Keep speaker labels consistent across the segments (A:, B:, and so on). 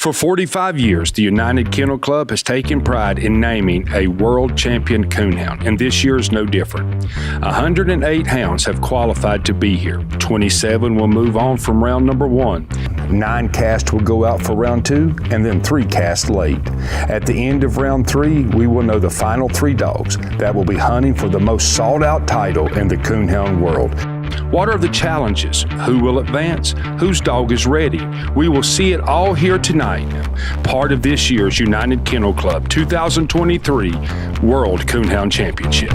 A: For 45 years, the United Kennel Club has taken pride in naming a world champion coonhound, and this year is no different. 108 hounds have qualified to be here. 27 will move on from round number 1. 9 casts will go out for round 2, and then 3 casts late. At the end of round 3, we will know the final 3 dogs that will be hunting for the most sought-out title in the coonhound world. What are the challenges? Who will advance? Whose dog is ready? We will see it all here tonight. Part of this year's United Kennel Club 2023 World Coonhound Championship.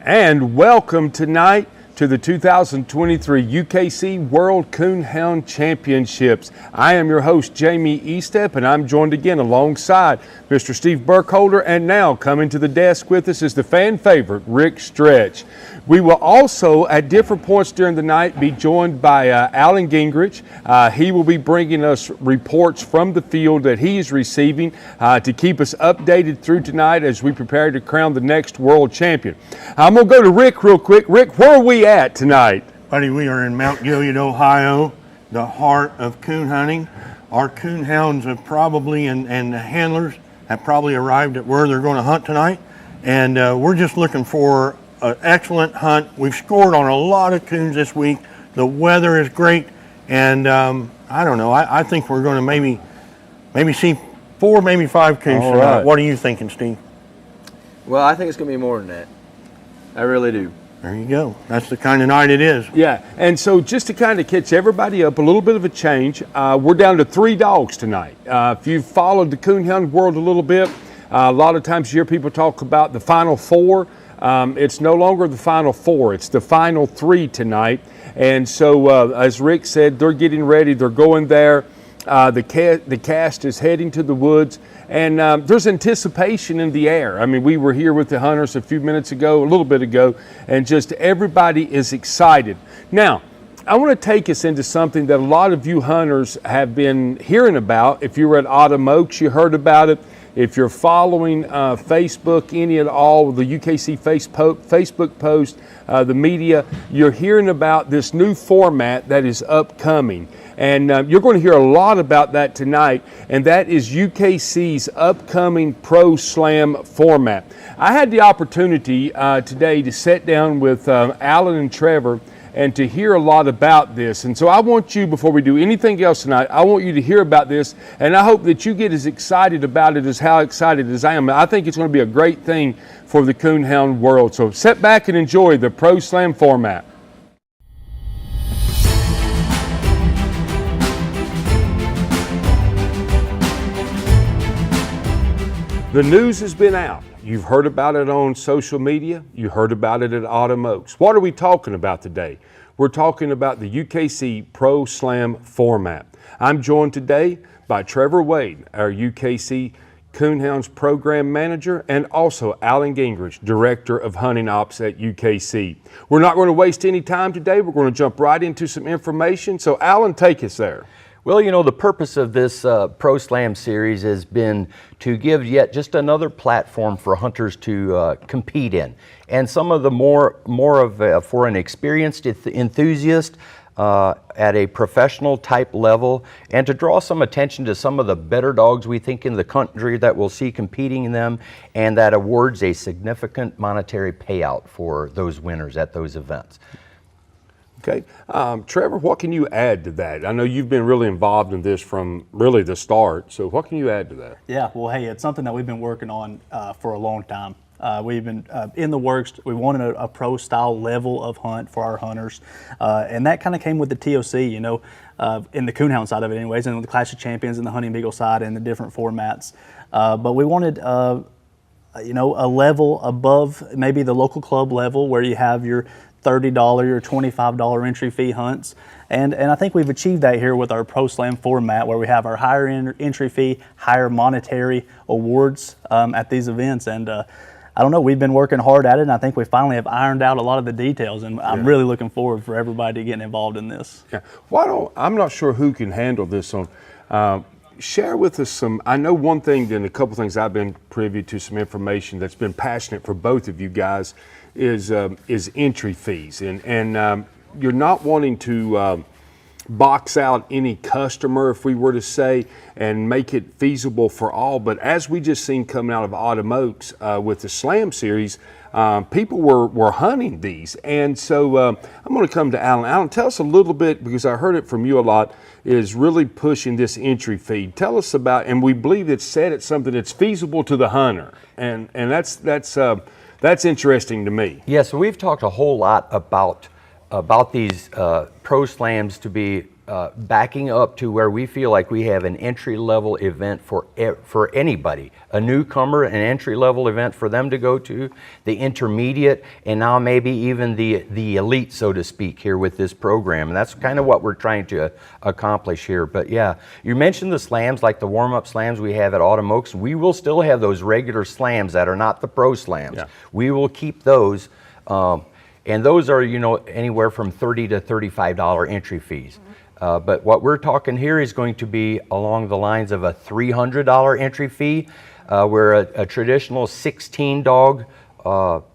A: And welcome tonight to the 2023 UKC World Coonhound Championships. I am your host, Jamie Estep, and I'm joined again alongside Mr. Steve Burkholder, and now coming to the desk with us is the fan favorite, Rick Stretch. We will also, at different points during the night, be joined by Alan Gingrich. He will be bringing us reports from the field that he is receiving to keep us updated through tonight as we prepare to crown the next world champion. I'm going to go to Rick real quick. Rick, where are we at tonight?
B: Buddy, we are in Mount Gilead, Ohio, the heart of coon hunting. Our coon hounds have probably, and the handlers have probably arrived at where they're going to hunt tonight. And we're just looking for an excellent hunt. We've scored on a lot of coons this week. The weather is great. And I don't know, I think we're going to maybe see 4, maybe 5 coons tonight. Right. What are you thinking, Steve?
C: Well, I think it's going to be more than that. I really do.
B: There you go. That's the kind of night it is.
A: Yeah, and so just to kind of catch everybody up, a little bit of a change. We're down to 3 dogs tonight. If you've followed the coonhound world a little bit, a lot of times you hear people talk about the final 4. It's no longer the final 4. It's the final 3 tonight. And so, as Rick said, they're getting ready. They're going there. The cast is heading to the woods, and there's anticipation in the air. I mean, we were here with the hunters a little bit ago, and just everybody is excited. Now, I want to take us into something that a lot of you hunters have been hearing about. If you were at Autumn Oaks, you heard about it. If you're following Facebook, any at all, the UKC Facebook post, the media, you're hearing about this new format that is upcoming. And you're going to hear a lot about that tonight, and that is UKC's upcoming Pro Slam format. I had the opportunity today to sit down with Alan and Trevor and to hear a lot about this. And so I want you, before we do anything else tonight, I want you to hear about this, and I hope that you get as excited about it as how excited as I am. I think it's going to be a great thing for the coonhound world. So sit back and enjoy the Pro Slam format. The news has been out. You've heard about it on social media. You heard about it at Autumn Oaks. What are we talking about today? We're talking about the UKC Pro Slam format. I'm joined today by Trevor Wade, our UKC Coonhounds Program Manager, and also Alan Gingrich, Director of Hunting Ops at UKC. We're not going to waste any time today. We're going to jump right into some information. So Alan, take us there.
C: Well, you know, the purpose of this Pro Slam series has been to give yet just another platform for hunters to compete in, and some of the more of for an experienced enthusiast at a professional type level, and to draw some attention to some of the better dogs we think in the country that we'll see competing in them, and that awards a significant monetary payout for those winners at those events.
A: Okay. Trevor, what can you add to that? I know you've been really involved in this from really the start, so what can you add to that?
D: Yeah, well, hey, it's something that we've been working on for a long time. We've been in the works. We wanted a pro-style level of hunt for our hunters, and that kind of came with the TOC, you know, in the coonhound side of it anyways, and the Clash of Champions and the hunting beagle side and the different formats. But we wanted you know, a level above maybe the local club level where you have your $30 or $25 entry fee hunts. And I think we've achieved that here with our Pro Slam format, where we have our higher entry fee, higher monetary awards at these events. And I don't know, we've been working hard at it, and I think we finally have ironed out a lot of the details, and I'm really looking forward for everybody getting involved in this.
A: Yeah. I'm not sure who can handle this on. Share with us some, I know one thing and a couple things I've been privy to, some information that's been passionate for both of you guys is entry fees. And you're not wanting to box out any customer, if we were to say, and make it feasible for all. But as we just seen coming out of Autumn Oaks with the Slam Series, people were hunting these. And so I'm going to come to Alan. Alan, tell us a little bit, because I heard it from you a lot, is really pushing this entry fee. Tell us about, and we believe it's said it's something that's feasible to the hunter. And that's interesting to me.
C: Yeah, so we've talked a whole lot about these Pro Slams to be backing up to where we feel like we have an entry-level event for anybody, a newcomer, an entry-level event for them to go to, the intermediate, and now maybe even the elite, so to speak, here with this program. And that's kind of what we're trying to accomplish here. But yeah, you mentioned the slams, like the warm-up slams we have at Autumn Oaks. We will still have those regular slams that are not the Pro Slams. Yeah. We will keep those. And those are, anywhere from $30 to $35 entry fees. But what we're talking here is going to be along the lines of a $300 entry fee, where a traditional 16-dog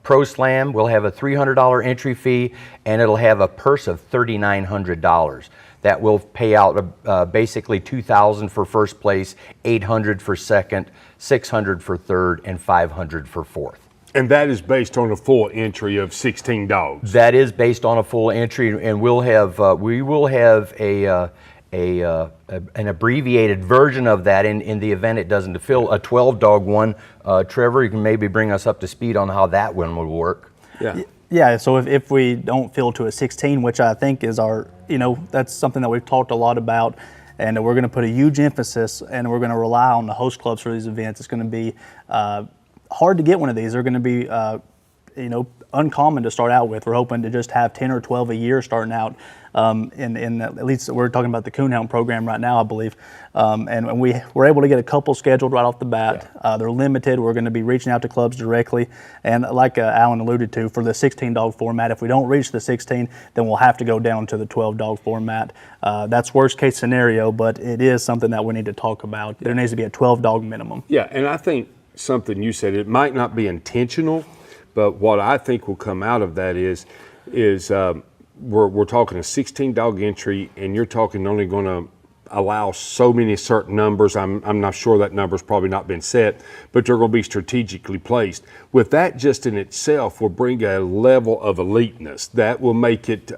C: Pro Slam will have a $300 entry fee, and it'll have a purse of $3,900. That will pay out basically $2,000 for first place, $800 for second, $600 for third, and $500 for fourth.
A: And that is based on a full entry of 16 dogs.
C: That is based on a full entry, and we will have an abbreviated version of that in the event it doesn't fill a 12-dog one. Trevor, you can maybe bring us up to speed on how that one would work.
A: Yeah.
D: Yeah, so if we don't fill to a 16, which I think is our, that's something that we've talked a lot about, and we're going to put a huge emphasis, and we're going to rely on the host clubs for these events. It's going to be hard to get one of these. They're going to be, uncommon to start out with. We're hoping to just have 10 or 12 a year starting out. In at least we're talking about the Coonhound program right now, I believe. And we were able to get a couple scheduled right off the bat. Yeah. They're limited. We're going to be reaching out to clubs directly. And like Alan alluded to, for the 16-dog format, if we don't reach the 16, then we'll have to go down to the 12-dog format. That's worst case scenario, but it is something that we need to talk about. There needs to be a 12-dog minimum.
A: Yeah, and I think something you said, it might not be intentional, but what I think will come out of that is we're talking a 16-dog entry, and you're talking only going to allow so many certain numbers. I'm not sure that number's probably not been set, but they're going to be strategically placed. With that just in itself will bring a level of eliteness that will make it,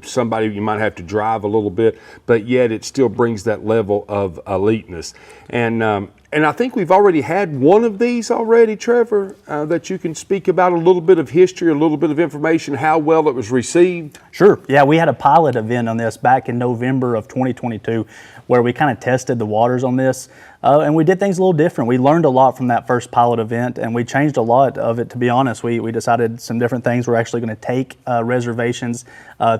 A: somebody you might have to drive a little bit, but yet it still brings that level of eliteness. And I think we've already had one of these already, Trevor, that you can speak about a little bit of history, a little bit of information, how well it was received.
D: Sure. Yeah, we had a pilot event on this back in November of 2022 where we kind of tested the waters on this. And we did things a little different. We learned a lot from that first pilot event, and we changed a lot of it, to be honest. We decided some different things. We're actually going to take reservations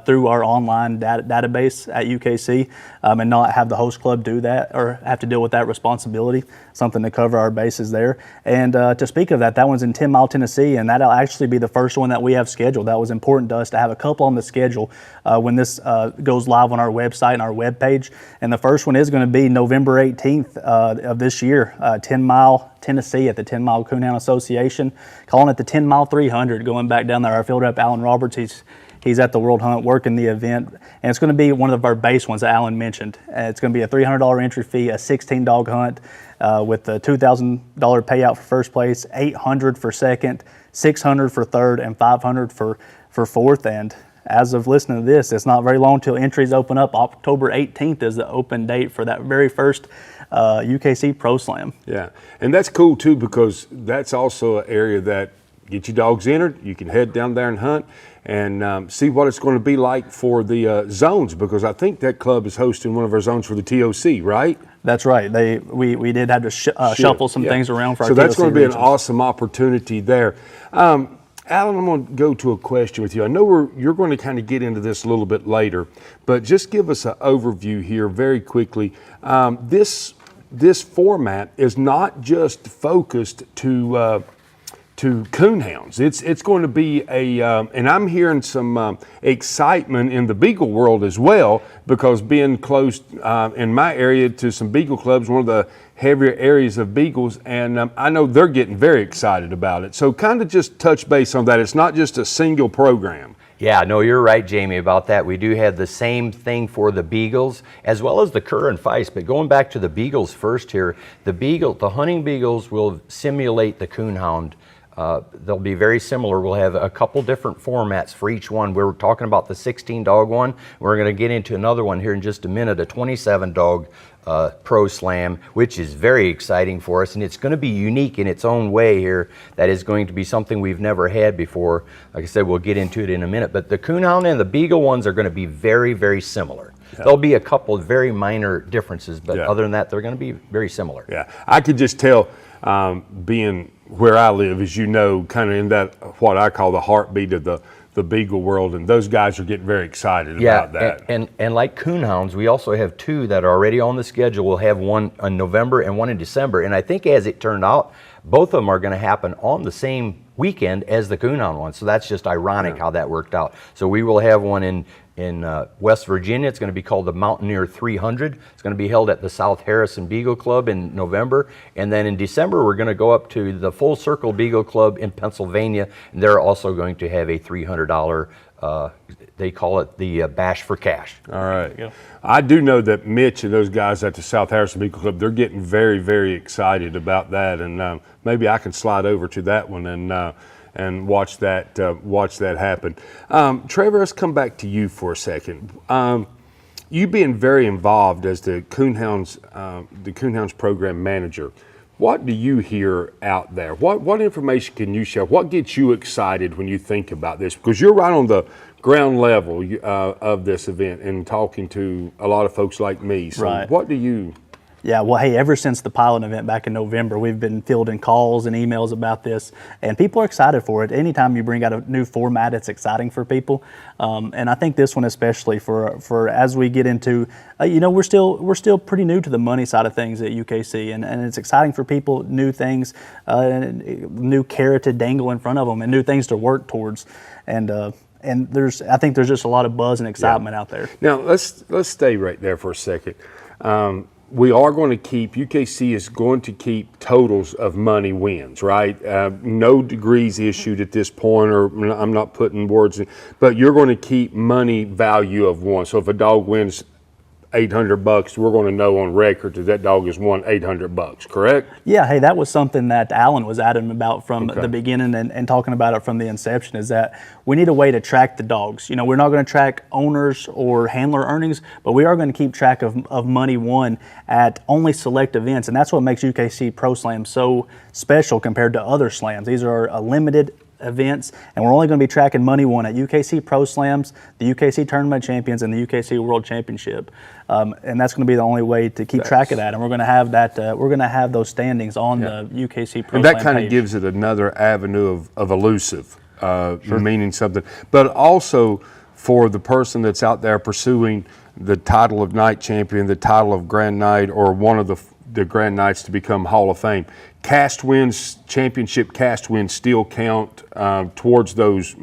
D: through our online database at UKC and not have the host club do that or have to deal with that responsibility, something to cover our bases there. And to speak of that one's in 10 Mile, Tennessee, and that'll actually be the first one that we have scheduled. That was important to us to have a couple on the schedule when this goes live on our website and our webpage. And the first one is going to be November 18th of this year, 10 Mile, Tennessee at the 10 Mile Coonhound Association, calling it the 10 Mile 300, going back down there. Our field rep, Alan Roberts, he's at the World Hunt working the event, and it's going to be one of our base ones that Alan mentioned. It's going to be a $300 entry fee, a 16-dog hunt with a $2,000 payout for first place, $800 for second, $600 for third, and $500 for fourth. And as of listening to this, it's not very long till entries open up. October 18th is the open date for that very first UKC Pro Slam.
A: Yeah, and that's cool too, because that's also an area that get your dogs entered. You can head down there and hunt and see what it's going to be like for the zones, because I think that club is hosting one of our zones for the TOC, right?
D: That's right. We did have to shuffle some things around for our
A: TOC. So that's going to be
D: regions.
A: an awesome opportunity there. Alan, I'm going to go to a question with you. I know you're going to kind of get into this a little bit later, but just give us an overview here very quickly. This format is not just focused to coonhounds. It's going to be and I'm hearing some excitement in the beagle world as well, because being close in my area to some beagle clubs, one of the heavier areas of beagles, and I know they're getting very excited about it. So kind of just touch base on that. It's not just a single program.
C: Yeah, no, you're right, Jamie, about that. We do have the same thing for the beagles as well as the cur and feist. But going back to the beagles first here, the hunting beagles will simulate the coonhound. They'll be very similar. We'll have a couple different formats for each one. We're talking about the 16 dog one. We're going to get into another one here in just a minute, a 27 dog Pro Slam, which is very exciting for us, and it's going to be unique in its own way here. That is going to be something we've never had before. Like I said, we'll get into it in a minute, but the coonhound and the beagle ones are going to be very, very similar. Yeah. There'll be a couple of very minor differences, but other than that, they're going to be very similar.
A: Yeah, I could just tell, being where I live, as you know, kind of in that, what I call the heartbeat of the beagle world, and those guys are getting very excited about that.
C: And like coonhounds, we also have two that are already on the schedule. We'll have one in November and one in December, and I think as it turned out, both of them are going to happen on the same weekend as the coonhound one, so that's just ironic how that worked out. So we will have one in West Virginia. It's going to be called the Mountaineer 300. It's going to be held at the South Harrison Beagle Club in November. And then in December, we're going to go up to the Full Circle Beagle Club in Pennsylvania. And they're also going to have a $300, they call it the Bash for Cash.
A: All right. I do know that Mitch and those guys at the South Harrison Beagle Club, they're getting very, very excited about that. And maybe I can slide over to that one and watch that happen. Trevor, let's come back to you for a second. You being very involved as the Coonhounds program manager, what do you hear out there? What information can you share? What gets you excited when you think about this? Because you're right on the ground level of this event and talking to a lot of folks like me. So what do you...
D: Yeah, well, hey, ever since the pilot event back in November, we've been fielding calls and emails about this, and people are excited for it. Anytime you bring out a new format, it's exciting for people, and I think this one especially for as we get into, we're still pretty new to the money side of things at UKC, and it's exciting for people, new things, new carrot to dangle in front of them, and new things to work towards, and I think there's just a lot of buzz and excitement out there.
A: Now let's stay right there for a second. We are going to keep, UKC is going to keep totals of money wins, right? No degrees issued at this point, or I'm not putting words in, but you're going to keep money value of one. So if a dog wins $800, we're going to know on record that dog has won $800, correct?
D: Yeah, hey, that was something that Alan was adamant about from the beginning and talking about it from the inception, is that we need a way to track the dogs. We're not going to track owners or handler earnings, but we are going to keep track of money won at only select events, and that's what makes UKC Pro Slam so special compared to other slams. These are a limited events, and we're only going to be tracking money won at UKC Pro Slams, the UKC Tournament Champions, and the UKC World Championship, and that's going to be the only way to keep track of that. And we're going to have that. We're going to have those standings on the UKC Pro Slam.
A: And that kind of gives it another avenue of elusive, meaning something. But also for the person that's out there pursuing the title of night champion, the title of Grand Knight, or one of the Grand Knights to become Hall of Fame. Cast wins, championship cast wins still count towards those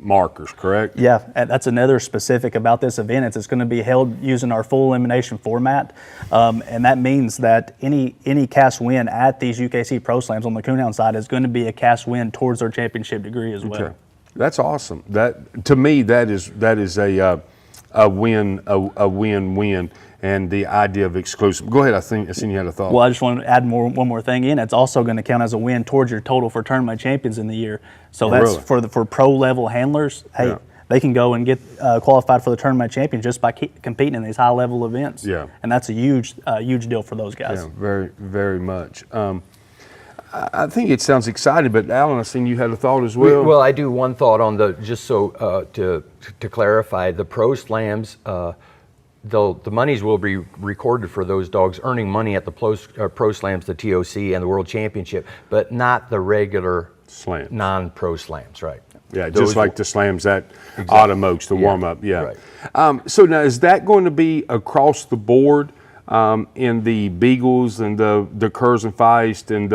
A: markers, correct?
D: Yeah, that's another specific about this event. It's going to be held using our full elimination format, and that means that any cast win at these UKC Pro Slams on the Coonhound side is going to be a cast win towards their championship degree as well.
A: Okay. That's awesome. That, to me, that is a win-win. And the idea of exclusive. Go ahead, I seen you had a thought.
D: Well, I just want to add one more thing in. It's also going to count as a win towards your total for tournament champions in the year. So that's really? for pro level handlers. Hey, they can go and get qualified for the tournament champion just by competing in these high level events. Yeah, and that's a huge deal for those guys.
A: Yeah, very, very much. I think it sounds exciting, but Alan, I seen you had a thought as well.
C: Well, I do one thought on just so to clarify, the Pro Slams. The monies will be recorded for those dogs earning money at the Pro Slams, the TOC, and the World Championship, but not the regular non-Pro Slams, right?
A: Yeah, just like the slams at Autumn Oaks, the warm-up, yeah.
C: Right.
A: So now, is that going to be across the board in the Beagles and the Curs and Feist and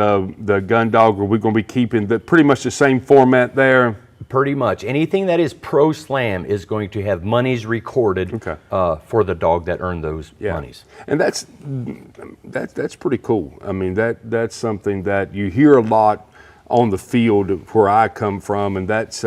A: the Gun Dog? Are we going to be keeping pretty much the same format there?
C: Pretty much. Anything that is Pro Slam is going to have monies recorded for the dog that earned those monies.
A: And that's pretty cool. I mean, that's something that you hear a lot on the field where I come from, and that's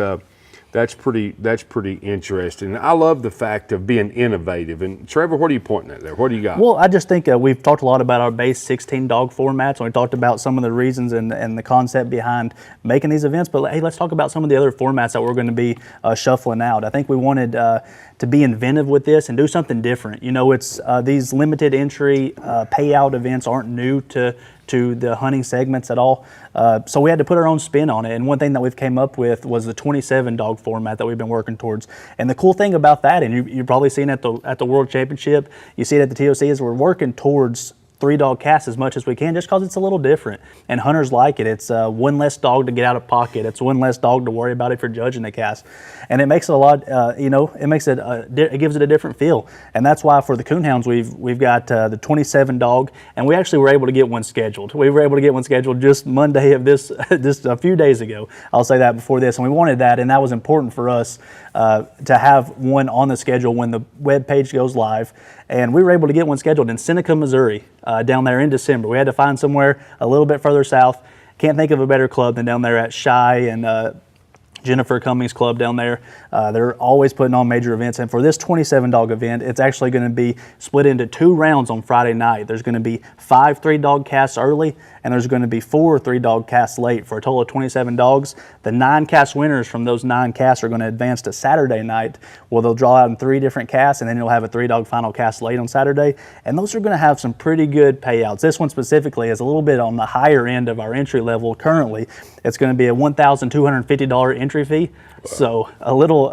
A: pretty interesting. I love the fact of being innovative. And Trevor, what are you pointing at there? What do you got?
D: Well, I just think we've talked a lot about our base 16 dog formats, and we talked about some of the reasons and the concept behind making these events. But hey, let's talk about some of the other formats that we're going to be shuffling out. I think we wanted to be inventive with this and do something different. You know, it's these limited entry payout events aren't new to the hunting segments at all. So we had to put our own spin on it. And one thing that we've came up with was the 27 dog format that we've been working towards. And the cool thing about that, and you've probably seen at the World Championship, you see it at the TOC, is we're working towards 3-dog casts as much as we can, just because it's a little different. And hunters like it. It's one less dog to get out of pocket. It's one less dog to worry about if you're judging the cast. And it makes it a lot, it gives it a different feel. And that's why for the Coonhounds, we've got the 27 dog, and we actually were able to get one scheduled. We were able to get one scheduled just Monday of this, just a few days ago. I'll say that before this. And we wanted that, and that was important for us to have one on the schedule when the web page goes live. And we were able to get one scheduled in Seneca, Missouri, down there in December. We had to find somewhere a little bit further south. Can't think of a better club than down there at Shy and Jennifer Cummings Club down there. They're always putting on major events. And for this 27 dog event, it's actually going to be split into 2 rounds on Friday night. There's going to be 5 3-dog casts early, and there's going to be 4 3-dog casts late for a total of 27 dogs. The 9 cast winners from those 9 casts are going to advance to Saturday night, where they'll draw out in 3 different casts, and then you'll have a 3-dog final cast late on Saturday. And those are going to have some pretty good payouts. This one specifically is a little bit on the higher end of our entry level currently. It's going to be a $1,250 entry fee. So a little,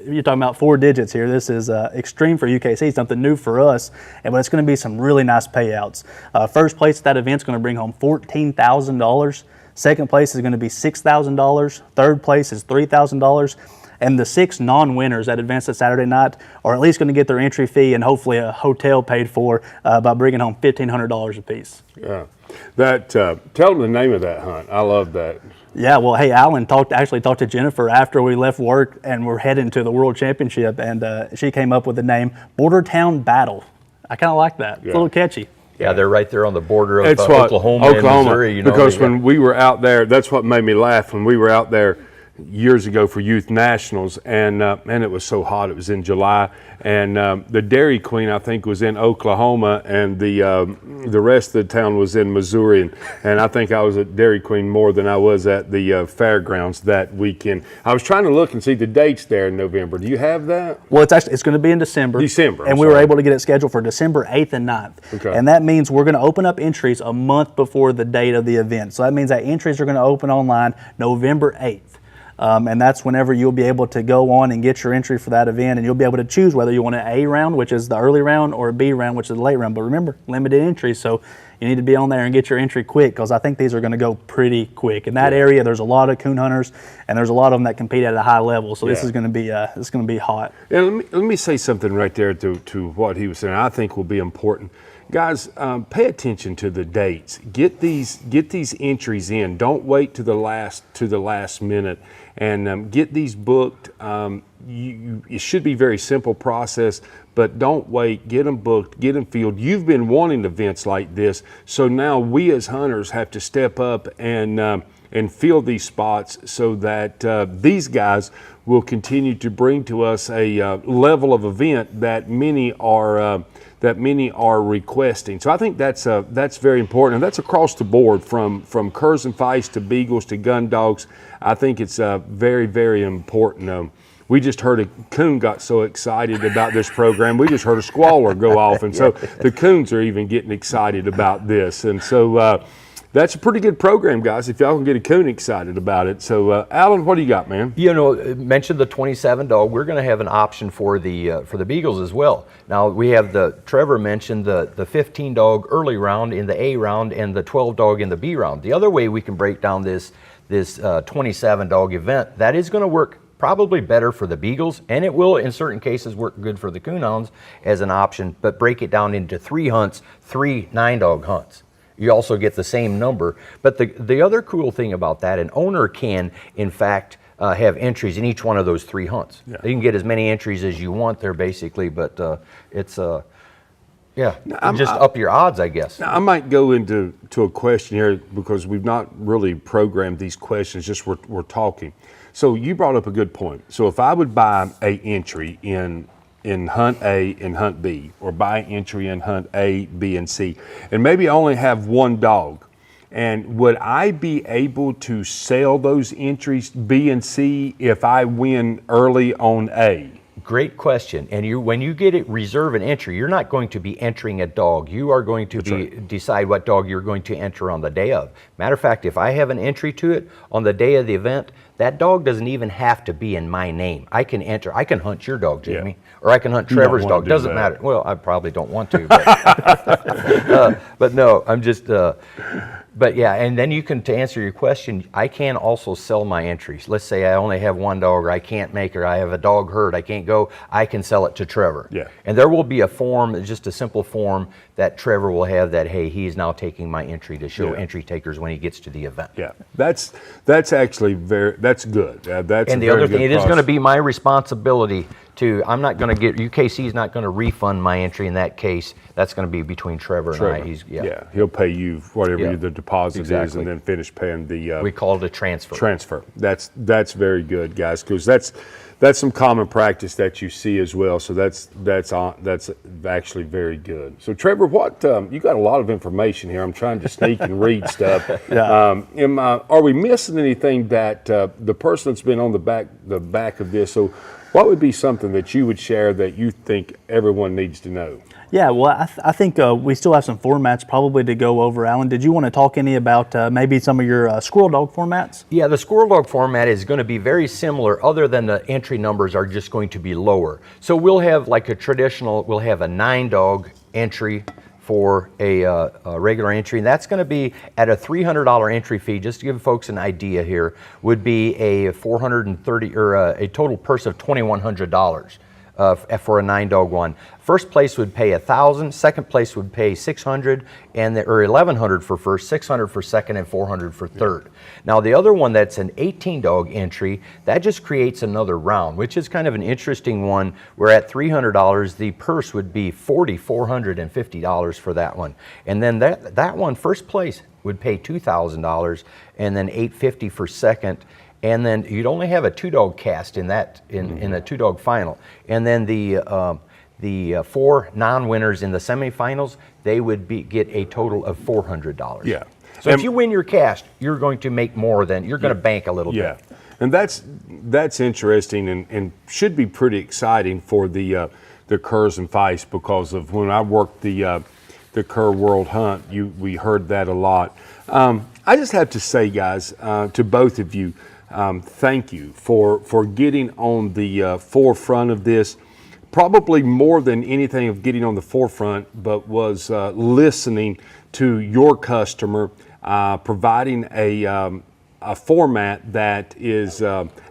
D: you're talking about 4 digits here. This is extreme for UKC, something new for us, but it's going to be some really nice payouts. First place at that event is going to bring home $14,000. Second place is going to be $6,000. Third place is $3,000. And the 6 non-winners that advance at Saturday night are at least going to get their entry fee and hopefully a hotel paid for by bringing home $1,500 apiece.
A: Yeah. Tell them the name of that hunt. I love that.
D: Yeah, well, hey, Alan actually talked to Jennifer after we left work and we're heading to the World Championship, and she came up with the name Border Town Battle. I kind of like that. It's a little catchy.
C: Yeah, they're right there on the border of Oklahoma and Missouri. You know,
A: because when we were out there, that's what made me laugh when we were out there years ago for Youth Nationals, and it was so hot. It was in July, and the Dairy Queen, I think, was in Oklahoma, and the rest of the town was in Missouri, and I think I was at Dairy Queen more than I was at the fairgrounds that weekend. I was trying to look and see the dates there in November. Do you have that?
D: Well, it's going to be in December. And we were able to get it scheduled for December 8th and 9th.
A: Okay.
D: And that means we're going to open up entries a month before the date of the event. So that means that entries are going to open online November 8th. And that's whenever you'll be able to go on and get your entry for that event, and you'll be able to choose whether you want an A round, which is the early round, or a B round, which is the late round. But remember, limited entries, so you need to be on there and get your entry quick, because I think these are going to go pretty quick. In that area, there's a lot of coon hunters, and there's a lot of them that compete at a high level. So this is going to be hot.
A: And let me say something right there to what he was saying. I think will be important. Guys, pay attention to the dates. Get these entries in. Don't wait to the last minute, and get these booked. It should be a very simple process, but don't wait. Get them booked. Get them filled. You've been wanting events like this, so now we as hunters have to step up and fill these spots so that these guys will continue to bring to us a level of event that many are requesting. So I think that's very important, and that's across the board from curs and feist to beagles to gun dogs. I think it's very, very important. We just heard a coon got so excited about this program. We just heard a squaller go off, and so the coons are even getting excited about this. And so that's a pretty good program, guys, if y'all can get a coon excited about it. So, Alan, what do you got, man?
C: You know, mentioned the 27 dog. We're going to have an option for the beagles as well. Now, we have Trevor mentioned the 15 dog early round in the A round and the 12 dog in the B round. The other way we can break down this this 27 dog event, that is going to work probably better for the beagles, and it will in certain cases work good for the coonhounds as an option, but break it down into 3 hunts, 3 9-dog hunts. You also get the same number. But the other cool thing about that, an owner can in fact have entries in each one of those 3 hunts. Yeah. You can get as many entries as you want there basically, but it's yeah, just up your odds, I guess.
A: Now, I might go into a question here because we've not really programmed these questions, just we're talking. So you brought up a good point. So if I would buy a entry in hunt A and hunt B, or buy entry in hunt A, B, and C, and maybe I only have 1 dog, and would I be able to sell those entries B and C if I win early on A?
C: Great question. And when you get it reserve an entry, you're not going to be entering a dog. You are going to decide what dog you're going to enter on the day of. Matter of fact, if I have an entry to it on the day of the event, that dog doesn't even have to be in my name. I can hunt your dog, Jamie, or I can hunt Trevor's dog. Doesn't matter. Well, I probably don't want to, but, but no, I'm just. But yeah, and then you can, to answer your question, I can also sell my entries. Let's say I only have 1 dog, or I can't make her, I have a dog herd, I can't go, I can sell it to Trevor. Yeah. And there will be a form, just a simple form that Trevor will have that, hey, he's now taking my entry to show entry takers when he gets to the event. Yeah,
A: that's actually that's good. That's
C: and the other thing, it is going to be my responsibility to, I'm not going to get, UKC is not going to refund my entry in that case. That's going to be between Trevor and I.
A: Yeah, he'll pay you whatever the deposit is, and then finish paying the.
C: We call it a transfer.
A: Transfer. That's very good, guys, because that's some common practice that you see as well. So that's actually very good. So Trevor, what you got a lot of information here. I'm trying to sneak and read stuff. Are we missing anything that the person that's been on the back of this? So what would be something that you would share that you think everyone needs to know?
D: Yeah, well, I think we still have some formats probably to go over. Alan, did you want to talk any about maybe some of your squirrel dog formats?
C: Yeah, the squirrel dog format is going to be very similar, other than the entry numbers are just going to be lower. So we'll have like a traditional, we'll have a 9-dog entry for a regular entry, and that's going to be at a $300 entry fee. Just to give folks an idea here, would be a $430 or a total purse of $2,100 for a 9-dog one. First place would pay $1,000. Second place would pay $600, or $1,100 for first, $600 for second, and $400 for third. Now the other one that's an 18-dog entry, that just creates another round, which is kind of an interesting one. Where at $300, the purse would be $4,450 for that one, and then that one, first place, would pay $2,000, and then $850 for second. And then you'd only have a 2-dog cast in that in a 2-dog final, and then the 4 non-winners in the semifinals, they would get a total of $400. Yeah. So if you win your cast, you're going to make more than you're going to bank a little bit. Yeah,
A: and that's interesting and should be pretty exciting for the Curs and Feist, because of when I worked the Cur World Hunt, we heard that a lot. I just have to say, guys, to both of you. Thank you for getting on the forefront of this, probably more than anything of getting on the forefront, but was listening to your customer, providing a format that is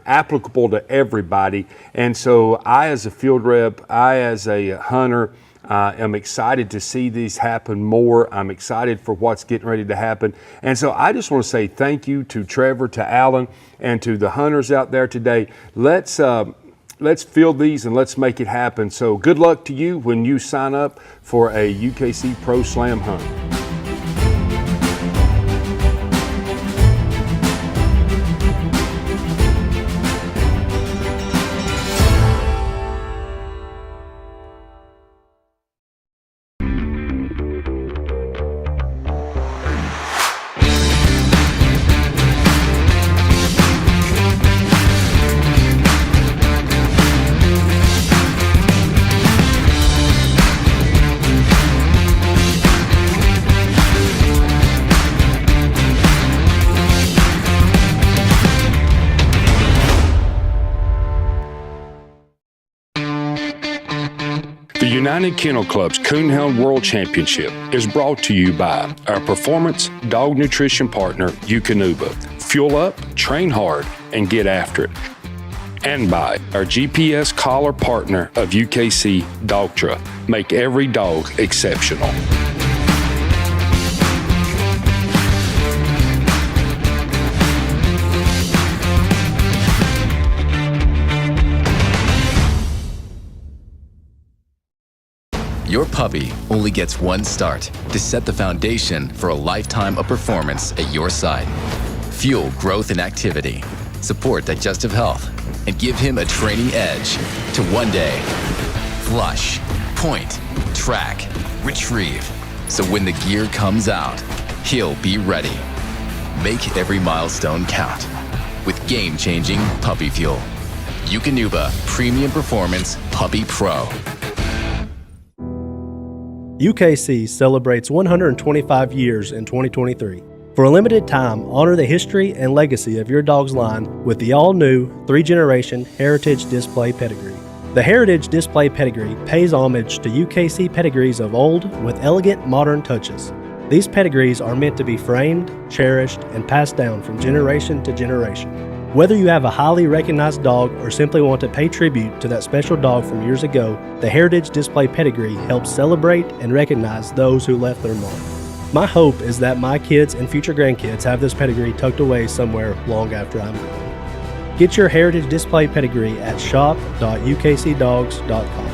A: applicable to everybody. And so I, as a field rep, I, as a hunter, I'm excited to see these happen more. I'm excited for what's getting ready to happen. And so I just want to say thank you to Trevor, to Alan, and to the hunters out there today. Let's field these and let's make it happen. So good luck to you when you sign up for a UKC Pro Slam hunt. The United Kennel Club's Coonhound World Championship is brought to you by our performance dog nutrition partner, UKC Major Event. Fuel up, train hard, and get after it. And by our GPS collar partner of UKC Dogtra. Make every dog exceptional.
E: Your puppy only gets one start to set the foundation for a lifetime of performance at your side. Fuel growth and activity, support digestive health, and give him a training edge to one day flush, point, track, retrieve. So when the gear comes out, he'll be ready. Make every milestone count with game-changing puppy fuel. Eukanuba Premium Performance Puppy Pro.
F: UKC celebrates 125 years in 2023. For a limited time, honor the history and legacy of your dog's line with the all-new 3-generation Heritage Display Pedigree. The Heritage Display Pedigree pays homage to UKC pedigrees of old with elegant modern touches. These pedigrees are meant to be framed, cherished, and passed down from generation to generation. Whether you have a highly recognized dog or simply want to pay tribute to that special dog from years ago, the Heritage Display Pedigree helps celebrate and recognize those who left their mark. My hope is that my kids and future grandkids have this pedigree tucked away somewhere long after I'm gone. Get your Heritage Display Pedigree at shop.ukcdogs.com.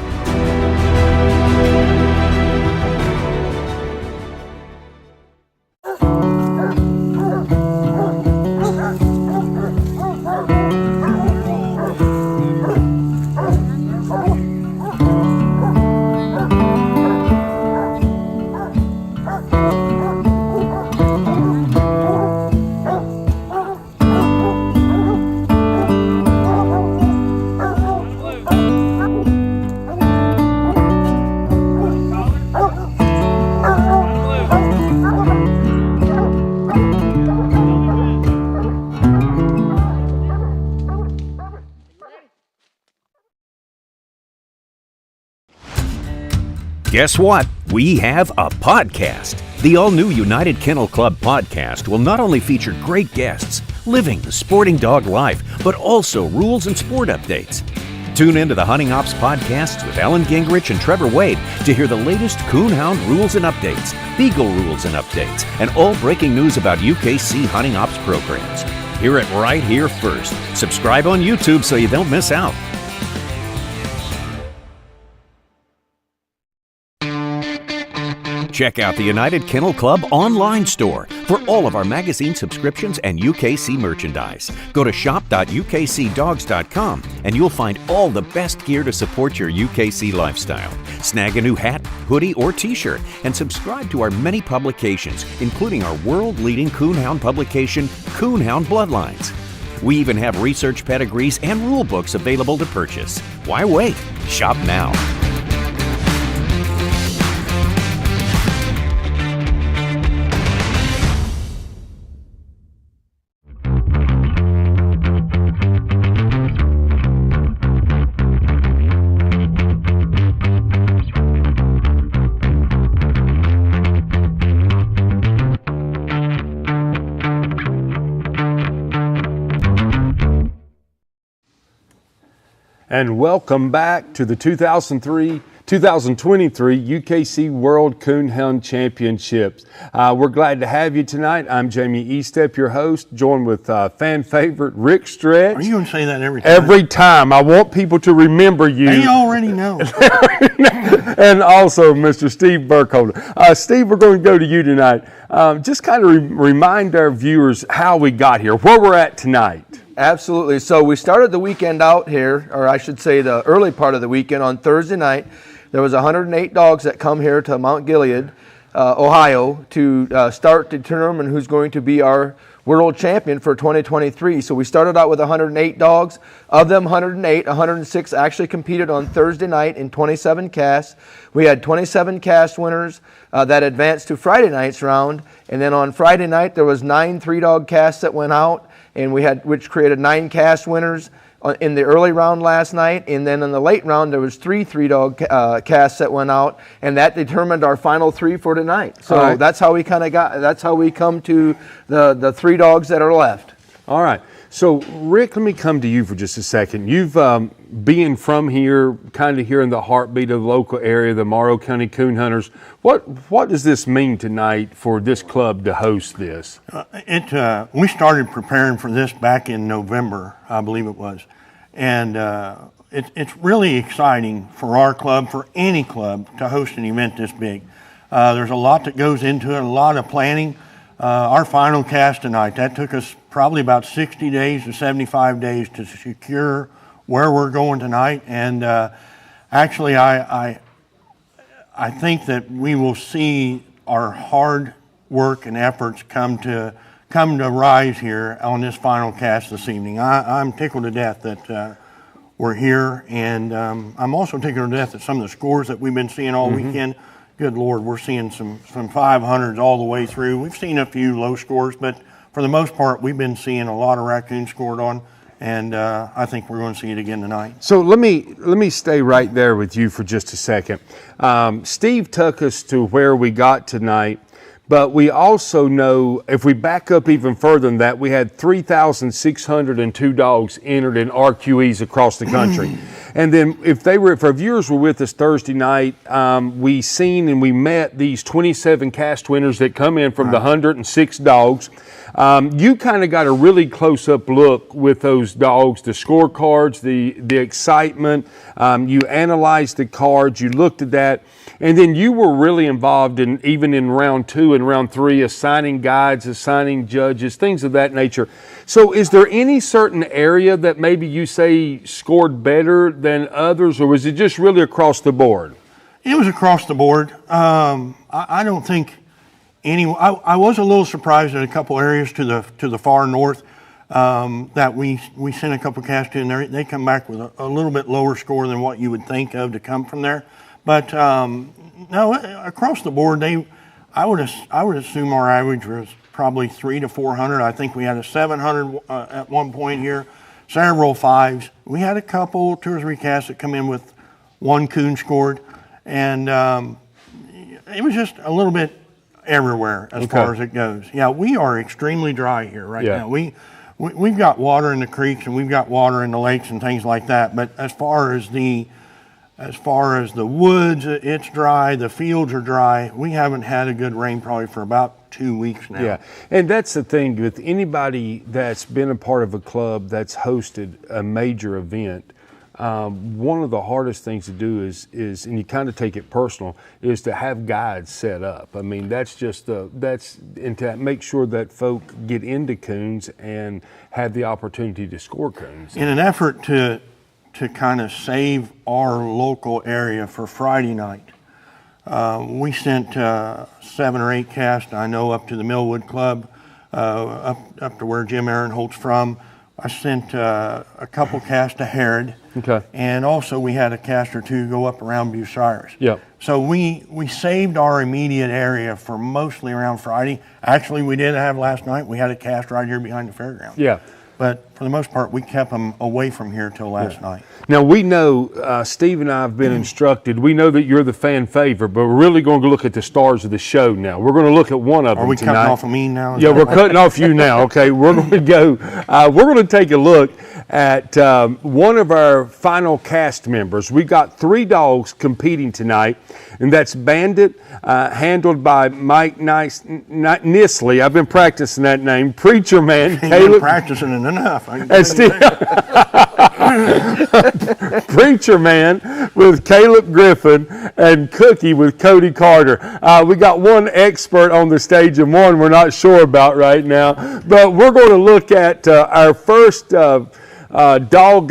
G: Guess what? We have a podcast. The all-new United Kennel Club podcast will not only feature great guests living the sporting dog life, but also rules and sport updates. Tune into the Hunting Ops podcasts with Alan Gingrich and Trevor Wade to hear the latest Coonhound rules and updates, Beagle rules and updates, and all breaking news about UKC Hunting Ops programs. Hear it right here first. Subscribe on YouTube so you don't miss out. Check out the United Kennel Club online store for all of our magazine subscriptions and UKC merchandise. Go to shop.ukcdogs.com and you'll find all the best gear to support your UKC lifestyle. Snag a new hat, hoodie, or t-shirt and subscribe to our many publications, including our world-leading Coonhound publication, Coonhound Bloodlines. We even have research pedigrees and rule books available to purchase. Why wait? Shop now.
A: And welcome back to the 2023 UKC World Coonhound Championships. We're glad to have you tonight. I'm Jamie Eastep, your host, joined with fan favorite Rick Stretch.
B: Are you going to say that every time?
A: Every time. I want people to remember you.
B: They already know.
A: And also Mr. Steve Burkholder. Steve, we're going to go to you tonight. Just kind of remind our viewers how we got here, where we're at tonight.
H: Absolutely. So we started the weekend out here, or I should say the early part of the weekend on Thursday night. There was 108 dogs that come here to Mount Gilead, Ohio, to start to determine who's going to be our world champion for 2023. So we started out with 108 dogs. Of them 106 actually competed on Thursday night in 27 casts. We had 27 cast winners that advanced to Friday night's round. And then on Friday night, there was 9 3-dog casts that went out, and which created 9 cast winners in the early round last night. And then in the late round, there was 3 3-dog casts that went out, and that determined our final 3 for tonight. So that's how we kind of that's how we come to the 3 dogs that are left.
A: All right. So, Rick, let me come to you for just a second. You've being from here, kind of hearing the heartbeat of the local area, the Morrow County Coon Hunters. What does this mean tonight for this club to host this?
B: We started preparing for this back in November, I believe it was, and it's really exciting for our club, for any club, to host an event this big. There's a lot that goes into it, a lot of planning. Our final cast tonight, that took us probably about 60 days to 75 days to secure where we're going tonight. And actually, I think that we will see our hard work and efforts come to rise here on this final cast this evening. I'm tickled to death that we're here, and I'm also tickled to death at some of the scores that we've been seeing all weekend. Good Lord, we're seeing some 500s all the way through. We've seen a few low scores, but for the most part, we've been seeing a lot of raccoons scored on, and I think we're going to see it again tonight.
A: So let me stay right there with you for just a second. Steve took us to where we got tonight, but we also know, if we back up even further than that, we had 3,602 dogs entered in RQEs across the country. And then if our viewers were with us Thursday night, we seen and we met these 27 cast winners that come in from the 106 dogs. You kind of got a really close-up look with those dogs, the scorecards, the excitement. You analyzed the cards, you looked at that, and then you were really involved in, even in round 2 and round 3, assigning guides, assigning judges, things of that nature. So is there any certain area that maybe you say scored better than others, or was it just really across the board?
B: It was across the board. I don't think I was a little surprised at a couple areas to the far north that we sent a couple casts in there. They come back with a little bit lower score than what you would think of to come from there. But no, across the board, I would assume our average was probably 300 to 400. I think we had a 700 at one point here, several 5s. We had a couple, 2 or 3 casts that come in with 1 coon scored, and it was just a little bit everywhere as far as it goes. Yeah, we are extremely dry here right now. We've got water in the creeks and we've got water in the lakes and things like that. But as far as the woods, it's dry. The fields are dry. We haven't had a good rain probably for about 2 weeks now.
A: Yeah, and that's the thing with anybody that's been a part of a club that's hosted a major event. One of the hardest things to do is, and you kind of take it personal, is to have guides set up. I mean, and to make sure that folk get into coons and have the opportunity to score coons.
B: In an effort to kind of save our local area for Friday night, we sent 7 or 8 casts, I know, up to the Millwood Club, up to where Jim Aaronholt's from. I sent a couple casts to Herod.
A: Okay.
B: And also we had a cast or 2 go up around Bucyrus.
A: Yep.
B: So we saved our immediate area for mostly around Friday. Actually, we did have last night, we had a cast right here behind the fairgrounds.
A: Yeah.
B: But for the most part, we kept them away from here till last night.
A: Now, we know, Steve and I have been instructed, we know that you're the fan favorite, but we're really going to look at the stars of the show now. We're going to look at one of them tonight.
B: Are we cutting off of me now?
A: Yeah, we're cutting off you now, okay? We're going to go, we're going to take a look at one of our final cast members. We got 3 dogs competing tonight, and that's Bandit, handled by Mike Nisley. I've been practicing that name. Preacher Man,
B: Caleb.
A: Caleb.
B: Been practicing it enough.
A: And still, Preacher Man with Caleb Griffin and Cookie with Cody Carter. We got one expert on the stage and one we're not sure about right now. But we're going to look at our first dog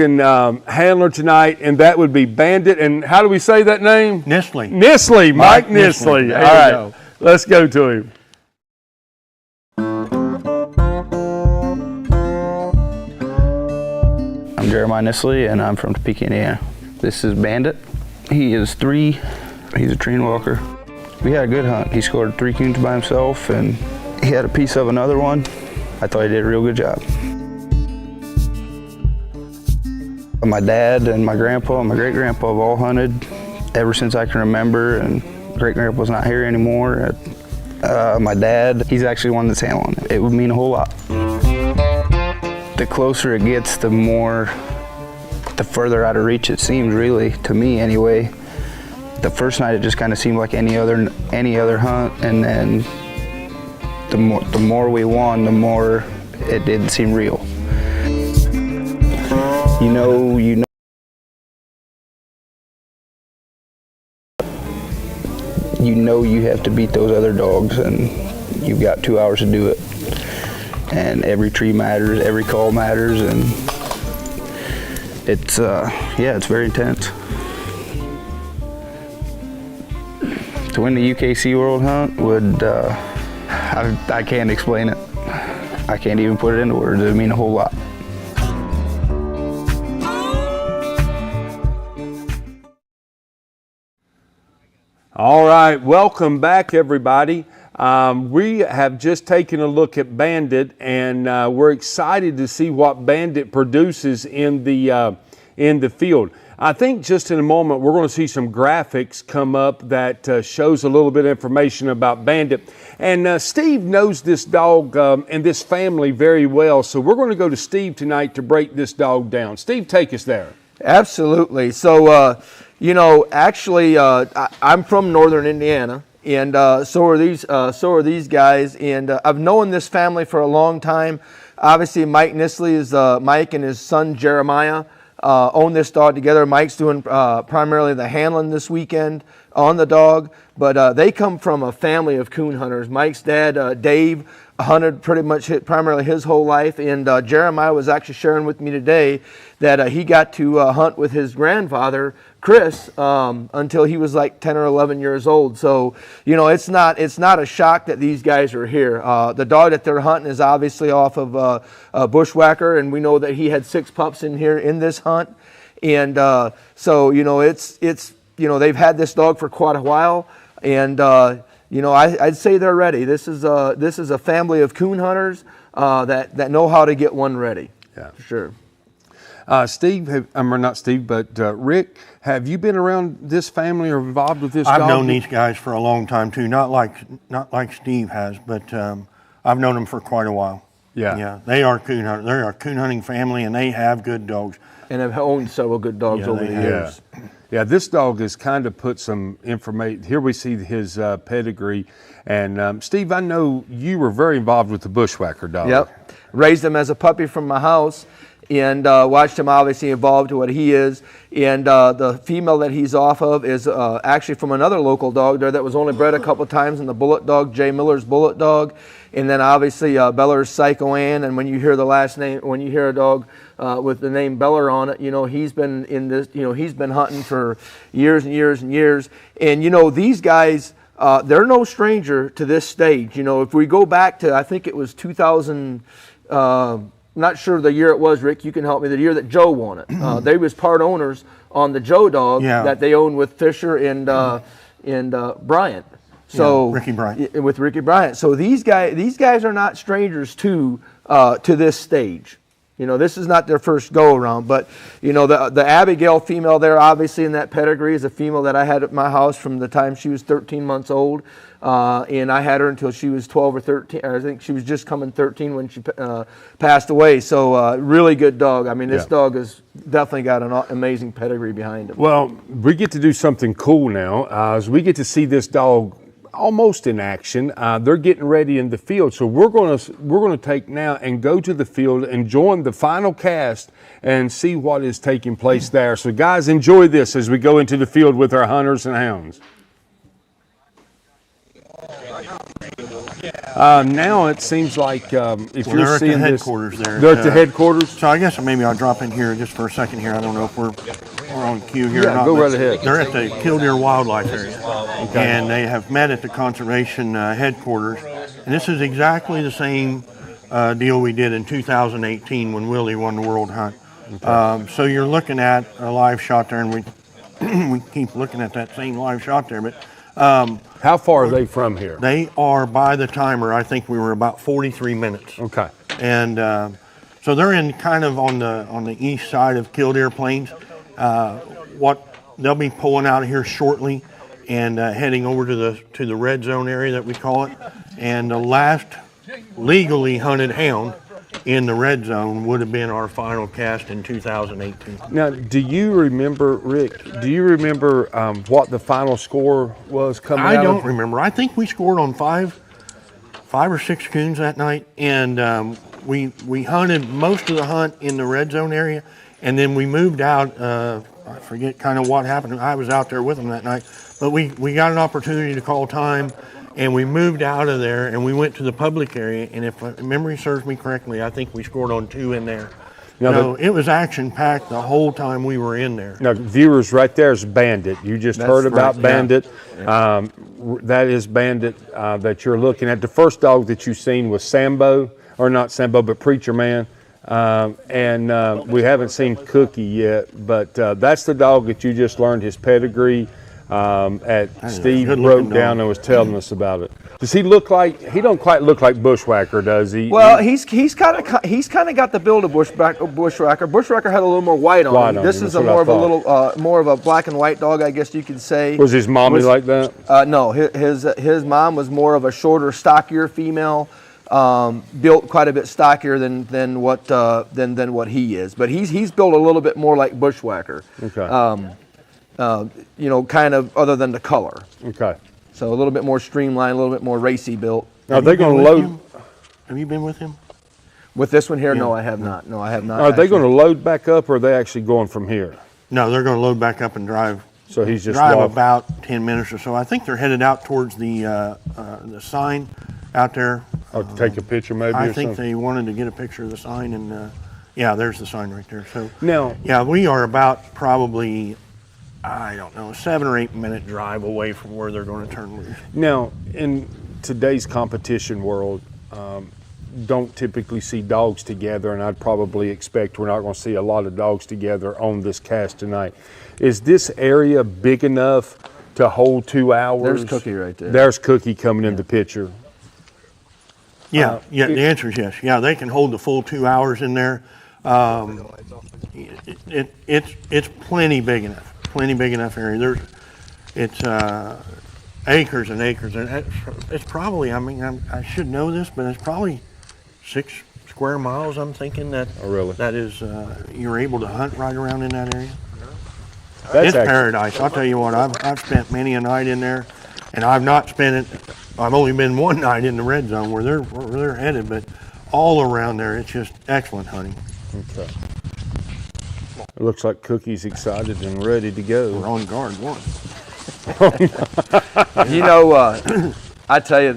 A: and handler tonight, and that would be Bandit. And how do we say that name?
B: Nisley.
A: Nisley, Mike Nisley. All right, let's go to him.
I: I'm Jeremiah Nisley, and I'm from Topeka, Indiana. This is Bandit. He is 3. He's a train walker. We had a good hunt. He scored 3 coons by himself, and he had a piece of another one. I thought he did a real good job. My dad and my grandpa and my great-grandpa have all hunted ever since I can remember, and great-grandpa's not here anymore. My dad, he's actually one that's handling it. It would mean a whole lot. the closer it gets, the further out of reach it seems, really, to me anyway. The first night it just kind of seemed like any other hunt, and then the more we won, the more it didn't seem real. You know you have to beat those other dogs, and you've got 2 hours to do it. And every tree matters, every call matters, and it's it's very intense. To win the UKC World Hunt I can't explain it. I can't even put it into words. It would mean a whole lot.
A: All right, welcome back, everybody. We have just taken a look at Bandit, and we're excited to see what Bandit produces in the field. I think just in a moment we're going to see some graphics come up that shows a little bit of information about Bandit. And Steve knows this dog and this family very well, so we're going to go to Steve tonight to break this dog down. Steve, take us there.
H: Absolutely. So, actually, I'm from Northern Indiana, and so are these guys. And I've known this family for a long time. Obviously, Mike Nisley is Mike and his son Jeremiah own this dog together. Mike's doing primarily the handling this weekend on the dog, but they come from a family of coon hunters. Mike's dad, Dave, hunted pretty much primarily his whole life, and Jeremiah was actually sharing with me today that he got to hunt with his grandfather, Chris, until he was like 10 or 11 years old. So, it's not a shock that these guys are here. The dog that they're hunting is obviously off of Bushwhacker, and we know that he had 6 pups in here in this hunt. And so, they've had this dog for quite a while, and I'd say they're ready. This is a family of coon hunters that know how to get one ready.
A: Yeah,
H: for sure.
A: Steve, not Steve, but Rick, have you been around this family or involved with this dog?
B: I've known these guys for a long time too. Not like Steve has, but I've known them for quite a while. Yeah. They are coon hunters. They're a coon hunting family, and they have good dogs.
H: And have owned several good dogs over the years.
A: Yeah, this dog has kind of put some information. Here we see his pedigree. And Steve, I know you were very involved with the Bushwhacker dog.
H: Yep. Raised him as a puppy from my house, and watched him obviously evolve to what he is. And the female that he's off of is actually from another local dog there that was only bred a couple times in the Bullet Dog, Jay Miller's Bullet Dog. And then obviously Beller's Psycho Ann. And when you hear the last name, when you hear a dog with the name Beller on it, he's been in this, he's been hunting for years and years and years. And these guys, they're no stranger to this stage. If we go back to, I think it was 2000, not sure the year it was, Rick, you can help me, the year that Joe won it. They was part owners on the Joe dog that they owned with Fisher and Bryant. So
B: Ricky Bryant.
H: With Ricky Bryant. So these guys are not strangers to this stage. This is not their first go around, but the Abigail female there, obviously in that pedigree, is a female that I had at my house from the time she was 13 months old, and I had her until she was 12 or 13. I think she was just coming 13 when she passed away. So really good dog. I mean, this dog has definitely got an amazing pedigree behind him.
A: Well, we get to do something cool now, as we get to see this dog almost in action. They're getting ready in the field, so we're going to take now and go to the field and join the final cast and see what is taking place there. So guys, enjoy this as we go into the field with our hunters and hounds. Now it seems like if you're seeing
B: the
A: this,
B: headquarters there.
A: They're at the headquarters.
B: So I guess maybe I'll drop in here just for a second here. I don't know if we're on cue here or not.
A: Go right ahead.
B: They're at the Kilgore Wildlife Area, and they have met at the conservation headquarters. And this is exactly the same deal we did in 2018 when Willie won the World Hunt. Okay. So you're looking at a live shot there, and we keep looking at that same live shot there, but.
A: How far are they from here?
B: They are, by the timer, I think we were about 43 minutes.
A: Okay.
B: And so they're in kind of on the east side of Kildare Plains. They'll be pulling out of here shortly and heading over to the red zone area that we call it. And the last legally hunted hound in the red zone would have been our final cast in 2018.
A: Now, do you remember, Rick, what the final score was coming out
B: I don't
A: of?
B: remember. I think we scored on five or six coons that night, and we hunted most of the hunt in the red zone area, and then we moved out. I forget kind of what happened. I was out there with them that night, but we got an opportunity to call time, and we moved out of there, and we went to the public area, and if memory serves me correctly, I think we scored on 2 in there. No, it was action-packed the whole time we were in there.
A: Now, viewers, right there is Bandit. You just heard about Bandit. Yeah. That is Bandit that you're looking at. The first dog that you've seen was Sambo, or not Sambo, but Preacher Man. We haven't seen Cookie yet, but that's the dog that you just learned his pedigree. Steve broke down and was telling us about it. Does he look like, he don't quite look like Bushwhacker, does he?
H: Well, he's kind of got the build of Bushwhacker. Bushwhacker had a little more white on him. This is more of a black and white dog, I guess you could say.
A: Was his mommy like that?
H: No, his mom was more of a shorter, stockier female. Built quite a bit stockier than what he is, but he's built a little bit more like Bushwhacker.
A: Okay.
H: Kind of other than the color.
A: Okay.
H: So a little bit more streamlined, a little bit more racy built.
A: Now they're going to load.
B: Have you been with him?
H: With this one here, no, I have not. No, I have not.
A: Are they going to load back up, or are they actually going from here?
B: No, they're going to load back up and drive.
A: So he's just
B: drive about 10 minutes or so. I think they're headed out towards the sign out there.
A: Or to take a picture, maybe.
B: I think they wanted to get a picture of the sign, and yeah, there's the sign right there. So
A: now,
B: yeah, we are about probably, I don't know, 7 or 8 minute drive away from where they're going to turn loose.
A: Now, in today's competition world, don't typically see dogs together, and I'd probably expect we're not going to see a lot of dogs together on this cast tonight. Is this area big enough to hold 2 hours?
H: There's Cookie right there.
A: There's Cookie coming in the picture.
B: Yeah, the answer is yes. Yeah, they can hold the full 2 hours in there. It's plenty big enough. Plenty big enough area. It's acres and acres, and it's probably. I mean, I should know this, but it's probably 6 square miles. I'm thinking that.
A: Oh, really?
B: That is, you're able to hunt right around in that area.
A: That's
B: it's paradise. I'll tell you what. I've spent many a night in there, and I've not spent it. I've only been one night in the red zone where they're headed, but all around there, it's just excellent hunting.
A: Okay. It looks like Cookie's excited and ready to go.
B: We're on guard one.
H: I tell you,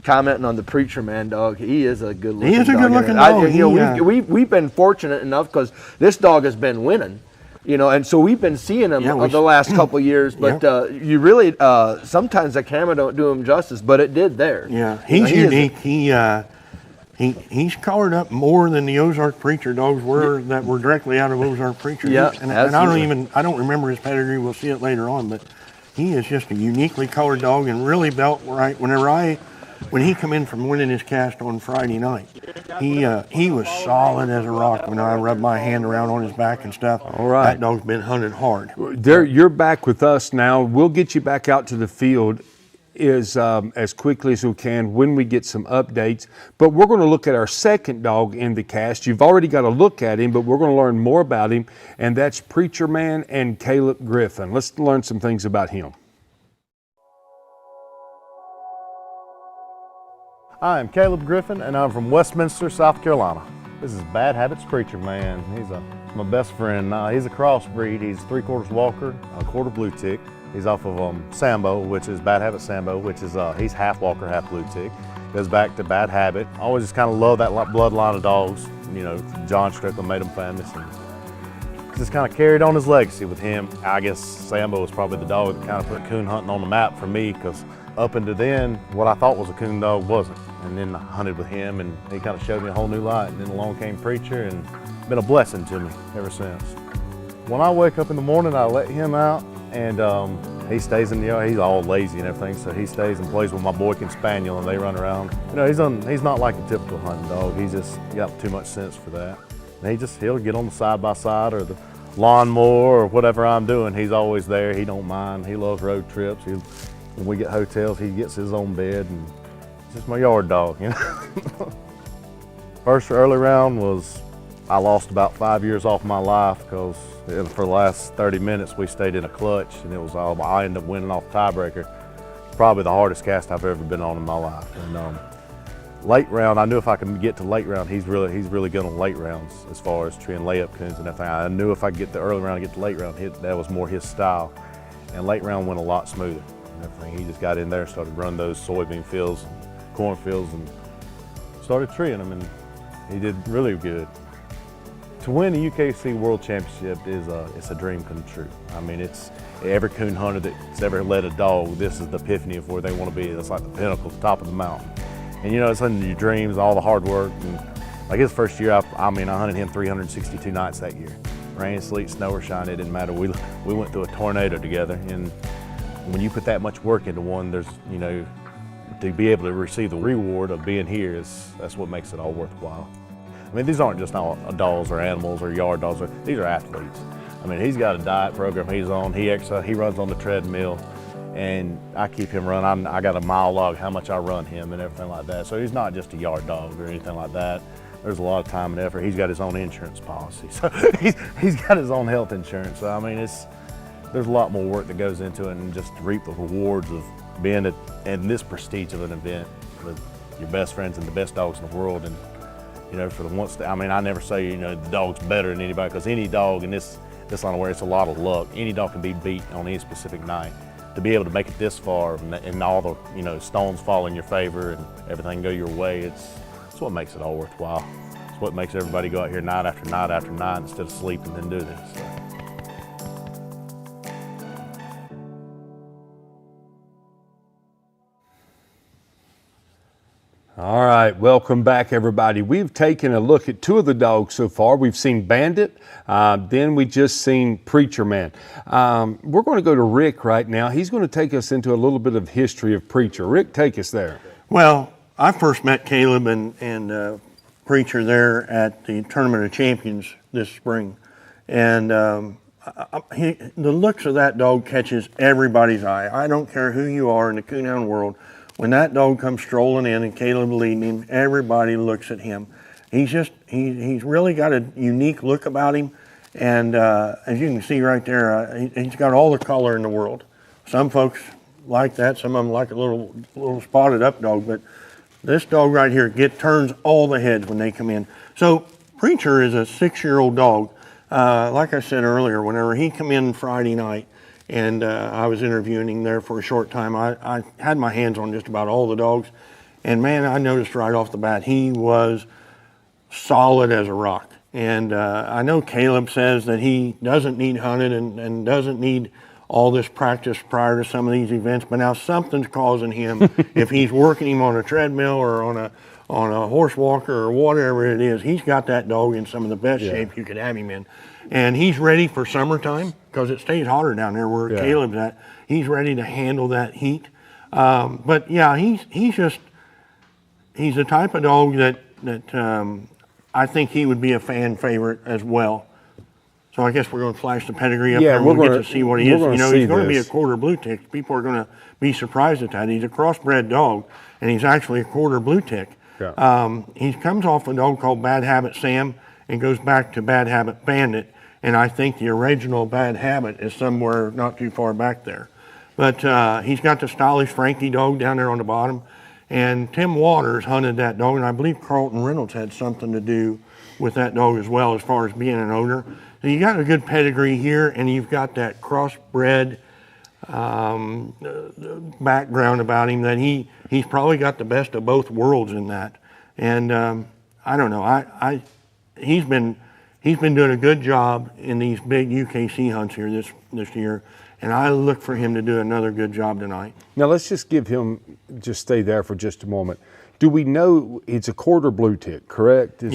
H: commenting on the Preacher Man dog, he is a good looking dog.
B: He is a good looking dog.
H: We've been fortunate enough because this dog has been winning. And so we've been seeing him the last couple of years, but you really, sometimes the camera don't do him justice, but it did there.
B: Yeah, he's unique. He's colored up more than the Ozark Preacher dogs were that were directly out of Ozark Preacher.
H: Yeah,
B: and I don't remember his pedigree. We'll see it later on, but he is just a uniquely colored dog and really built right. When he come in from winning his cast on Friday night, he was solid as a rock when I rubbed my hand around on his back and stuff.
A: All right.
B: That dog's been hunted hard.
A: You're back with us now. We'll get you back out to the field as quickly as we can when we get some updates. But we're going to look at our second dog in the cast. You've already got a look at him, but we're going to learn more about him, and that's Preacher Man and Caleb Griffin. Let's learn some things about him.
J: I am Caleb Griffin, and I'm from Westminster, South Carolina. This is Bad Habits Preacher Man. He's my best friend. He's a crossbreed. He's 3/4 Walker, a quarter blue tick. He's off of Sambo, which is Bad Habit Sambo, which is he's half Walker, half blue tick. Goes back to Bad Habit. I always just kind of love that bloodline of dogs. John Strickland made them famous, and just kind of carried on his legacy with him. I guess Sambo was probably the dog that kind of put coon hunting on the map for me, because up until then, what I thought was a coon dog wasn't. And then I hunted with him, and he kind of showed me a whole new light. And then along came Preacher, and been a blessing to me ever since. When I wake up in the morning, I let him out, and he stays in the yard. He's all lazy and everything, so he stays and plays with my Boykin Spaniel, and they run around. He's not like a typical hunting dog. He's just got too much sense for that. And he'll get on the side-by-side or the lawnmower or whatever I'm doing. He's always there. He don't mind. He loves road trips. When we get hotels, he gets his own bed, and it's just my yard dog, First early round was, I lost about 5 years off my life because for the last 30 minutes we stayed in a clutch, and it was all, I ended up winning off tiebreaker. Probably the hardest cast I've ever been on in my life. And late round, I knew if I could get to late round, he's really good on late rounds as far as treeing layup coons and everything. I knew if I could get the early round and get to late round, that was more his style. And late round went a lot smoother and everything. He just got in there and started running those soybean fields and corn fields and started treeing them, and he did really good. To win the UKC World Championship it's a dream come true. I mean, it's every coon hunter that's ever led a dog, this is the epiphany of where they want to be. It's like the pinnacle, top of the mountain. And you know, it's in your dreams, all the hard work. And like his first year, I hunted him 362 nights that year. Rain, sleet, snow, or shine, it didn't matter. We went through a tornado together. And when you put that much work into one, there's, you know, to be able to receive the reward of being here, that's what makes it all worthwhile. I mean, these aren't just all dogs or animals or yard dogs. These are athletes. I mean, he's got a diet program he's on. He runs on the treadmill, and I keep him running. I got a mile log how much I run him and everything like that. So he's not just a yard dog or anything like that. There's a lot of time and effort. He's got his own insurance policy. So he's got his own health insurance. So I mean, there's a lot more work that goes into it, and just to reap the rewards of being in this prestige of an event with your best friends and the best dogs in the world. And you know, for the once, I mean, I never say, you know, the dog's better than anybody, because any dog in this line of wear, it's a lot of luck. Any dog can be beat on any specific night. To be able to make it this far and all the, you know, stones fall in your favor and everything go your way, it's what makes it all worthwhile. It's what makes everybody go out here night after night after night instead of sleeping and do this. So.
A: All right, welcome back, everybody. We've taken a look at two of the dogs so far. We've seen Bandit, then we just seen Preacher Man. We're going to go to Rick right now. He's going to take us into a little bit of history of Preacher. Rick, take us there.
B: Well, I first met Caleb and Preacher there at the Tournament of Champions this spring. And the looks of that dog catches everybody's eye. I don't care who you are in the Coonhound world. When that dog comes strolling in and Caleb leading him, everybody looks at him. He's really got a unique look about him. And as you can see right there, he's got all the color in the world. Some folks like that. Some of them like a little spotted up dog. But this dog right here turns all the heads when they come in. So Preacher is a 6-year-old dog. Like I said earlier, whenever he come in Friday night, and I was interviewing him there for a short time, I had my hands on just about all the dogs. And man, I noticed right off the bat, he was solid as a rock. And I know Caleb says that he doesn't need hunted and doesn't need all this practice prior to some of these events, but now something's causing him, if he's working him on a treadmill or on a horse walker or whatever it is, he's got that dog in some of the best shape you could have him in. And he's ready for summertime because it stays hotter down there where Caleb's at. He's ready to handle that heat. But yeah, he's the type of dog that I think he would be a fan favorite as well. So I guess we're going to flash the pedigree up there and we'll get to see what he is. You know, he's going to be a quarter blue tick. People are going to be surprised at that. He's a crossbred dog, and he's actually a quarter blue tick. Yeah. He comes off a dog called Bad Habit Sam and goes back to Bad Habit Bandit. And I think the original Bad Habit is somewhere not too far back there. But he's got the stylish Frankie dog down there on the bottom. And Tim Waters hunted that dog, and I believe Carlton Reynolds had something to do with that dog as well as far as being an owner. So you got a good pedigree here, and you've got that crossbred background about him that he's probably got the best of both worlds in that. And I don't know, he's been doing a good job in these big UKC hunts here this year, and I look for him to do another good job tonight.
A: Now let's just stay there for just a moment. Do we know it's a quarter blue tick, correct? Do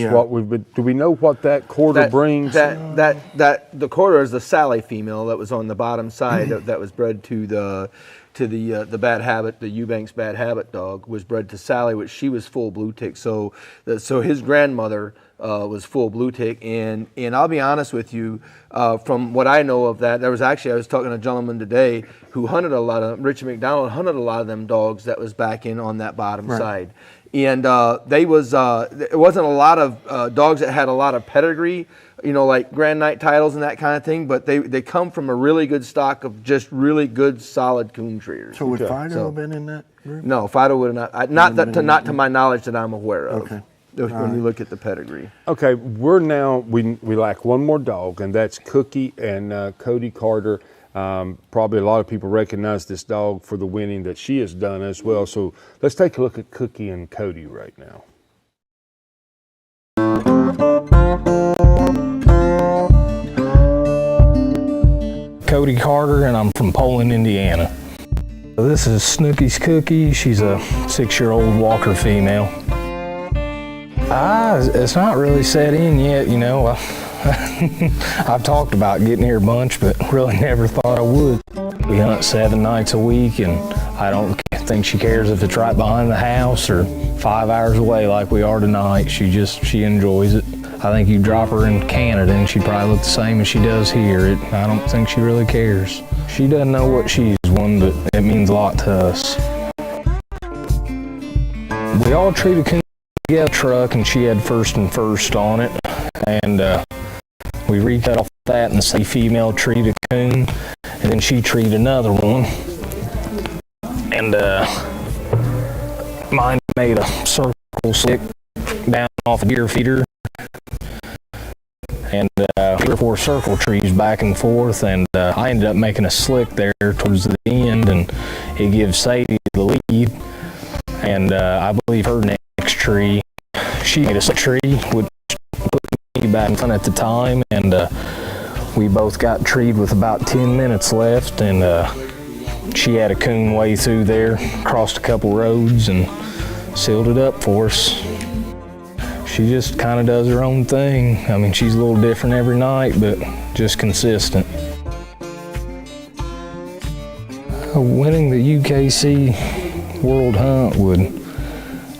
A: we know what that quarter brings?
H: The quarter is the Sally female that was on the bottom side that was bred to the Bad Habit, the Eubanks Bad Habit dog was bred to Sally, which she was full blue tick. So his grandmother was full blue tick, and I'll be honest with you, from what I know of that, I was talking to a gentleman today who hunted Richard McDonald hunted a lot of them dogs that was back in on that bottom side. And there wasn't a lot of dogs that had a lot of pedigree, like Grand Night titles and that kind of thing, but they come from a really good stock of just really good, solid coon treaters.
B: So would Fido have been in that group?
H: No, Fido would have not. Not to my knowledge that I'm aware of.
B: Okay.
H: When you look at the pedigree.
A: Okay, we lack one more dog, and that's Cookie and Cody Carter. Probably a lot of people recognize this dog for the winning that she has done as well. So let's take a look at Cookie and Cody right now.
K: Cody Carter, and I'm from Poland, Indiana. This is Snooky's Cookie. She's a 6-year-old Walker female. It's not really set in yet, I've talked about getting here a bunch, but really never thought I would. We hunt 7 nights a week, and I don't think she cares if it's right behind the house or 5 hours away like we are tonight. She enjoys it. I think you drop her in Canada and she'd probably look the same as she does here. I don't think she really cares. She doesn't know what she's won, but it means a lot to us. We all treat a coon together truck, and she had first and first on it, and we recut off that and say female treat a coon, and then she treat another one, and mine made a circle stick down off a deer feeder, and 3 or 4 circle trees back and forth, and I ended up making a slick there towards the end, and it gives Sadie the lead, and I believe her next tree, she made a tree, which put me back in front at the time, and we both got treed with about 10 minutes left, and she had a coon way through there, crossed a couple roads, and sealed it up for us. She just kind of does her own thing. I mean, she's a little different every night, but just consistent. Winning the UKC World Hunt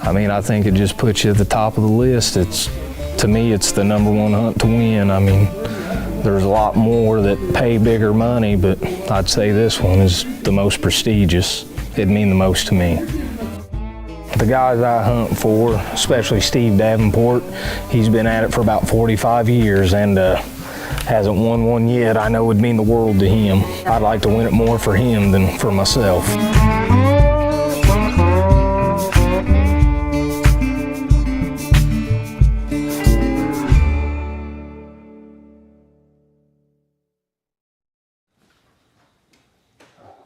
K: I think it just puts you at the top of the list. To me, it's the #1 hunt to win. I mean, there's a lot more that pay bigger money, but I'd say this one is the most prestigious. It'd mean the most to me. The guys I hunt for, especially Steve Davenport, he's been at it for about 45 years and hasn't won one yet. I know it would mean the world to him. I'd like to win it more for him than for myself.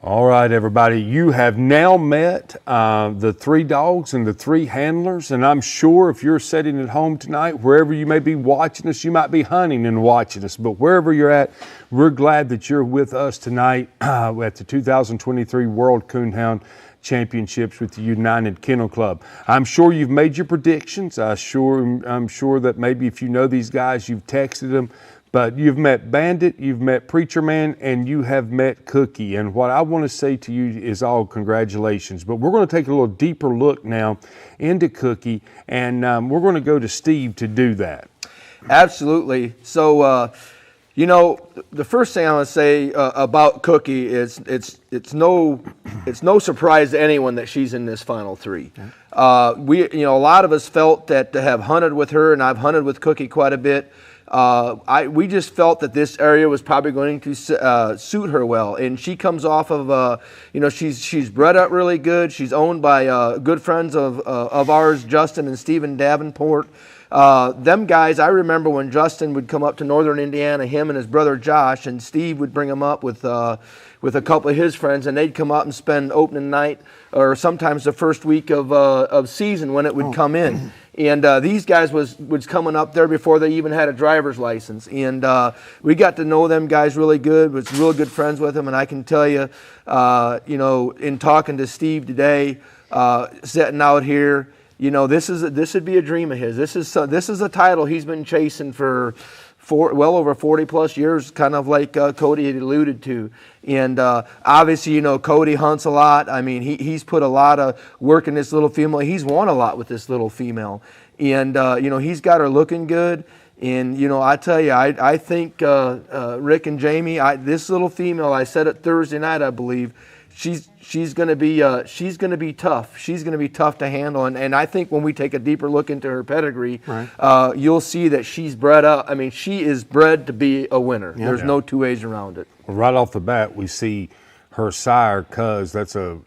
A: All right, everybody, you have now met the 3 dogs and the 3 handlers, and I'm sure if you're sitting at home tonight, wherever you may be watching us, you might be hunting and watching us, but wherever you're at, we're glad that you're with us tonight at the 2023 World Coonhound Championships with the United Kennel Club. I'm sure you've made your predictions. I'm sure that maybe if you know these guys, you've texted them. But you've met Bandit, you've met Preacher Man, and you have met Cookie. And what I want to say to you is all congratulations. But we're going to take a little deeper look now into Cookie, and we're going to go to Steve to do that.
H: Absolutely. So, the first thing I want to say about Cookie is it's no surprise to anyone that she's in this final 3. A lot of us felt that to have hunted with her, and I've hunted with Cookie quite a bit. We just felt that this area was probably going to suit her well, and she comes off of she's bred up really good. She's owned by good friends of ours, Justin and Stephen Davenport. Them guys, I remember when Justin would come up to northern Indiana, him and his brother Josh, and Steve would bring him up with a couple of his friends, and they'd come up and spend opening night or sometimes the first week of season when it would come in. And these guys was coming up there before they even had a driver's license. And we got to know them guys really good, was real good friends with them. And I can tell you, in talking to Steve today, sitting out here, this would be a dream of his. This is a title he's been chasing for well over 40 plus years, kind of like Cody had alluded to. And obviously, Cody hunts a lot. I mean, he's put a lot of work in this little female. He's won a lot with this little female. And, he's got her looking good. And, I tell you, I think Rick and Jamie, this little female, I said it Thursday night, I believe, she's going to be tough. She's going to be tough to handle, and I think when we take a deeper look into her pedigree, you'll see that she's bred up. I mean, she is bred to be a winner.
B: Yeah.
H: There's no two ways around it.
A: Well, right off the bat, we see her sire, Cuz. That's a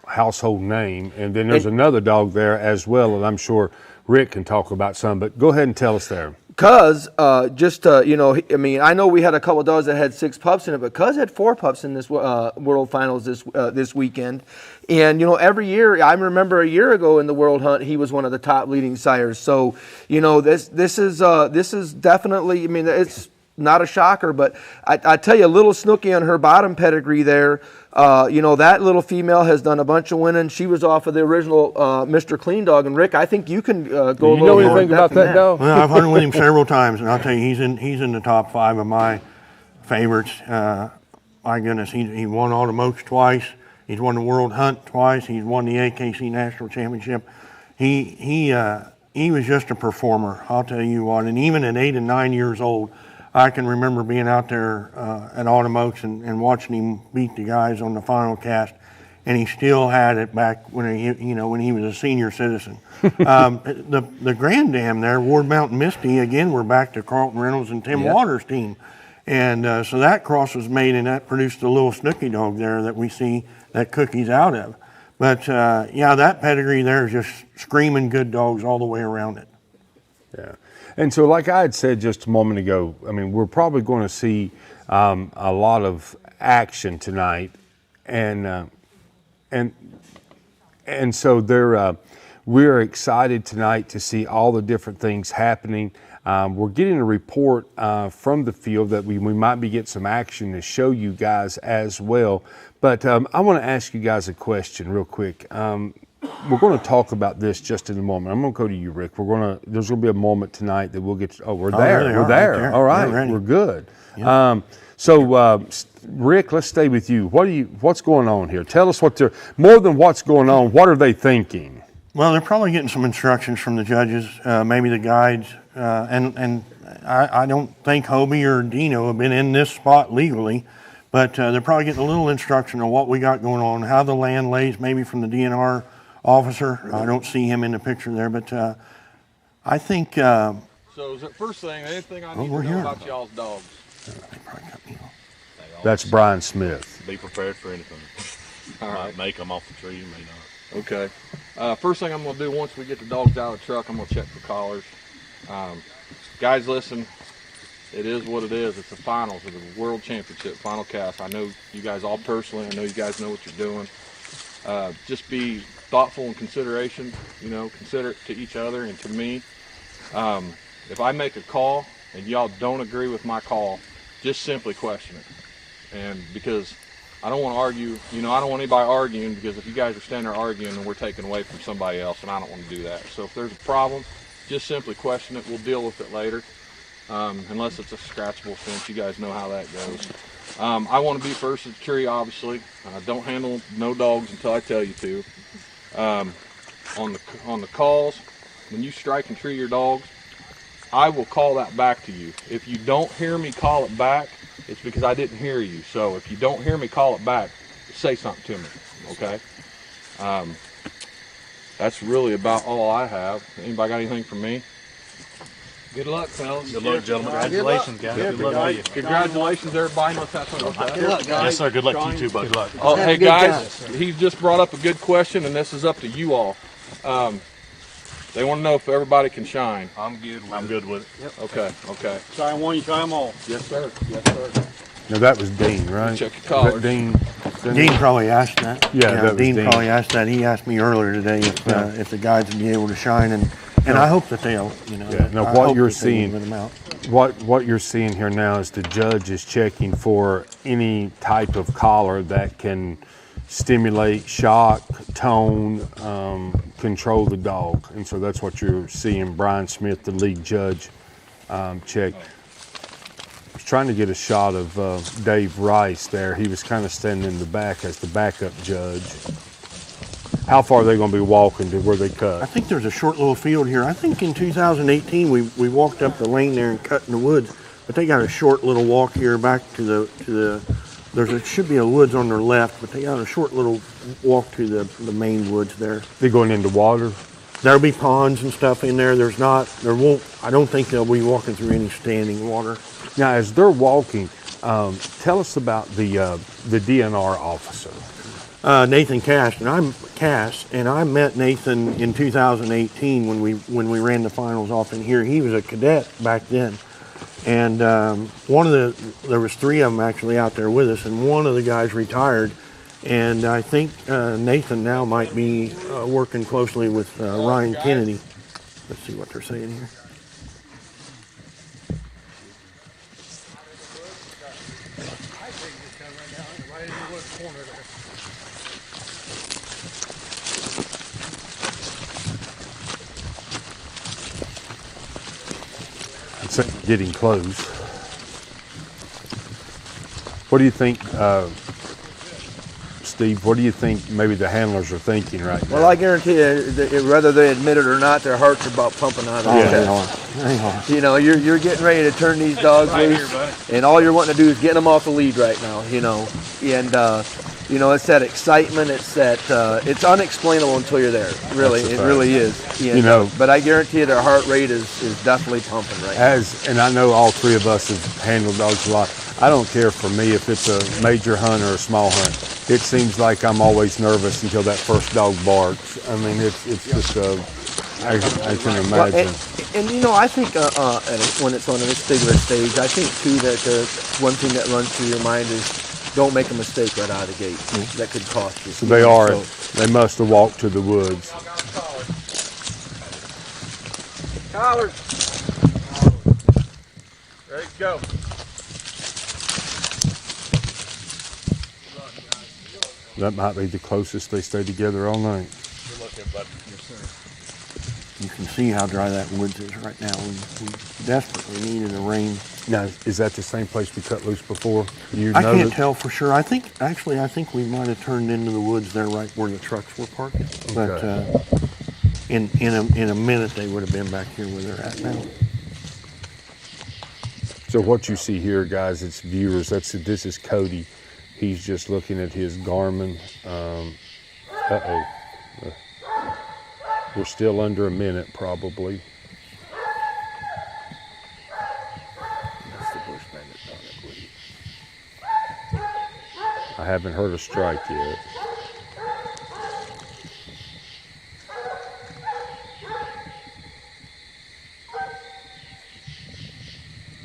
A: household name, and then there's another dog there as well, and I'm sure Rick can talk about some. But go ahead and tell us there.
H: Cuz, you know, I mean, I know we had a couple of dogs that had 6 pups in it, but Cuz had 4 pups in this World Finals this weekend. And, you know, every year, I remember a year ago in the World Hunt, he was one of the top leading sires. So, you know, this is definitely, I mean, it's not a shocker, but I tell you, a little Snooky on her bottom pedigree there, you know, that little female has done a bunch of winning. She was off of the original Mr. Clean Dog. And Rick, I think you can go a little
A: know anything about that dog?
B: Well, I've hunted with him several times, and I'll tell you, he's in the top 5 of my favorites. My goodness, he won all the Moats twice. He's won the World Hunt twice. He's won the UKC National Championship. He was just a performer, I'll tell you what. And even at 8 and 9 years old, I can remember being out there at Autumn Oaks and watching him beat the guys on the final cast, and he still had it back when he was a senior citizen. The Grand Dam there, Ward Mountain Misty, again, we're back to Carlton Reynolds and Tim Waters' team. And so that cross was made, and that produced a little Snooky dog there that we see that Cookie's out of. But yeah, that pedigree there is just screaming good dogs all the way around it.
A: Yeah. And so, like I had said just a moment ago, I mean, we're probably going to see a lot of action tonight, and so we're excited tonight to see all the different things happening. We're getting a report from the field that we might be getting some action to show you guys as well. But I want to ask you guys a question real quick. We're going to talk about this just in a moment. I'm going to go to you, Rick. There's going to be a moment tonight that we'll get to, we're there. We're there. Right, all right. We're good. Yeah. Rick, let's stay with you. What's going on here? Tell us more than what's going on, what are they thinking?
B: Well, they're probably getting some instructions from the judges, maybe the guides, and I don't think Hobie or Dino have been in this spot legally, but they're probably getting a little instruction on what we got going on, how the land lays, maybe from the DNR officer. I don't see him in the picture there, but I think.
L: So is it first thing, anything I need to know about y'all's dogs?
B: They probably cut me off.
A: That's Brian Smith.
L: Be prepared for anything. All right. Might make them off the tree, may not. Okay. First thing I'm going to do once we get the dogs out of the truck, I'm going to check for collars. Guys, listen, it is what it is. It's the finals of the World Championship, final cast. I know you guys all personally. I know you guys know what you're doing. Just be thoughtful and consideration, considerate to each other and to me. If I make a call and y'all don't agree with my call, just simply question it. And because I don't want to argue, I don't want anybody arguing, because if you guys are standing there arguing, then we're taking away from somebody else, and I don't want to do that. So if there's a problem, just simply question it. We'll deal with it later. Unless it's a scratchable fence, you guys know how that goes. I want to be first at the tree, obviously. Don't handle no dogs until I tell you to. On the calls, when you strike and tree your dogs, I will call that back to you. If you don't hear me call it back, it's because I didn't hear you. So if you don't hear me call it back, say something to me, okay? That's really about all I have. Anybody got anything for me?
D: Good luck, fellas.
L: Good luck, gentlemen.
D: Congratulations, guys.
L: Good luck to you. Congratulations, everybody. Let's have fun.
D: Good luck, guys.
L: Yes, sir. Good luck to you too, bud. Good luck. Oh, hey, guys, he just brought up a good question, and this is up to you all. They want to know if everybody can shine.
D: I'm good with it.
L: I'm good with it. Yep. Okay.
D: Try one, you try them all.
L: Yes, sir.
A: No, that was Dean, right?
L: Check your collars.
A: Dean
B: probably asked that.
A: Yeah, that was
B: Dean
A: Dean.
B: probably asked that. He asked me earlier today if the guides would be able to shine, and I hope that they'll,
A: Now, what you're seeing, what you're seeing here now is the judge is checking for any type of collar that can stimulate, shock, tone, control the dog, and so that's what you're seeing. Brian Smith, the league judge, check. I was trying to get a shot of Dave Rice there. He was kind of standing in the back as the backup judge. How far are they going to be walking to where they cut?
B: I think there's a short little field here. I think in 2018 we walked up the lane there and cut in the woods, but they got a short little walk here back to the should be a woods on their left, but they got a short little walk to the main woods there.
A: They're going into water?
B: There'll be ponds and stuff in there. I don't think they'll be walking through any standing water.
A: Now, as they're walking, tell us about the DNR officer.
B: Nathan Cass, and I met Nathan in 2018 when we ran the finals off in here. He was a cadet back then, and there was 3 of them actually out there with us, and one of the guys retired, and I think Nathan now might be working closely with Ryan Kennedy. Let's see what they're saying here.
A: It's getting close. What do you think, Steve? What do you think maybe the handlers are thinking right now?
H: Well, I guarantee you, whether they admit it or not, their hearts are about pumping out of their chest. You know, you're getting ready to turn these dogs loose, and all you're wanting to do is get them off the lead right now. You know, and you know, it's that excitement. It's that it's unexplainable until you're there. Really, it really is. You know, but I guarantee you, their heart rate is definitely pumping right now.
A: And I know all 3 of us have handled dogs a lot. I don't care for me if it's a major hunt or a small hunt. It seems like I'm always nervous until that first dog barks. I mean, it's just I can imagine.
H: Well, and you know, I think when it's on a bigger stage, I think too that one thing that runs through your mind is don't make a mistake right out of the gate. That could cost you.
A: So they must have walked to the woods.
L: Collars. Ready to go.
A: That might be the closest they stay together all night.
L: Good luck, everybody. Yes, sir.
B: You can see how dry that woods is right now. We desperately needed a rain.
A: Now, is that the same place we cut loose before?
B: I can't tell for sure. I think we might have turned into the woods there right where the trucks were parked. Okay. But in a minute they would have been back here where they're at now.
A: So what you see here, guys, it's viewers. This is Cody. He's just looking at his Garmin. We're still under a minute, probably.
H: That's the bush bandit dog, I believe.
A: I haven't heard a strike yet.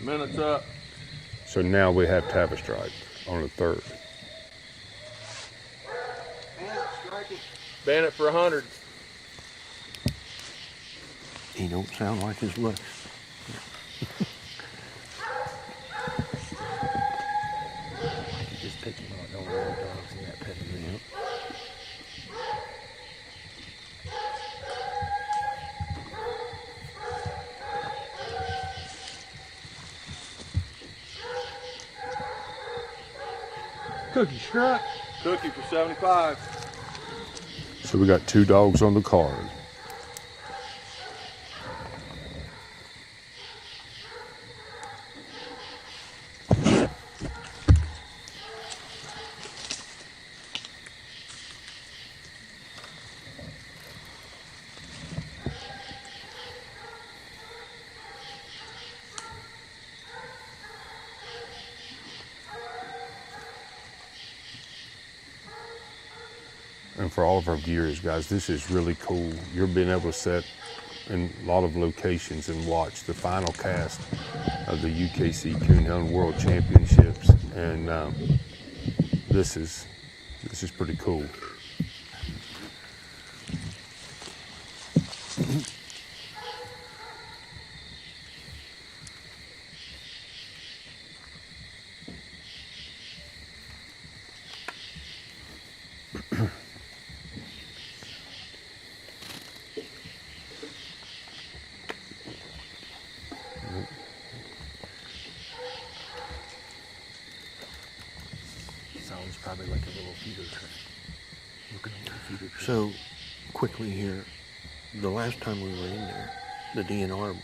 L: Minute's up.
A: So now we have to have a strike on the 3rd.
L: Bandit for 100.
B: He don't sound like his looks.
H: I could just pick him out. No real dogs in that pedigree. Yep.
L: Cookie struck. Cookie for 75.
A: So we got 2 dogs on the card. And for all of our viewers, guys, this is really cool. You're being able to sit in a lot of locations and watch the final cast of the UKC Coonhound World Championships, and this is pretty cool.
H: Sounds probably like a little feeder train. Looking at a feeder train.
B: So, quickly here, the last time we were in there, the DNR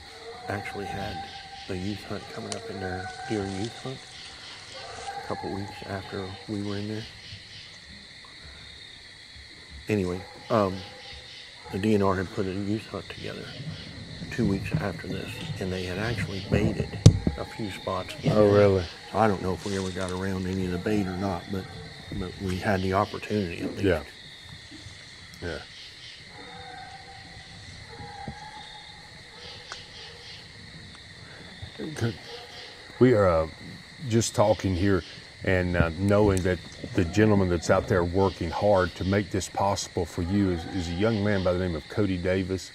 B: actually had a youth hunt coming up in there during youth hunt. couple weeks after we were in there. Anyway, the DNR had put a youth hunt together 2 weeks after this, and they had actually baited a few spots.
A: Oh, really?
B: So I don't know if we ever got around any of the bait or not, but we had the opportunity at least.
A: Yeah. Yeah. Good. We are just talking here and knowing that the gentleman that's out there working hard to make this possible for you is a young man by the name of Cody Davis.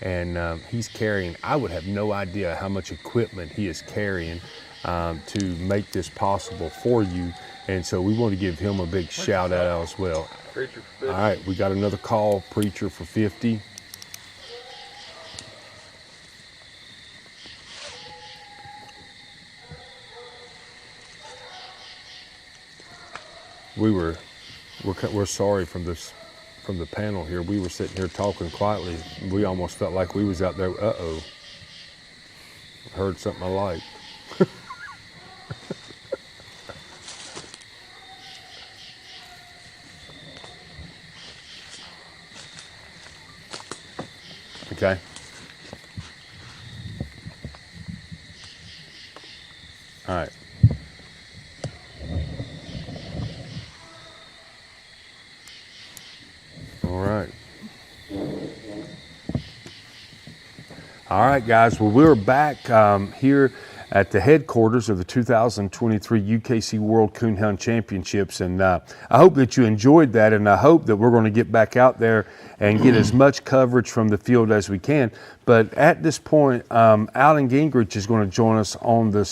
A: And he's carrying, I would have no idea how much equipment he is carrying to make this possible for you. And so we want to give him a big shout out as well.
L: Preacher for 50.
A: All right, we got another call, Preacher for 50. We're sorry from the panel here. We were sitting here talking quietly. We almost felt like we was out there. Uh-oh. Heard something I liked. Okay. All right. All right, guys. Well, we're back here at the headquarters of the 2023 UKC World Coonhound Championships, and I hope that you enjoyed that, and I hope that we're going to get back out there and get as much coverage from the field as we can. But at this point, Alan Gingrich is going to join us on the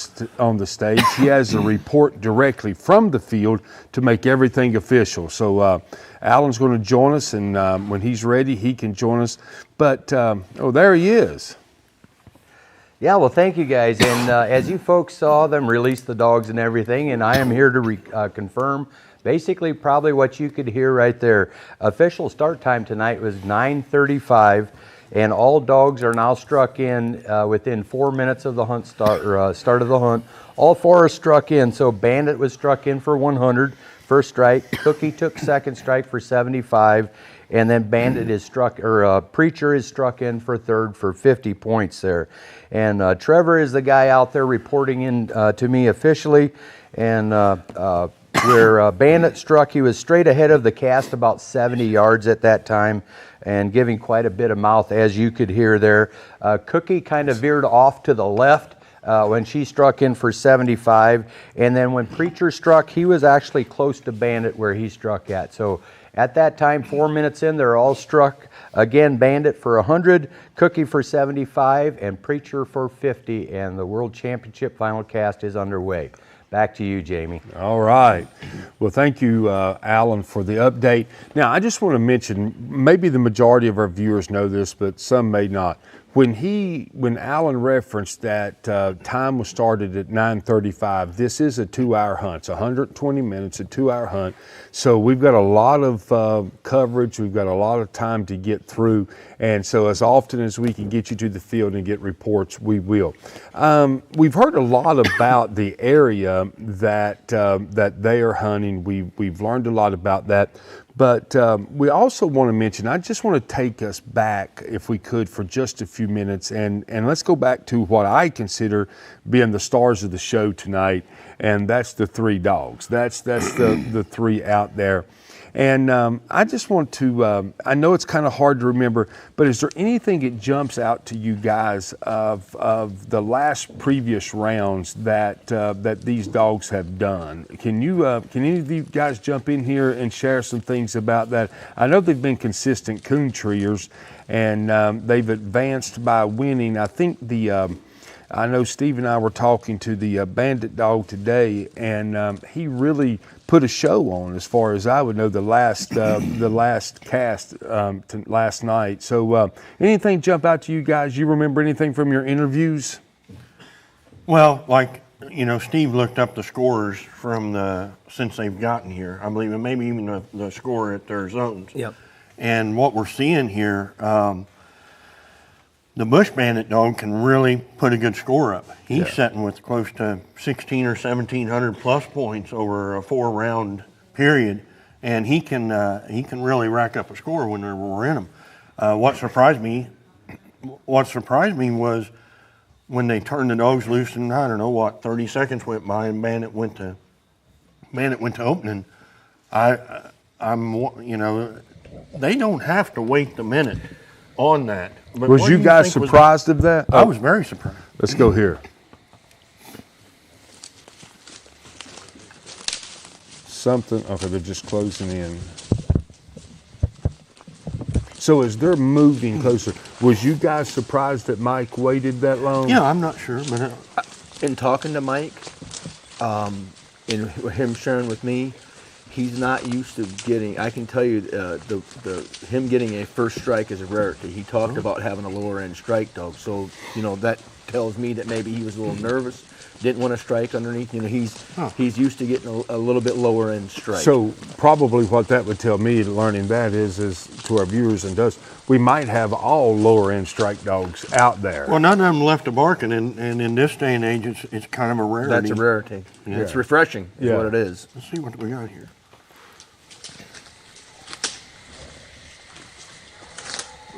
A: stage. He has a report directly from the field to make everything official. So Alan's going to join us, and when he's ready, he can join us. But, oh, there he is.
C: Yeah, well, thank you guys. And as you folks saw them release the dogs and everything, and I am here to confirm basically probably what you could hear right there. Official start time tonight was 9:35, and all dogs are now struck in within 4 minutes of the hunt start of the hunt. All four are struck in. So Bandit was struck in for 100, first strike. Cookie took second strike for 75. And then Bandit is struck, or Preacher is struck in for third for 50 points there. And Trevor is the guy out there reporting in to me officially. And where Bandit struck, he was straight ahead of the cast about 70 yards at that time and giving quite a bit of mouth, as you could hear there. Cookie kind of veered off to the left when she struck in for 75. And then when Preacher struck, he was actually close to Bandit where he struck at. So at that time, 4 minutes in, they're all struck. Again, Bandit for 100, Cookie for 75, and Preacher for 50. And the World Championship final cast is underway. Back to you, Jamie.
A: All right. Well, thank you, Alan, for the update. Now, I just want to mention, maybe the majority of our viewers know this, but some may not. When Alan referenced that time was started at 9:35, this is a 2-hour hunt. It's 120 minutes, a 2-hour hunt. So we've got a lot of coverage. We've got a lot of time to get through. And so as often as we can get you to the field and get reports, we will. We've heard a lot about the area that they are hunting. We've learned a lot about that. But we also want to mention, I just want to take us back, if we could, for just a few minutes, and let's go back to what I consider being the stars of the show tonight, and that's the 3 dogs. That's the 3 out there. And I just want to, I know it's kind of hard to remember, but is there anything that jumps out to you guys of the last previous rounds that these dogs have done? Can any of you guys jump in here and share some things about that? I know they've been consistent coon treers, and they've advanced by winning. I think I know Steve and I were talking to the Bandit dog today, and he really put a show on, as far as I would know, the last cast last night. So anything jump out to you guys? You remember anything from your interviews?
B: Well, like, Steve looked up the scores from since they've gotten here, I believe, and maybe even the score at their zones.
D: Yep.
B: And what we're seeing here, the Bush Bandit dog can really put a good score up. He's sitting with close to 16 or 1700 plus points over a 4-round period, and he can really rack up a score when we're in him. What surprised me was when they turned the dogs loose, and I don't know what, 30 seconds went by, and Bandit went to opening. They don't have to wait the minute on that. But
A: Was you guys surprised of that?
B: I was very surprised.
A: Let's go here. Something, okay, they're just closing in. So as they're moving closer, was you guys surprised that Mike waited that long?
B: Yeah, I'm not sure, but
H: In talking to Mike, and him sharing with me, he's not used to getting. I can tell you, him getting a first strike is a rarity. He talked about having a lower end strike dog, so that tells me that maybe he was a little nervous, didn't want to strike underneath. He's used to getting a little bit lower end strike.
A: So probably what that would tell me, learning that is to our viewers and us, we might have all lower end strike dogs out there.
B: well, none of them left a barking, and in this day and age, it's kind of a rarity.
H: That's a rarity.
B: Yeah.
H: It's refreshing, is what it is.
B: Let's see what we got here.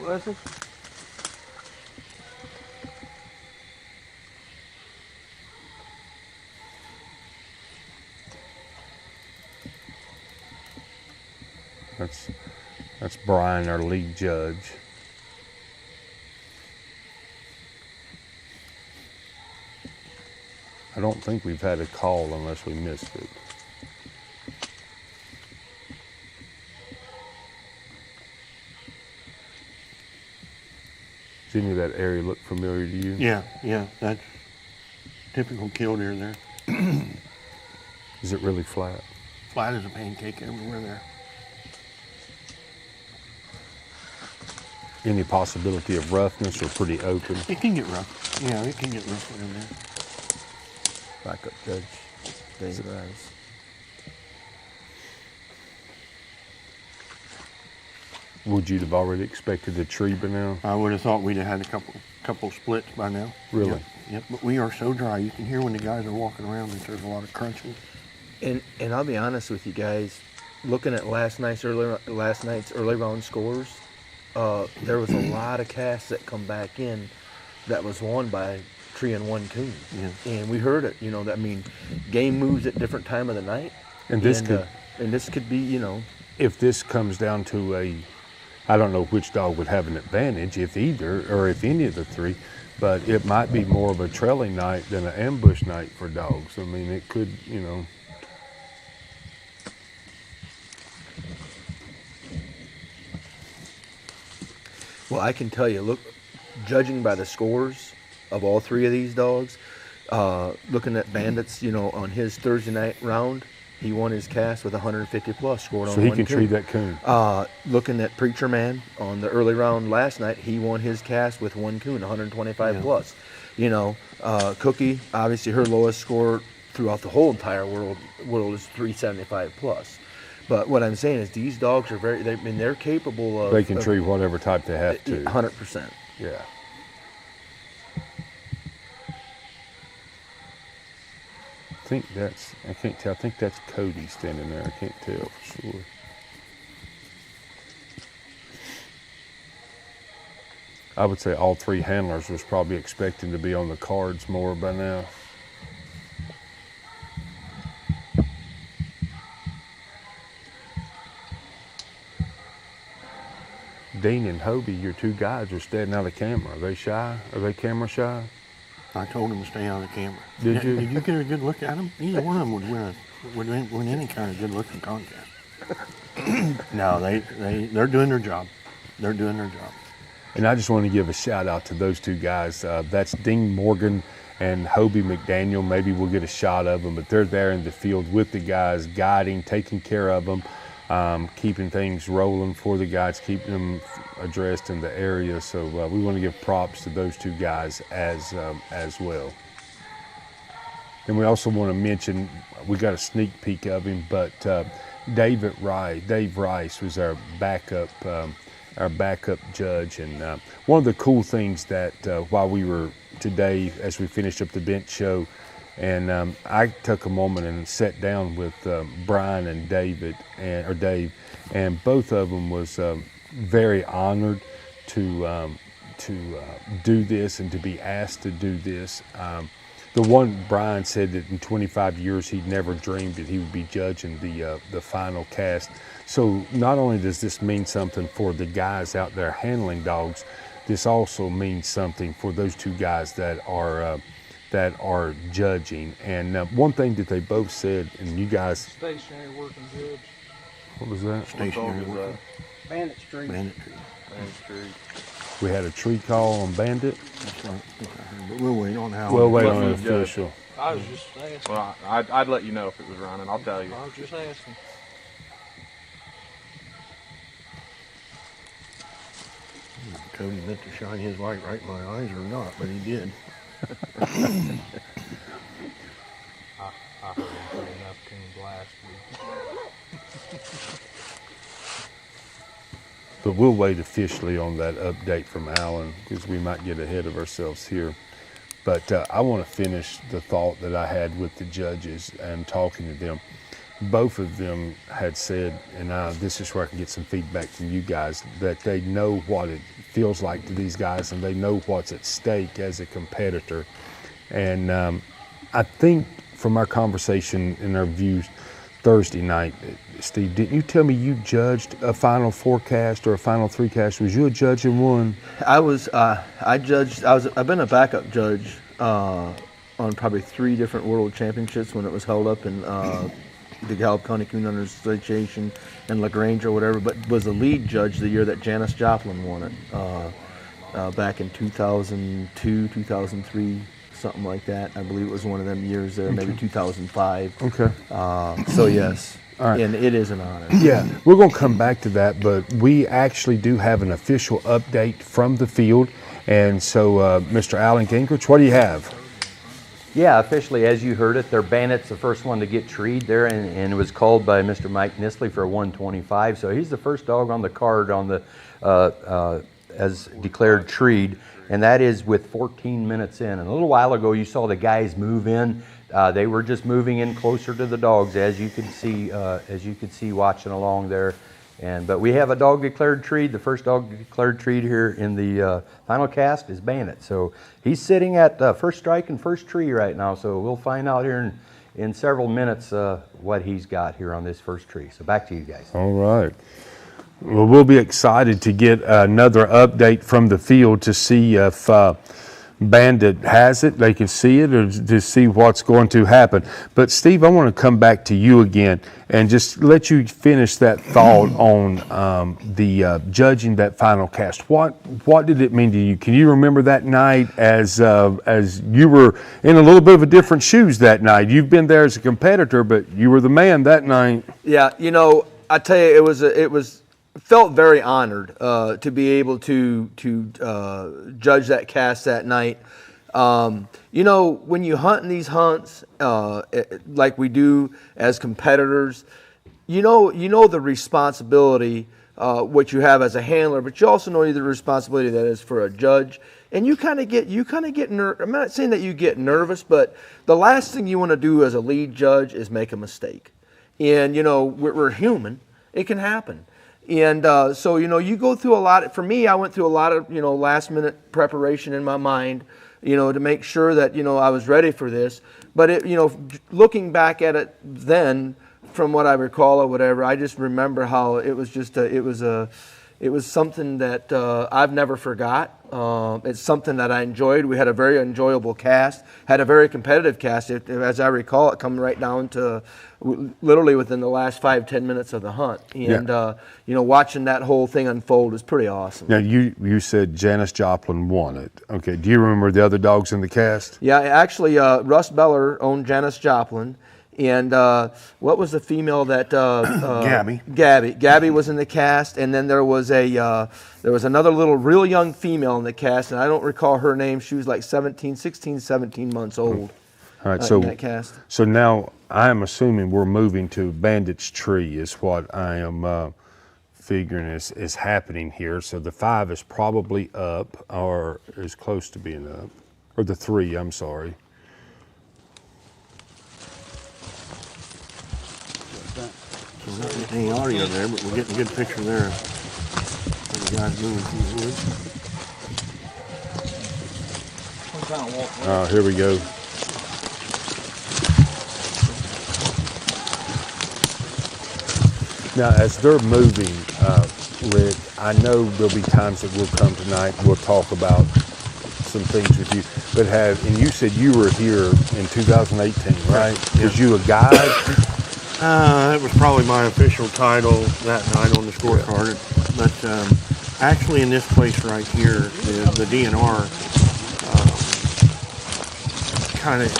H: Leslie?
A: That's Brian, our lead judge. I don't think we've had a call unless we missed it. Does any of that area look familiar to you?
B: Yeah, that's typical killdeer there.
A: Is it really flat?
B: Flat as a pancake everywhere there.
A: Any possibility of roughness or pretty open?
B: It can get rough. Yeah, it can get rough in there.
H: Back up, Judge. Dave Rice.
A: Would you have already expected a tree by now?
B: I would have thought we'd have had a couple splits by now.
A: Really?
B: Yep. But we are so dry. You can hear when the guys are walking around that there's a lot of crunching.
H: And I'll be honest with you guys, looking at last night's early round scores, there was a lot of casts that come back in that was won by tree and one coon.
B: Yeah.
H: And we heard it, I mean, game moves at different time of the night.
A: And this
H: could be,
A: if this comes down to I don't know which dog would have an advantage, if either or if any of the three, but it might be more of a trailing night than an ambush night for dogs. I mean, it could,
H: Well, I can tell you, look, judging by the scores of all three of these dogs, looking at Bandit's, on his Thursday night round, he won his cast with 150 plus, scored on
A: so
H: one
A: he can
H: coon.
A: tree that coon.
H: Looking at Preacher Man on the early round last night, he won his cast with one coon, 125 plus. Cookie, obviously her lowest score throughout the whole entire world is 375 plus. But what I'm saying is these dogs are they're capable of.
A: They can tree whatever type they have to.
H: 100%.
A: Yeah. I can't tell. I think that's Cody standing there. I can't tell for sure. I would say all three handlers was probably expecting to be on the cards more by now. Dean and Hobie, your two guys, are standing out of camera. Are they shy? Are they camera shy?
B: I told them to stay out of the camera.
A: Did you?
B: Did you get a good look at them? Either one of them would win any kind of good looking contest. No, they're doing their job. They're doing their job.
A: And I just want to give a shout out to those two guys. That's Dean Morgan and Hobie McDaniel. Maybe we'll get a shot of them, but they're there in the field with the guys, guiding, taking care of them, keeping things rolling for the guys, keeping them addressed in the area. So we want to give props to those two guys as well. And we also want to mention, we got a sneak peek of him, but Dave Rice was our backup our backup judge. And one of the cool things that while we were today, as we finished up the bench show, and I took a moment and sat down with Brian and Dave, and both of them was very honored to do this and to be asked to do this. The one, Brian said that in 25 years he'd never dreamed that he would be judging the final cast. So not only does this mean something for the guys out there handling dogs, this also means something for those two guys that are judging. And one thing that they both said, and you guys...
L: Stationary working judge.
A: What was that?
B: Stationary working.
D: Bandit Street.
B: Bandit Tree.
L: Bandit Street.
A: We had a tree call on Bandit.
B: That's right. But we'll wait on how.
A: We'll wait on the official.
L: I was just asking. Well, I'd let you know if it was running. I'll tell you.
D: I was just asking.
B: Cody meant to shine his light right in my eyes or not, but he did.
D: I heard him put enough coons last week.
A: But we'll wait officially on that update from Alan because we might get ahead of ourselves here. But I want to finish the thought that I had with the judges and talking to them. Both of them had said, and this is where I can get some feedback from you guys, that they know what it feels like to these guys and they know what's at stake as a competitor. And I think from our conversation and our views Thursday night, Steve, didn't you tell me you judged a Final Four cast or a Final Three cast? Was you a judge in one?
H: I've been a backup judge on probably 3 different World Championships when it was held up in the Gallup County Coonhounders Association in LaGrange or whatever, but was the lead judge the year that Janice Joplin won it back in 2002, 2003. Something like that. I believe it was one of them years there, maybe 2005.
A: Okay.
H: So yes,
A: all right.
H: And it is an honor.
A: Yeah, we're going to come back to that, but we actually do have an official update from the field. And so, Mr. Alan Gingrich, what do you have?
C: Yeah, officially, as you heard it, their Bandit's the first one to get treed there, and it was called by Mr. Mike Nisley for a 125. So he's the first dog on the card on the as declared treed, and that is with 14 minutes in. And a little while ago, you saw the guys move in. They were just moving in closer to the dogs, as you could see watching along there. But we have a dog declared treed. The first dog declared treed here in the final cast is Bandit. So he's sitting at first strike and first tree right now. So we'll find out here in several minutes what he's got here on this first tree. So back to you guys.
A: All right. Well, we'll be excited to get another update from the field to see if Bandit has it, they can see it, or to see what's going to happen. But Steve, I want to come back to you again and just let you finish that thought on the judging that final cast. What did it mean to you? Can you remember that night as you were in a little bit of a different shoes that night? You've been there as a competitor, but you were the man that night.
H: Yeah, I tell you, it was felt very honored to be able to judge that cast that night. When you hunt in these hunts like we do as competitors, you know the responsibility what you have as a handler, but you also know the responsibility that is for a judge. And you kind of get I'm not saying that you get nervous, but the last thing you want to do as a lead judge is make a mistake. And we're human; it can happen. And so you go through a lot. For me, I went through a lot of last minute preparation in my mind, to make sure that I was ready for this. But looking back at it then, from what I recall or whatever, I just remember how it was just it was something that I've never forgot. It's something that I enjoyed. We had a very enjoyable cast, had a very competitive cast. As I recall, it come right down to literally within the last 5-10 minutes of the hunt. And, watching that whole thing unfold is pretty awesome.
A: Now, you said Janice Joplin won it. Okay, do you remember the other dogs in the cast?
H: Yeah, actually, Russ Beller owned Janice Joplin. And what was the female that
B: Gabby?
H: Gabby was in the cast, and then there was another little real young female in the cast, and I don't recall her name. She was like 16, 17 months old.
A: All right,
H: in that cast.
A: So now I am assuming we're moving to Bandit's Tree is what I am figuring is happening here. So the 5 is probably up, or is close to being up, or the 3, I'm sorry.
B: We're not getting any audio there, but we're getting a good picture there of the guys moving through the woods.
A: Oh, here we go. Now, as they're moving, Rick, I know there'll be times that we'll come tonight, we'll talk about some things with you, but and you said you were here in 2018, right?
B: Yeah.
A: Was you a guide?
B: It was probably my official title that night on the scorecard, but actually in this place right here, the DNR kind of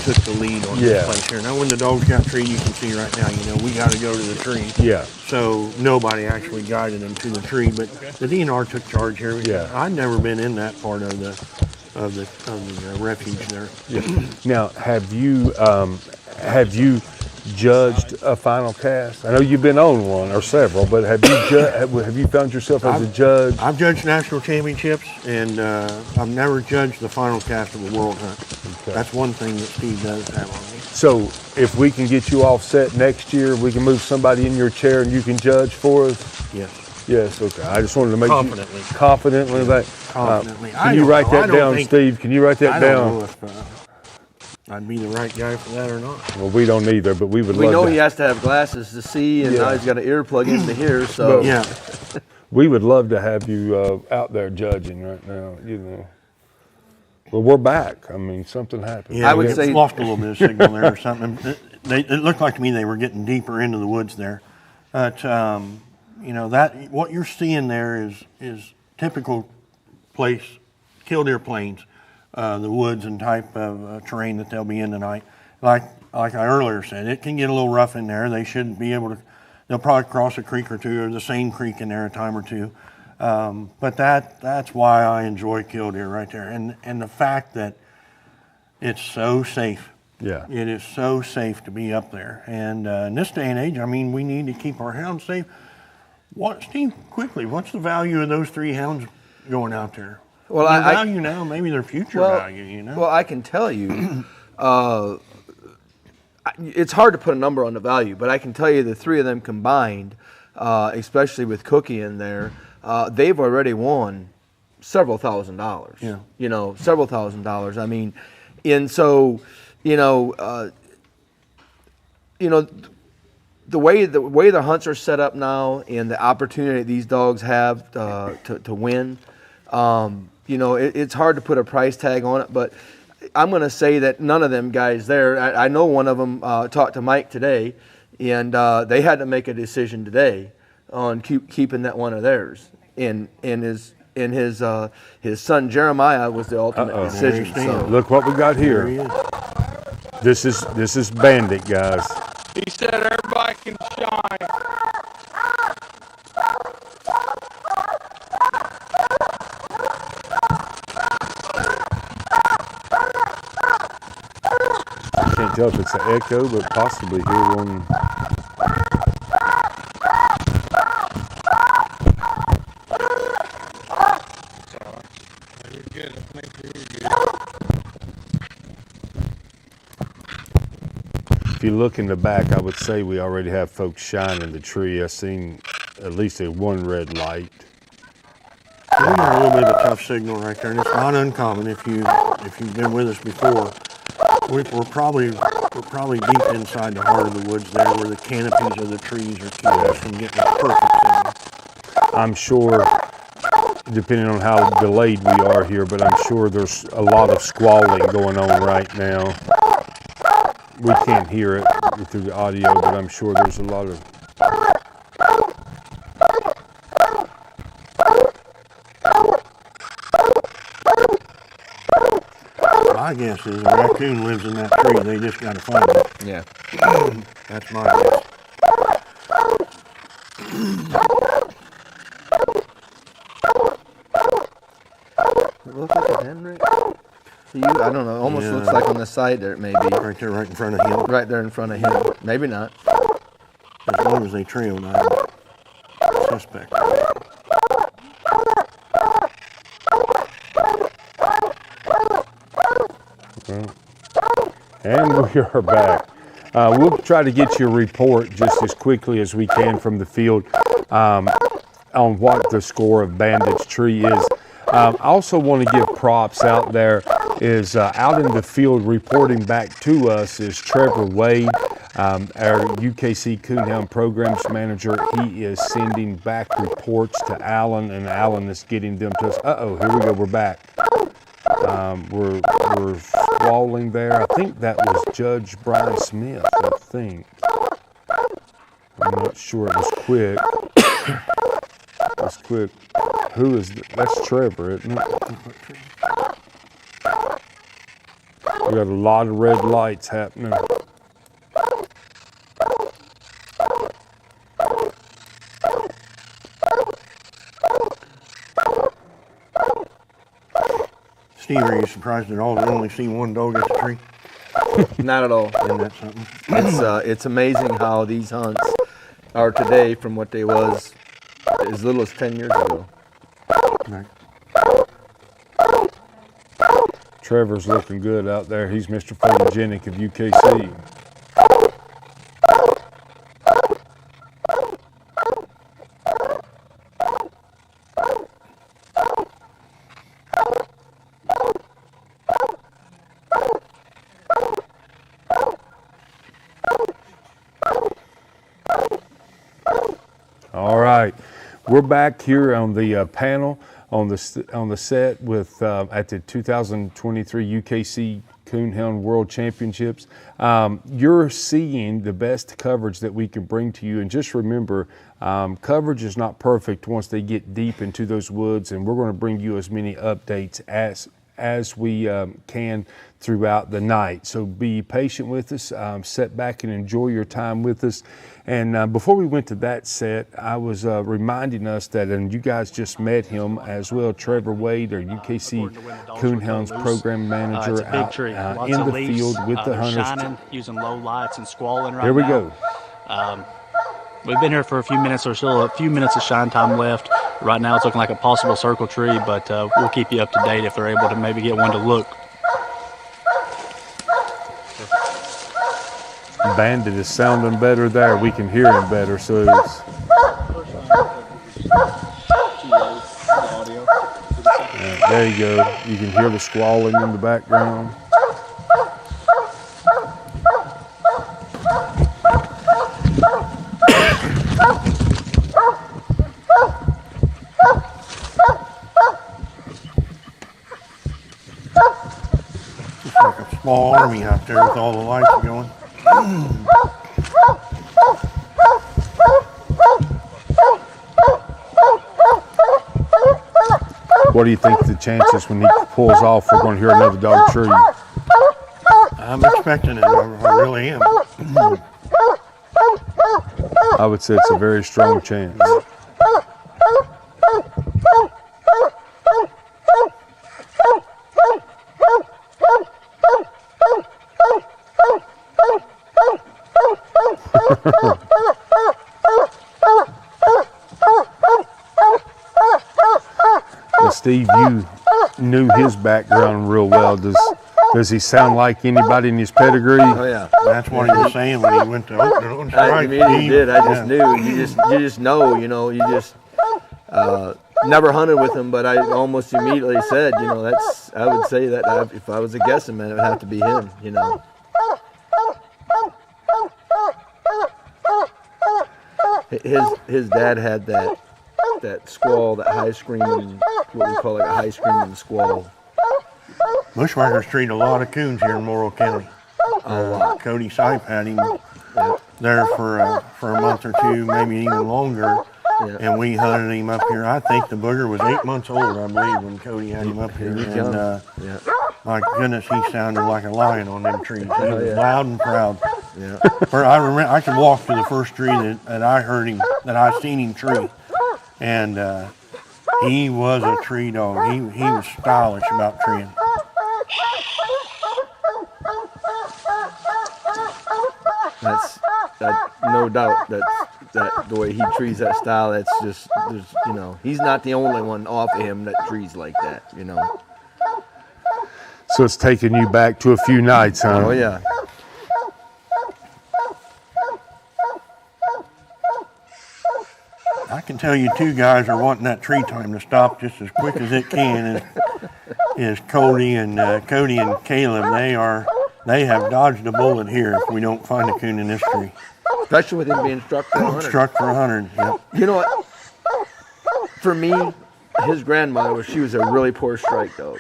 B: took the lead on this place here. Now, when the dogs got treed, you can see right now, we got to go to the tree.
A: Yeah.
B: So nobody actually guided them to the tree, but the DNR took charge here.
A: Yeah.
B: I'd never been in that part of the refuge there.
A: Yeah. Now, have you judged a final cast? I know you've been on one or several, but have you found yourself as a judge?
B: I've judged national championships, and I've never judged the final cast of a world hunt.
A: Okay.
B: That's one thing that Steve does have on me.
A: So if we can get you off set next year, we can move somebody in your chair and you can judge for us?
B: Yes.
A: Yes, okay. I just wanted to make
B: Confidently.
A: Confidently.
B: Confidently.
A: Can you write that down, Steve? Can you write that down?
B: I don't know if I'd be the right guy for that or not.
A: Well, we don't either, but we would love
H: We know
A: to.
H: he has to have glasses to see, and now he's got an earplug in to hear, so.
B: Yeah.
A: We would love to have you out there judging right now, Well, we're back. I mean, something happened.
B: Yeah,
H: I would say
B: lost a little bit of signal there or something. It looked like to me they were getting deeper into the woods there. But, that what you're seeing there is typical place, killdeer plains, the woods and type of terrain that they'll be in tonight. Like I earlier said, it can get a little rough in there. They shouldn't be able to, they'll probably cross a creek or two, or the same creek in there a time or two. But that's why I enjoy killdeer right there. And the fact that it's so safe.
A: Yeah.
B: It is so safe to be up there. And in this day and age, I mean, we need to keep our hounds safe. Steve, quickly, what's the value of those 3 hounds going out there?
H: Well,
B: their value now, maybe their future value,
H: Well, I can tell you, it's hard to put a number on the value, but I can tell you the 3 of them combined, especially with Cookie in there, they've already won several $1,000s.
B: Yeah.
H: Several $1,000s. I mean, and so, the way the hunts are set up now, and the opportunity these dogs have to win, it's hard to put a price tag on it. But I'm going to say that none of them guys there. I know one of them talked to Mike today, and they had to make a decision today on keeping that one of theirs. And his son Jeremiah was the ultimate decision. So.
A: Look what we got here. This is Bandit, guys.
L: He said everybody can shine.
A: I can't tell if it's an echo, but possibly hear one. If you look in the back, I would say we already have folks shining the tree. I've seen at least one red light.
B: We got a little bit of a tough signal right there, and it's not uncommon if you've been with us before. We're probably deep inside the heart of the woods there, where the canopies of the trees are keeping us from getting a perfect signal.
A: I'm sure, depending on how delayed we are here, but I'm sure there's a lot of squalling going on right now. We can't hear it through the audio, but I'm sure there's a lot of...
B: My guess is a raccoon lives in that tree. They just got to find it.
H: Yeah.
B: That's my guess.
H: It looks like a hen, Rick? To you, I don't know. Almost looks like on the side there, maybe.
B: Right there, right in front of him.
H: Right there in front of him. Maybe not.
B: As long as they trail, I suspect.
A: And we are back. We'll try to get you a report just as quickly as we can from the field on what the score of Bandit's tree is. I also want to give props out there is out in the field reporting back to us is Trevor Wade, our UKC Coonhound Programs Manager. He is sending back reports to Alan, and Alan is getting them to us. Uh-oh, here we go, we're back. We're squalling there. I think that was Judge Brian Smith, I think. I'm not sure, it was quick. That's quick. Who is that's Trevor, isn't it? We got a lot of red lights happening.
B: Steve, are you surprised at all that we only see one dog at the tree?
H: Not at all.
B: Isn't that something?
H: It's amazing how these hunts are today from what they was as little as 10 years ago.
B: Right.
A: Trevor's looking good out there. He's Mr. Photogenic of UKC. All right, we're back here on the panel on the set with at the 2023 UKC Coonhound World Championships. You're seeing the best coverage that we can bring to you, and just remember, coverage is not perfect once they get deep into those woods, and we're going to bring you as many updates as we can throughout the night. So be patient with us, sit back and enjoy your time with us. And before we went to that set, I was reminding us that, and you guys just met him as well, Trevor Wade, our UKC Coonhounds Program Manager,
D: it's a big tree. Lots
A: in
D: of
A: the
D: leaves.
A: field with the
D: They're
A: hunters.
D: shining, using low lights and squalling right now.
A: Here we go.
D: We've been here for a few minutes, or still a few minutes of shine time left. Right now it's looking like a possible circle tree, but we'll keep you up to date if they're able to maybe get one to look.
A: Bandit is sounding better there. We can hear him better, so it's... There you go. You can hear the squalling in the background.
B: It's like a small army out there with all the lights going.
A: What do you think the chances when he pulls off we're going to hear another dog tree?
B: I'm expecting it. I really am.
A: I would say it's a very strong chance. Steve, you knew his background real well. Does he sound like anybody in his pedigree?
H: Oh yeah,
B: that's what he was saying when he went to open.
H: I immediately did. I just knew. You just know. You know. You just never hunted with him, but I almost immediately said, you know, that's. I would say that if I was a guessing man, it would have to be him. You know. His dad had that squall, that high screaming, what we call like a high screaming squall.
B: Bushwhackers treat a lot of coons here in Morrow County. A lot. Cody Sipe had him there for a month or two, maybe even longer.
H: Yeah.
B: And we hunted him up here. I think the booger was 8 months old, I believe, when Cody had him up here. And my goodness, he sounded like a lion on them trees. He was loud and proud.
H: Yeah.
B: I remember I could walk to the first tree that I heard him, that I seen him tree, and he was a tree dog. He was stylish about treeing.
H: That's no doubt. the way he trees that style. That's just, you know, he's not the only one off of him that trees like that, you know.
A: So it's taking you back to a few nights, huh?
H: Oh yeah.
B: I can tell you 2 guys are wanting that tree time to stop just as quick as it can. Is Cody and Caleb. They have dodged a bullet here if we don't find a coon in this tree.
H: Especially with him being struck for 100.
B: Struck for 100. Yep.
H: You know what? For me, his grandmother she was a really poor strike dog.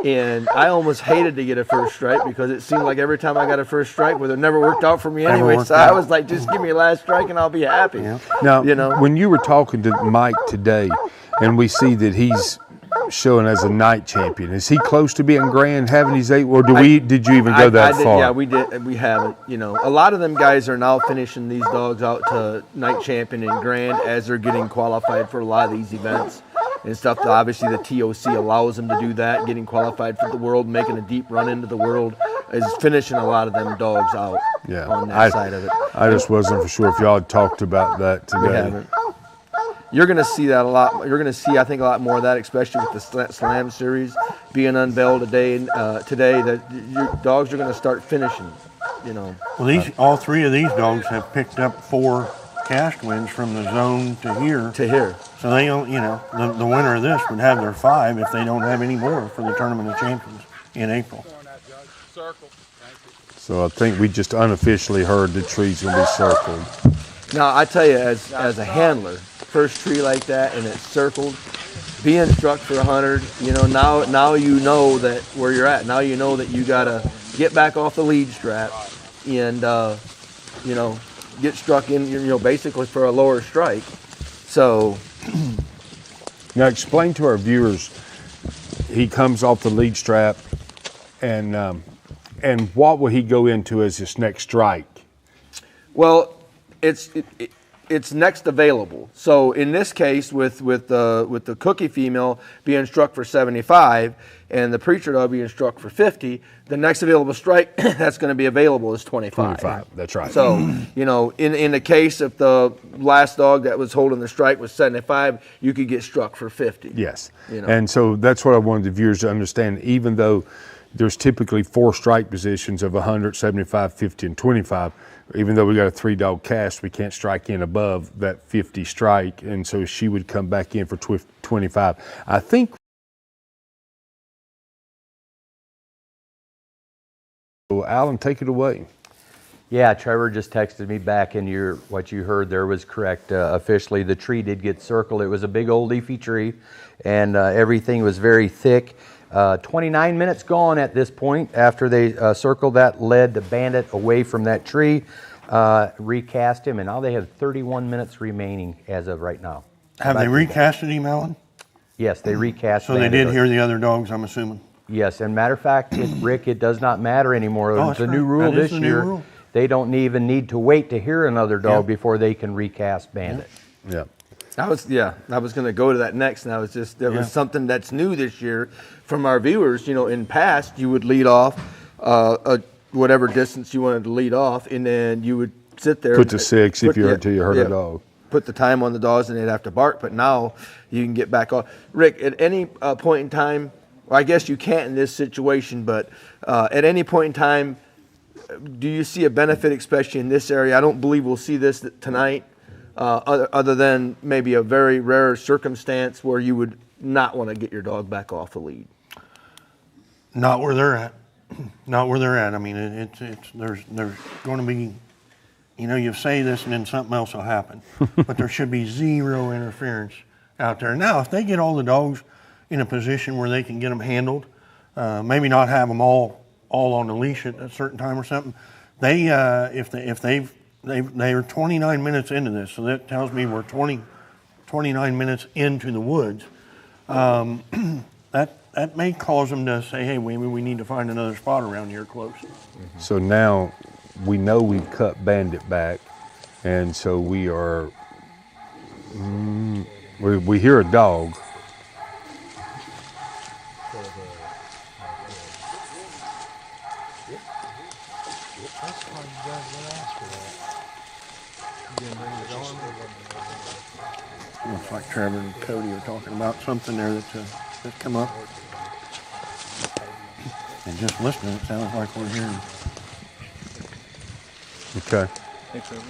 H: And I almost hated to get a first strike because it seemed like every time I got a first strike, it never worked out for me anyway. So I was like, just give me a last strike and I'll be happy. Yeah.
A: Now,
H: you know,
A: when you were talking to Mike today, and we see that he's showing as a night champion, is he close to being grand, having his 8? Or did you even go that far?
H: Yeah, we did. We haven't. You know, a lot of them guys are now finishing these dogs out to night champion and grand as they're getting qualified for a lot of these events and stuff. Obviously, the TOC allows them to do that, getting qualified for the world, making a deep run into the world, is finishing a lot of them dogs out on that side of it.
A: I just wasn't for sure if y'all had talked about that today.
H: We haven't. You're going to see that a lot. You're going to see, I think, a lot more of that, especially with the Slam Series being unveiled today. That your dogs are going to start finishing, you know.
B: Well, all 3 of these dogs have picked up 4 cast wins from the zone to here. So they don't, you know, the winner of this would have their 5 if they don't have any more for the Tournament of Champions in April.
A: So I think we just unofficially heard the tree's going to be circled.
H: Now, I tell you, as a handler, first tree like that and it's circled, being struck for 100, you know, now you know that where you're at. Now you know that you got to get back off the lead strap and, you know, get struck in, you know, basically for a lower strike. So.
A: Now explain to our viewers, he comes off the lead strap and what will he go into as his next strike?
H: Well, it's next available. So in this case, with the cookie female being struck for 75 and the preacher dog being struck for 50, the next available strike that's going to be available is 25.
A: 25, that's right.
H: So, you know, in the case if the last dog that was holding the strike was 75, you could get struck for 50.
A: Yes,
H: you know?
A: And so that's what I wanted the viewers to understand. Even though there's typically 4 strike positions of 100, 75, 50, and 25, even though we got a 3-dog cast, we can't strike in above that 50 strike, and so she would come back in for 25. I think. So Alan, take it away.
C: Yeah, Trevor just texted me back, and what you heard there was correct. Officially, the tree did get circled. It was a big old leafy tree, and everything was very thick. 29 minutes gone at this point after they circled that, led the Bandit away from that tree, recast him, and now they have 31 minutes remaining as of right now.
B: Have they recasted him, Alan?
C: Yes, they recast.
B: So they did hear the other dogs, I'm assuming.
C: Yes, and matter of fact, Rick, it does not matter anymore.
B: Oh,
C: It's a new rule this year. They don't even need to wait to hear another dog before they can recast Bandit.
A: Yeah.
H: I was going to go to that next, and there was something that's new this year from our viewers. You know, in past you would lead off whatever distance you wanted to lead off, and then you would sit there.
A: Put the 6 until you heard a dog.
H: Put the time on the dogs, and they'd have to bark. But now you can get back off. Rick, at any point in time, well, I guess you can't in this situation, but at any point in time, do you see a benefit, especially in this area? I don't believe we'll see this tonight. Other than maybe a very rare circumstance where you would not want to get your dog back off the lead.
B: Not where they're at. Not where they're at. I mean, there's going to be, you know, you say this and then something else will happen. But there should be 0 interference out there. Now, if they get all the dogs in a position where they can get them handled, maybe not have them all on the leash at a certain time or something, they are 29 minutes into this, so that tells me we're 29 minutes into the woods. That may cause them to say, hey, maybe we need to find another spot around here close.
A: Mm-hmm. So now we know we've cut Bandit back, and so we are, we hear a dog.
B: Looks like Trevor and Cody are talking about something there that's come up. And just listening, it sounds like we're hearing.
A: Okay.
L: Hey, Trevor,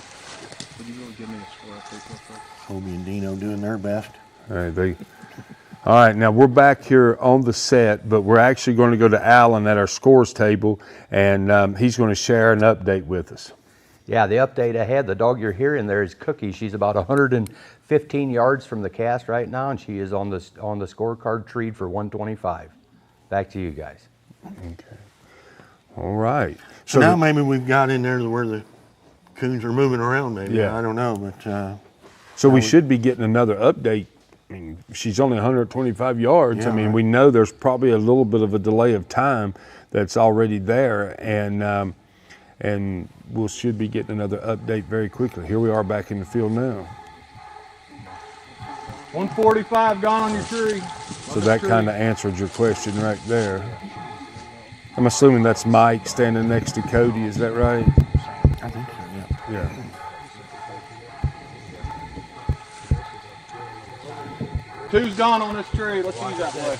L: would you really give me a score up there?
B: Kobe and Dino doing their best.
A: All right, now we're back here on the set, but we're actually going to go to Alan at our scores table, and he's going to share an update with us.
C: Yeah, the update ahead, the dog you're hearing there is Cookie. She's about 115 yards from the cast right now, and she is on the scorecard treed for 125. Back to you guys.
A: Okay. All right.
B: So now maybe we've got in there to where the coons are moving around, maybe.
A: Yeah.
B: I don't know, but.
A: So we should be getting another update. I mean, she's only 125 yards.
B: Yeah,
A: I mean,
B: right.
A: we know there's probably a little bit of a delay of time that's already there, and we should be getting another update very quickly. Here we are back in the field now.
L: 145 gone on your tree.
A: So that kind of answered your question right there. I'm assuming that's Mike standing next to Cody. Is that right?
B: I think so, yeah.
A: Yeah.
L: Two's gone on this tree. Let's use that way.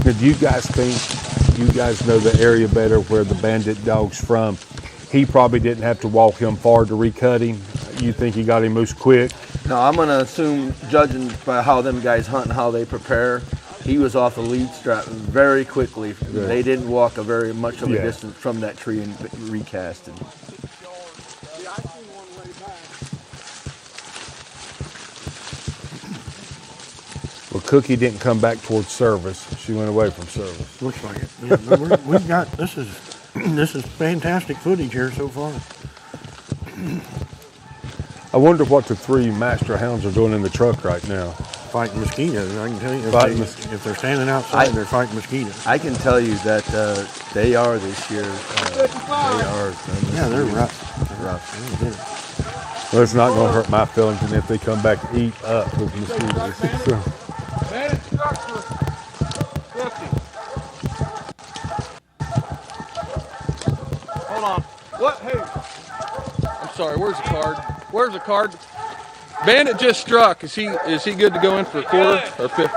A: Now, do you guys think, you guys know the area better where the Bandit dog's from? He probably didn't have to walk him far to recut him. You think he got him moose quick?
H: No, I'm going to assume, judging by how them guys hunt and how they prepare, he was off the lead strap very quickly.
A: Good.
H: They didn't walk a very much of a
A: Yeah.
H: distance from that tree and recasted.
A: Well, Cookie didn't come back towards service. She went away from service.
B: Looks like it. Yeah, but we've got, this is fantastic footage here so far.
A: I wonder what the three master hounds are doing in the truck right now.
B: Fighting mosquitoes, I can tell you. If they're standing outside, they're fighting mosquitoes.
H: I can tell you that they are this year. They are.
B: Yeah, they're rough.
H: They're rough.
A: Well, it's not going to hurt my feelings, and if they come back and eat up with mosquitoes. So.
L: Bandit structure 50. Hold on. What? Hey. I'm sorry. Where's the card? Where's the card? Bandit just struck. Is he good to go in for a quarter or 50?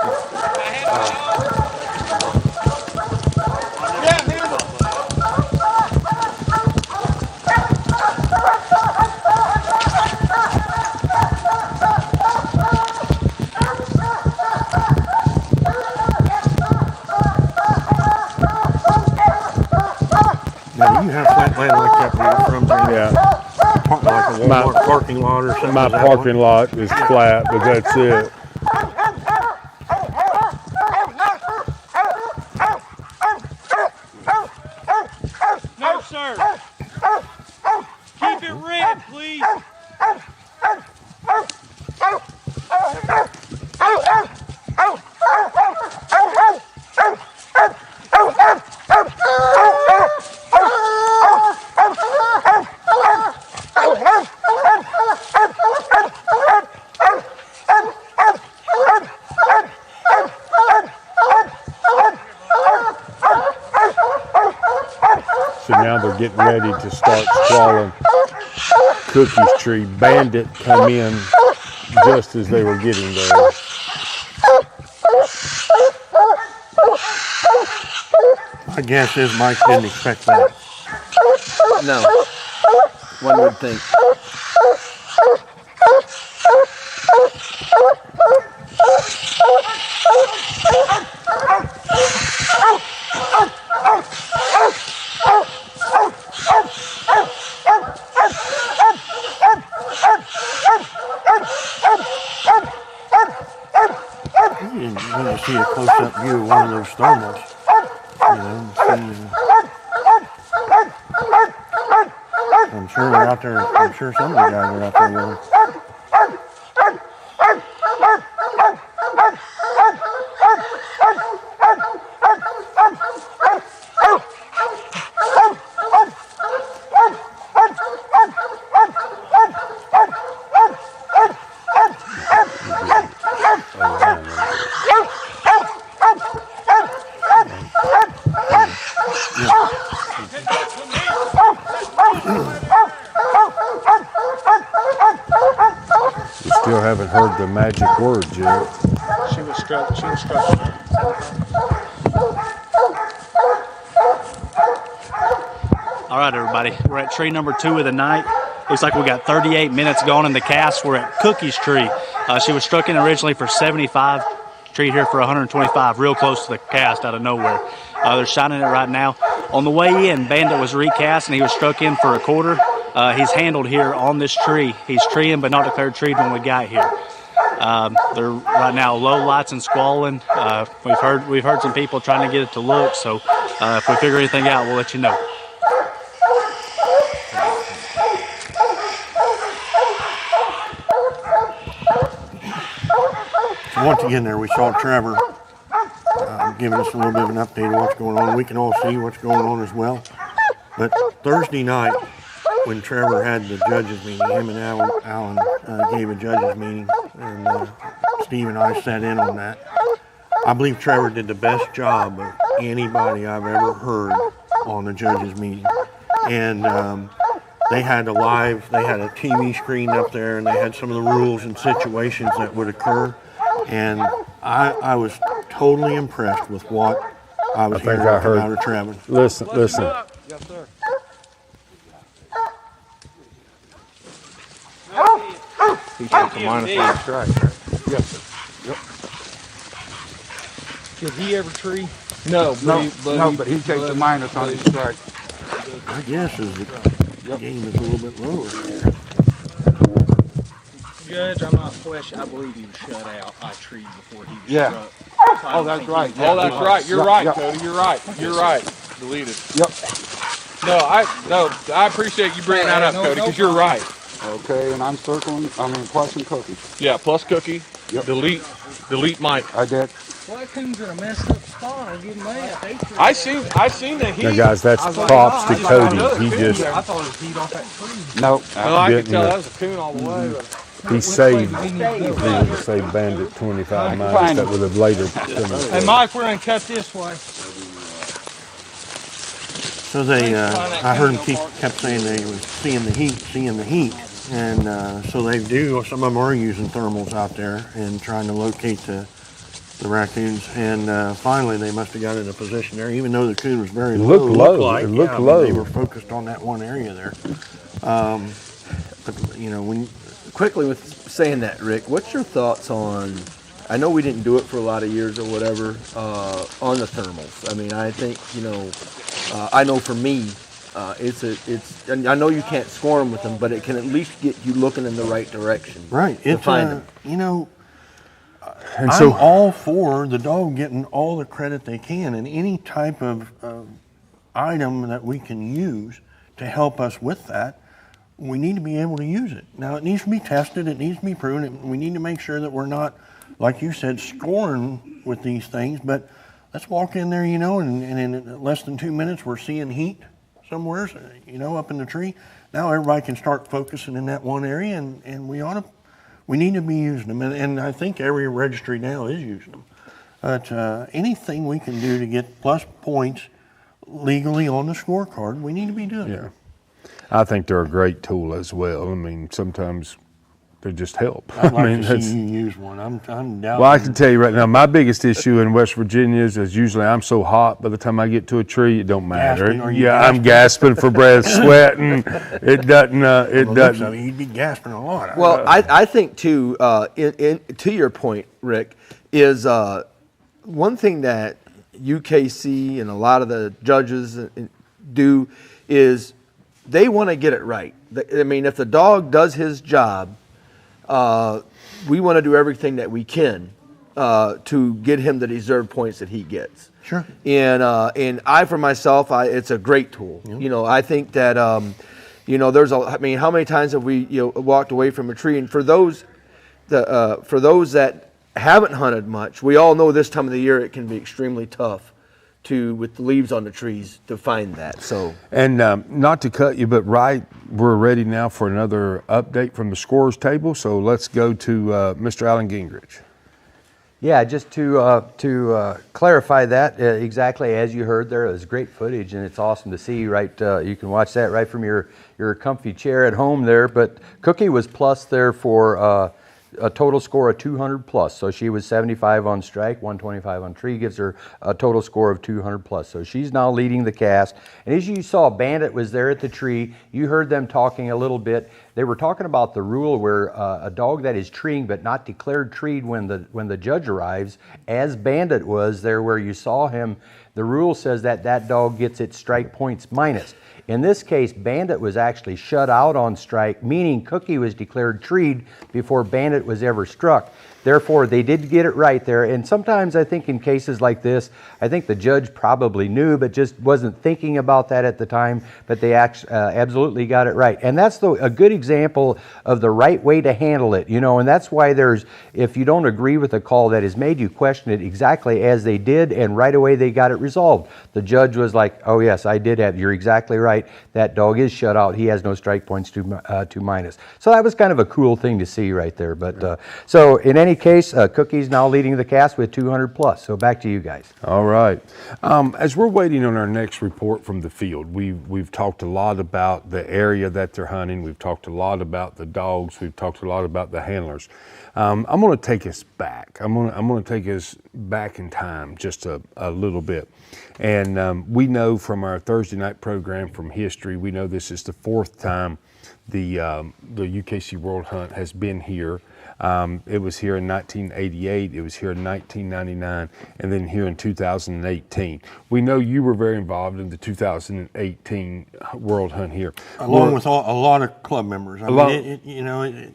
B: Now, do you have flat land like that where you're from?
A: Yeah.
B: Like a Walmart parking lot or something?
A: My parking lot is flat, but that's it.
M: No, sir. Keep it red, please.
A: So now they're getting ready to start swallowing Cookie's tree. Bandit come in just as they were getting there.
B: My guess is Mike didn't expect that.
H: No, one would think.
B: You didn't really see a close-up view of one of those thermals. You know, I'm sure they're out there. I'm sure some of the guys are out there with them.
A: We still haven't heard the magic words yet.
D: She was struck. She was struck. All right, everybody. We're at tree number 2 of the night. Looks like we got 38 minutes gone in the cast. We're at Cookie's tree. She was struck in originally for 75. Tree here for 125, real close to the cast out of nowhere. They're shining it right now. On the way in, Bandit was recast and he was struck in for a quarter. He's handled here on this tree. He's treeing but not declared treed when we got here. They're right now low lights and squalling. We've heard some people trying to get it to look, so if we figure anything out, we'll let you know.
B: Once again there we saw Trevor giving us a little bit of an update of what's going on. We can all see what's going on as well. But Thursday night when Trevor had the judges meeting, him and Alan gave a judges meeting, and Steve and I sat in on that. I believe Trevor did the best job of anybody I've ever heard on the judges meeting. And they had a TV screen up there, and they had some of the rules and situations that would occur. And I was totally impressed with what I was hearing out of Trevor.
A: Listen.
L: Yes, sir.
I: He takes a minus on the strike, right?
L: Yes, sir. Yep. Did he ever tree? No,
I: but he takes a minus on his strike.
B: I guess as the game is a little bit lower.
M: Judge, I'm not questioning. I believe he was shut out. I treed before he was struck.
I: Oh, that's right.
L: Oh, that's right. You're right, Cody. You're right. You're right. Deleted.
I: Yep.
L: No, I appreciate you bringing that up, Cody, because you're right.
I: Okay, and I'm circling. Plus some Cookie.
L: Yeah, plus Cookie.
I: Yep.
L: Delete Mike.
I: I did.
M: Well, Coons are a messed up spot. I'll give him that.
L: I seen the heat.
A: Now, guys, that's props to Cody. He just
M: I thought it was heat off that tree.
I: Nope.
L: Well, I could tell that was a coon all the way. But
A: he saved Bandit 25 minus that would have later.
M: Hey, Mike, we're going to cut this way.
B: So I heard him kept saying they were seeing the heat. And so they do, some of them are using thermals out there and trying to locate the raccoons. And finally they must have got in a position there, even though the coon was very low.
A: It looked low.
B: They were focused on that one area there. But,
H: Quickly with saying that, Rick, what's your thoughts on, I know we didn't do it for a lot of years or whatever, on the thermals. I mean, I think, I know for me, and I know you can't score them with them, but it can at least get you looking in the right direction.
B: Right.
H: To find them.
B: And I'm all for the dog getting all the credit they can, and any type of item that we can use to help us with that, we need to be able to use it. Now, it needs to be tested, it needs to be proven, and we need to make sure that we're not, like you said, scoring with these things, but let's walk in there, and in less than 2 minutes, we're seeing heat somewhere, up in the tree. Now everybody can start focusing in that one area, and we need to be using them, and I think every registry now is using them. But anything we can do to get plus points legally on the scorecard, we need to be doing it.
A: I think they're a great tool as well. I mean, sometimes they just help.
B: I'd like to see you use one. I'm down.
A: Well, I can tell you right now, my biggest issue in West Virginia is usually I'm so hot by the time I get to a tree, it don't matter. I'm gasping for breath, sweating. It doesn't.
B: You'd be gasping a lot.
H: Well, I think too, to your point, Rick, is one thing that UKC and a lot of the judges do is they want to get it right. I mean, if the dog does his job, we want to do everything that we can to get him the deserved points that he gets.
B: Sure.
H: And I, for myself, it's a great tool. Yep. I think that how many times have we walked away from a tree? And for those that haven't hunted much, we all know this time of the year it can be extremely tough with the leaves on the trees to find that. So,
A: and not to cut you, but we're ready now for another update from the scorers table. So let's go to Mr. Alan Gingrich.
C: Yeah, just to clarify that, exactly as you heard there, it was great footage, and it's awesome to see. Right, you can watch that right from your comfy chair at home there. But Cookie was plus there for a total score of 200 plus. So she was 75 on strike, 125 on tree, gives her a total score of 200 plus. So she's now leading the cast. And as you saw, Bandit was there at the tree. You heard them talking a little bit. They were talking about the rule where a dog that is treeing but not declared treed when the judge arrives, as Bandit was there where you saw him, the rule says that that dog gets its strike points minus. In this case, Bandit was actually shut out on strike, meaning Cookie was declared treed before Bandit was ever struck. Therefore, they did get it right there. And sometimes I think in cases like this, I think the judge probably knew, but just wasn't thinking about that at the time, but they absolutely got it right. And that's a good example of the right way to handle it, you know, and that's why if you don't agree with a call that is made, you question it exactly as they did, and right away they got it resolved. The judge was like, oh yes, you're exactly right. That dog is shut out. He has no strike points to minus. So that was kind of a cool thing to see right there. But so in any case, Cookie's now leading the cast with 200 plus. So back to you guys.
A: All right. As we're waiting on our next report from the field, we've talked a lot about the area that they're hunting. We've talked a lot about the dogs. We've talked a lot about the handlers. I'm going to take us back. I'm going to take us back in time just a little bit. And we know from our Thursday night program from history, we know this is the fourth time the UKC World Hunt has been here. It was here in 1988, it was here in 1999, and then here in 2018. We know you were very involved in the 2018 World Hunt here.
B: Along with a lot of club members. I mean,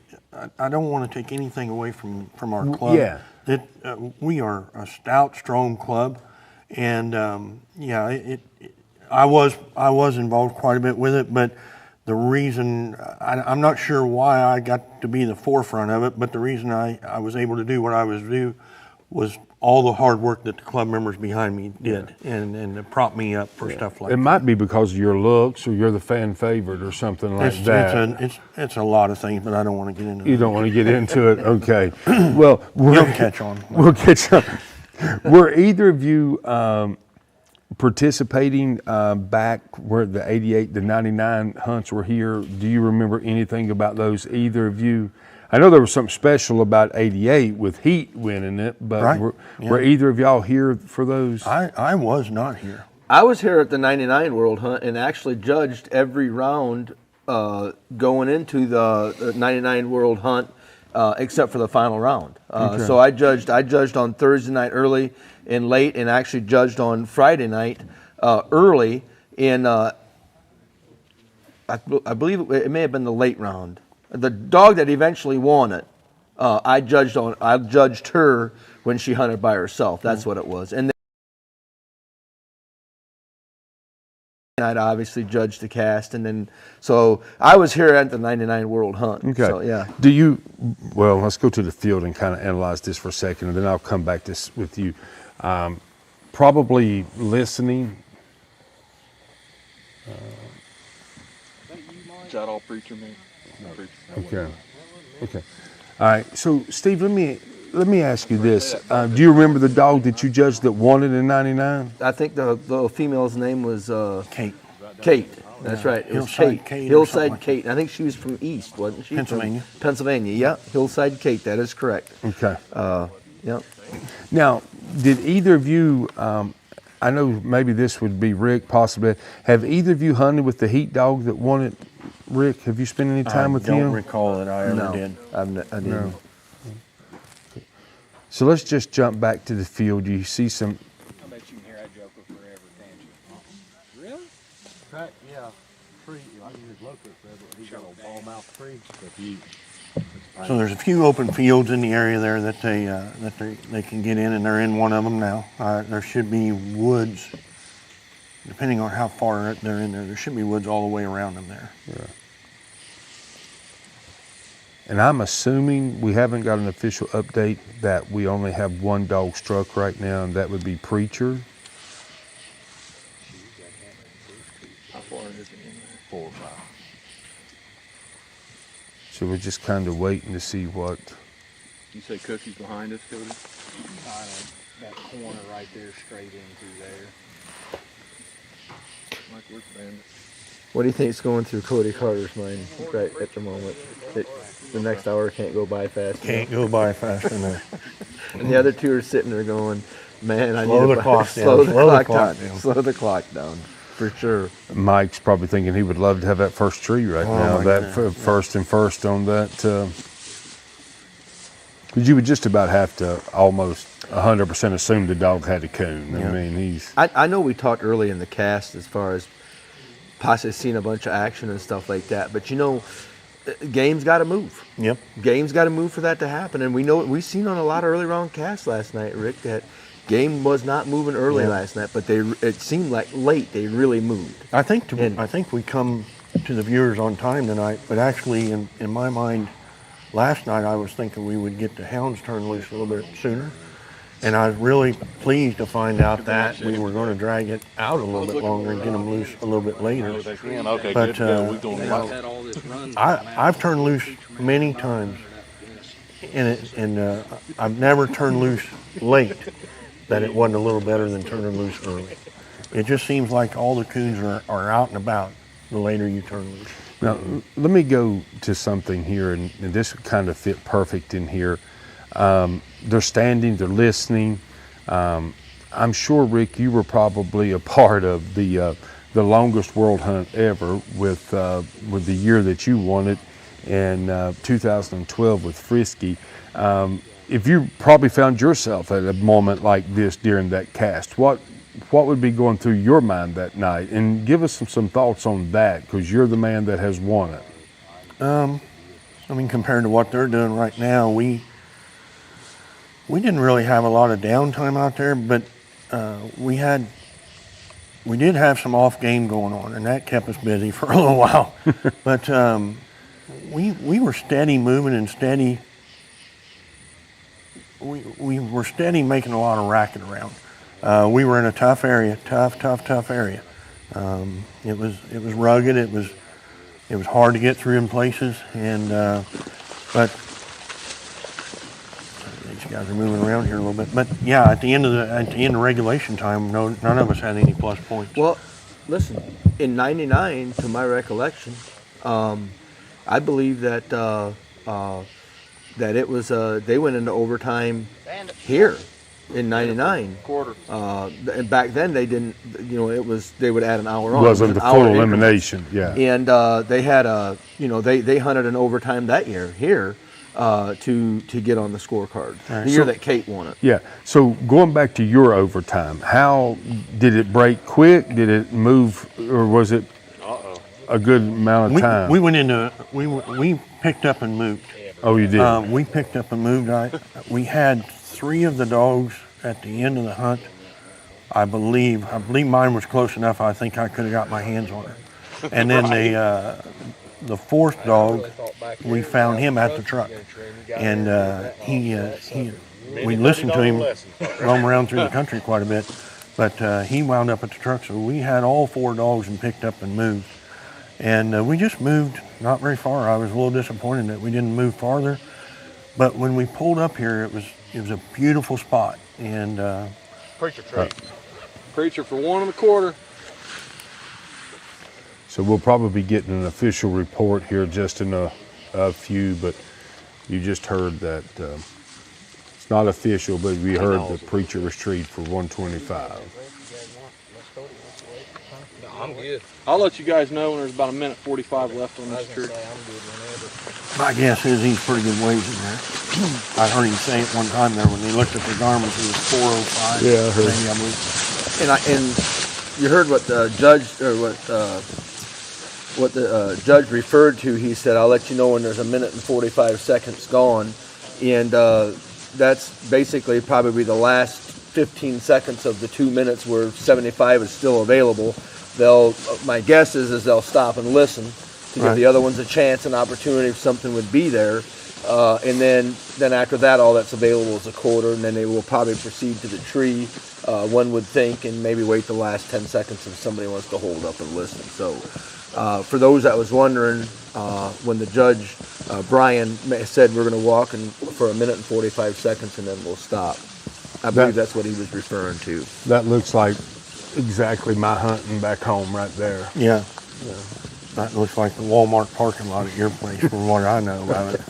B: I don't want to take anything away from our club.
A: Yeah.
B: We are a stout, strong club, and I was involved quite a bit with it, but the reason, I'm not sure why I got to be the forefront of it, but the reason I was able to do what I was doing was all the hard work that the club members behind me did, and prop me up for stuff like that.
A: It might be because of your looks, or you're the fan favorite or something like that.
B: It's a lot of things, but I don't want to get into it.
A: You don't want to get into it? Okay. Well,
B: you'll catch on.
A: We'll catch on. Were either of you participating back where the 88, the 99 hunts were here? Do you remember anything about those, either of you? I know there was something special about 88 with Heat winning it, but were either of y'all here for those?
B: I was not here.
H: I was here at the 99 World Hunt and actually judged every round going into the 99 World Hunt except for the final round.
A: Okay.
H: So I judged on Thursday night early and late, and actually judged on Friday night early in, I believe it may have been the late round. The dog that eventually won it, I judged her when she hunted by herself. That's what it was. And then I'd obviously judged the cast, and then so I was here at the 99 World Hunt.
A: Okay.
H: So, yeah.
A: Well, let's go to the field and kind of analyze this for a second, and then I'll come back with you. Probably listening.
L: Is that all, preacher man?
A: Okay. Okay. All right. So, Steve, let me ask you this: do you remember the dog that you judged that won it in '99?
H: I think the female's name was
B: Kate.
H: Kate. That's right. It was Kate. Hillside Kate. I think she was from East, wasn't she?
B: Pennsylvania.
H: From Pennsylvania. Yeah. Hillside Kate. That is correct.
A: Okay.
H: Yeah.
A: Now, did either of you? I know maybe this would be Rick, possibly. Have either of you hunted with the Heat dog that won it? Rick, have you spent any time with him?
B: I don't recall that I ever did.
H: I didn't.
A: No. So let's just jump back to the field. You see some.
M: I bet you can hear that joker forever, can't you? Really?
J: Right, yeah. Tree, I can use locust, but he's got a ball mouth tree.
B: So there's a few open fields in the area there that they can get in, and they're in one of them now. There should be woods, depending on how far they're in there. There should be woods all the way around them there.
A: Yeah. And I'm assuming we haven't got an official update that we only have one dog struck right now, and that would be Preacher.
L: How far is it in there? 4 or 5.
A: So we're just kind of waiting to see what
L: You say Cookie's behind us, Cody?
M: That corner right there, straight into there.
L: Mike, where's Bandit?
H: What do you think is going through Cody Carter's mind right at the moment? The next hour can't go by fast.
B: Can't go by fast enough.
H: And the other two are sitting there going, man, I
B: Slow
H: need
B: the
H: to
B: clock
H: slow
B: down.
H: the
B: Slow the
H: clock
B: clock
H: down.
B: down.
H: Slow the clock down, for sure.
A: Mike's probably thinking he would love to have that first tree right now.
B: my
A: That
B: goodness.
A: first on that. Because you would just about have to almost 100% assume the dog had a coon. I mean, he's.
H: I know we talked early in the cast as far as possibly seeing a bunch of action and stuff like that, but game's got to move.
B: Yep.
H: Game's got to move for that to happen, and we've seen on a lot of early round casts last night, Rick, that game was not moving early last night, but it seemed like late they really moved.
B: I think we come to the viewers on time tonight, but actually in my mind, last night I was thinking we would get the hounds turned loose a little bit sooner. And I was really pleased to find out that we were going to drag it out a little bit longer and get them loose a little bit later.
L: Okay,
B: But
L: good.
B: I've turned loose many times, and I've never turned loose late that it wasn't a little better than turning loose early. It just seems like all the coons are out and about the later you turn loose.
A: Now, let me go to something here, and this kind of fit perfect in here. They're standing, they're listening. I'm sure, Rick, you were probably a part of the longest world hunt ever with the year that you won it in 2012 with Frisky. If you probably found yourself at a moment like this during that cast, what would be going through your mind that night? And give us some thoughts on that, because you're the man that has won it.
B: I mean, compared to what they're doing right now, we didn't really have a lot of downtime out there, but we did have some off game going on, and that kept us busy for a little while. But we were steady moving and steady. We were steady making a lot of racket around. We were in a tough area, tough area. It was rugged. It was hard to get through in places, and but. These guys are moving around here a little bit, but yeah, at the end of regulation time, none of us had any plus points.
H: Well, listen, in '99, to my recollection, I believe that it was they went into overtime here in '99.
L: Quarter.
H: And back then they didn't. They would add an hour on.
A: It wasn't the
H: an
A: full
H: hour
A: elimination,
H: increment.
A: yeah.
H: And they had they hunted an overtime that year here. To get on the scorecard. The year that Kate won it.
A: Yeah. So going back to your overtime, how did it break quick? Did it move, or was it a good amount of time?
B: We went into we picked up and moved.
A: Oh, you did.
B: We picked up and moved. We had 3 of the dogs at the end of the hunt. I believe mine was close enough. I think I could have got my hands on her. And then the 4th dog, we found him at the truck, and we listened to him roam around through the country quite a bit, but he wound up at the truck. So we had all 4 dogs and picked up and moved, and we just moved not very far. I was a little disappointed that we didn't move farther, but when we pulled up here, it was a beautiful spot. And
L: Preacher tree. Preacher for 1 1/4.
A: So we'll probably be getting an official report here just in a few, but you just heard that it's not official, but we heard the preacher was treed for 125.
L: I'm good. I'll let you guys know when there's about 1:45 left on this tree.
B: my guess is he's pretty good ways in there. I heard him say it one time there when he looked at the garments. It was 405.
A: Yeah, I heard.
B: Maybe, I believe.
H: And you heard what the judge what the judge referred to. He said, "I'll let you know when there's 1:45 gone," and that's basically probably the last 15 seconds of the 2 minutes where 75 is still available. My guess is they'll stop and listen to give the other ones a chance, an opportunity if something would be there, and then after that, all that's available is a quarter, and then they will probably proceed to the tree. One would think, and maybe wait the last 10 seconds if somebody wants to hold up and listen. So. For those that was wondering, when the judge, Brian, said we're going to walk for 1 minute and 45 seconds and then we'll stop. I believe that's what he was referring to.
A: That looks like exactly my hunting back home right there.
B: Yeah. That looks like the Walmart parking lot at your place from what I know about it.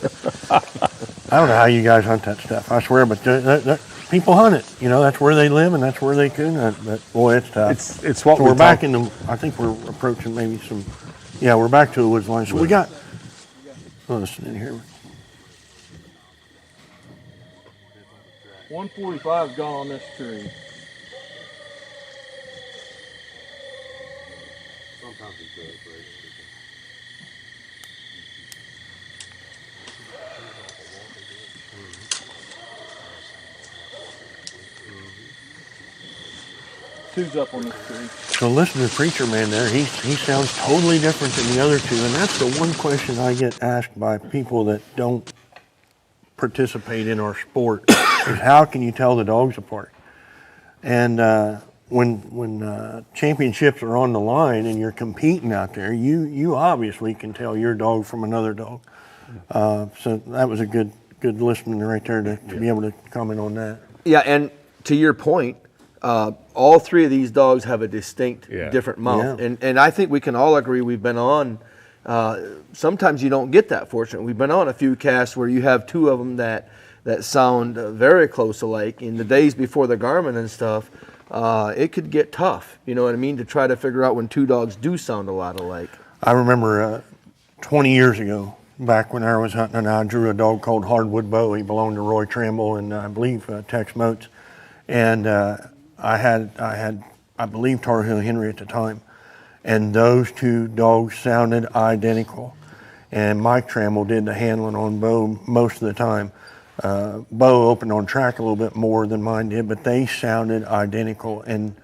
B: I don't know how you guys hunt that stuff, I swear, but people hunt it. You know, that's where they live and that's where they coon hunt. But boy, it's tough.
A: It's what
B: so we're back in the, I think we're approaching maybe some, yeah, we're back to the woods line. So we got, listen in here.
L: 145's gone on this tree. Sometimes it's good, Two's up on this tree.
B: So listen to the preacher man there. He sounds totally different than the other two, and that's the one question I get asked by people that don't participate in our sport is how can you tell the dogs apart? And when championships are on the line and you're competing out there, you obviously can tell your dog from another dog. So that was a good listening right there to be able to comment on that.
H: Yeah, and to your point, all three of these dogs have a distinct different mouth.
B: Yeah.
H: And I think we can all agree we've been on, sometimes you don't get that fortunate. We've been on a few casts where you have two of them that sound very close alike. In the days before the Garmin and stuff, it could get tough, you know what I mean, to try to figure out when two dogs do sound a lot alike.
B: I remember 20 years ago, back when I was hunting, and I drew a dog called Hardwood Bow. He belonged to Roy Trimble and I believe Tex Motes. And I believe Tar Heel Henry at the time. And those two dogs sounded identical. And Mike Tramble did the handling on Bo most of the time. Bo opened on track a little bit more than mine did, but they sounded identical. And